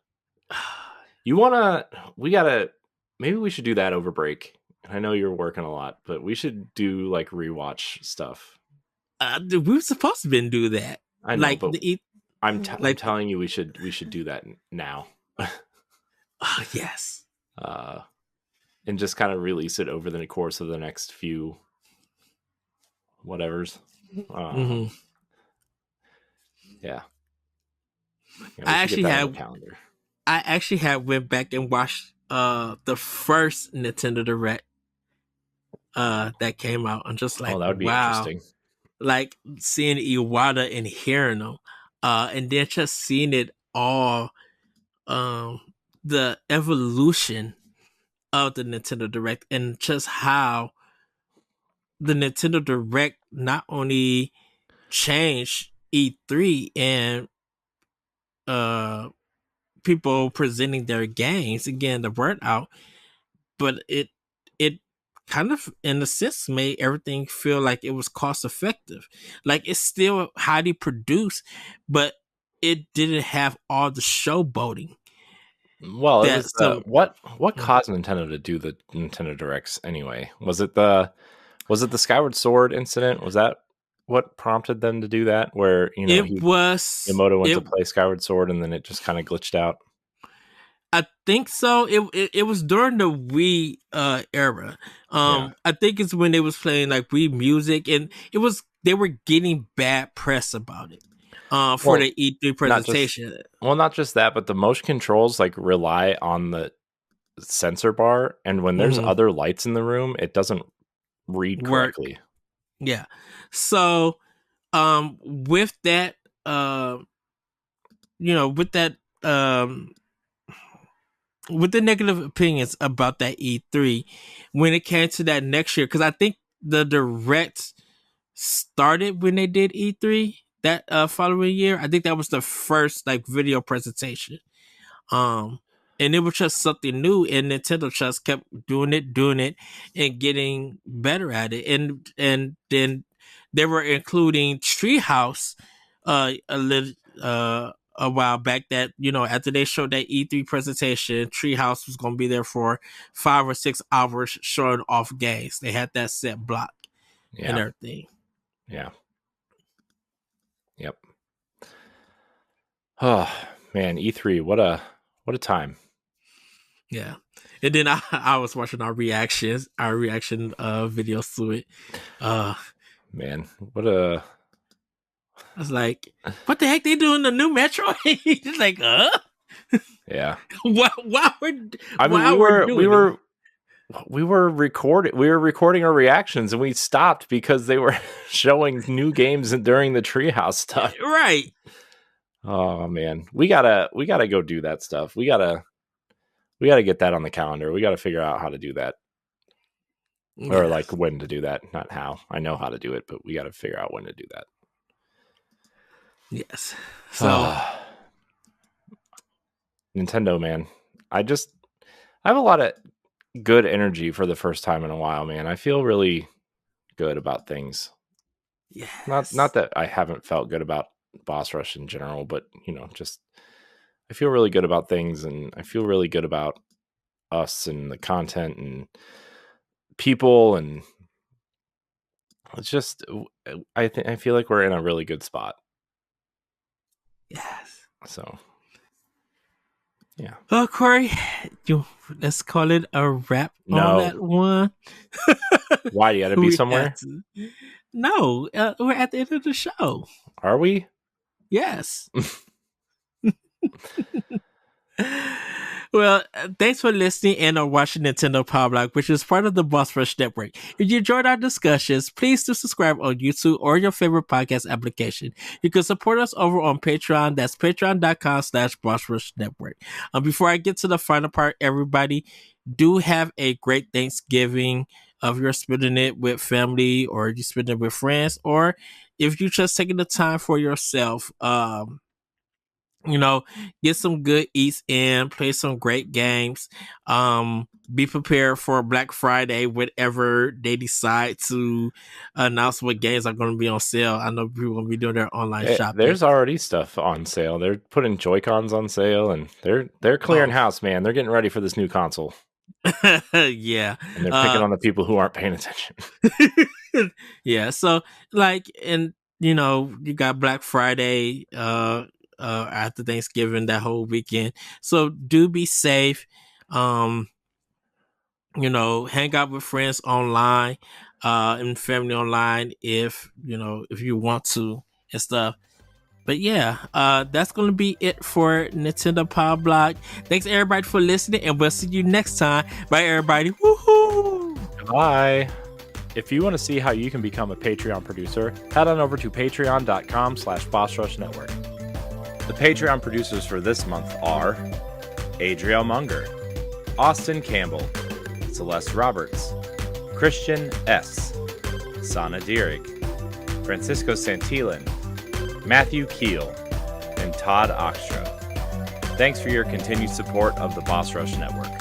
Maybe we should do that over break. I know you're working a lot, but we should do like rewatch stuff. We were supposed to do that. I know, like but I'm telling you, we should do that now. Yes. And just kind of release it over the course of the next few whatevers. Yeah. I actually had went back and watched the first Nintendo Direct that came out. I'm just like, that would be wow. interesting. like seeing Iwata and hearing them, and then just seeing it all, the evolution of the Nintendo Direct, and just how the Nintendo Direct not only changed E3 and people presenting their games and getting the word out, but it kind of in a sense made everything feel like it was cost effective. Like it's still highly produced, but it didn't have all the showboating. Well, it That was some what caused Nintendo to do the Nintendo Directs anyway? Was it the Skyward Sword incident? Was that what prompted them to do that? Where it was Yamamoto went it to play Skyward Sword and then it just kind of glitched out. I think so. It was during the Wii era. Yeah. I think it's when they was playing like Wii music, and they were getting bad press about it. For the E3 presentation. Not just that, but the motion controls like rely on the sensor bar, and when there's other lights in the room, it doesn't read correctly. Yeah. So, with that, with the negative opinions about that E3, when it came to that next year, because I think the Direct started when they did E3 that following year. I think that was the first like video presentation. And it was just something new, and Nintendo just kept doing it, and getting better at it. And then they were including Treehouse a while back, that after they showed that E3 presentation, Treehouse was going to be there for 5 or 6 hours showing off games. They had that set block and everything. Yeah. Yep. Oh man, E3, what a time. Yeah. And then I was watching our reaction videos to it. Man, I was like, what the heck they doing the new Metroid? It's like, yeah. We were recording our reactions, and we stopped because they were showing new games during the Treehouse stuff. Right. Oh man, we gotta go do that stuff. We gotta get that on the calendar. We gotta figure out how to do that, or like when to do that, not how. I know how to do it, but we gotta figure out when to do that. Yes. So Nintendo, man, I have a lot of good energy for the first time in a while, man. I feel really good about things. Yes. Not that I haven't felt good about Boss Rush in general, but just I feel really good about things, and I feel really good about us and the content and people, and it's just I feel like we're in a really good spot. Yes. So yeah. Well, Corey, let's call it a wrap on that one. Why, you gotta be somewhere? No, we're at the end of the show. Are we? Yes. Well, thanks for listening and or watching Nintendo Pow Block, which is part of the Boss Rush Network. If you enjoyed our discussions, please do subscribe on YouTube or your favorite podcast application. You can support us over on Patreon. That's patreon.com/Boss Rush Network. Before I get to the final part, everybody, do have a great Thanksgiving. If you're spending it with family, or you spend it with friends, or if you're just taking the time for yourself, get some good eats in, play some great games. Be prepared for Black Friday, whenever they decide to announce what games are going to be on sale. I know people are going to be doing their online shopping. There's already stuff on sale. They're putting Joy-Cons on sale, and they're clearing house, man. They're getting ready for this new console. Yeah. And they're picking on the people who aren't paying attention. Yeah. So you got Black Friday, after Thanksgiving, that whole weekend. So do be safe. Hang out with friends online, and family online if you want to and stuff. But yeah, that's going to be it for Nintendo Pow Block. Thanks everybody for listening, and we'll see you next time. Bye everybody. Woohoo! Bye. If you want to see how you can become a Patreon producer, head on over to patreon.com/BossRushNetwork. The Patreon producers for this month are Adriel Munger, Austin Campbell, Celeste Roberts, Christian S., Sana Dirrig, Francisco Santillan, Matthew Keel, and Todd Oxtra. Thanks for your continued support of the Boss Rush Network.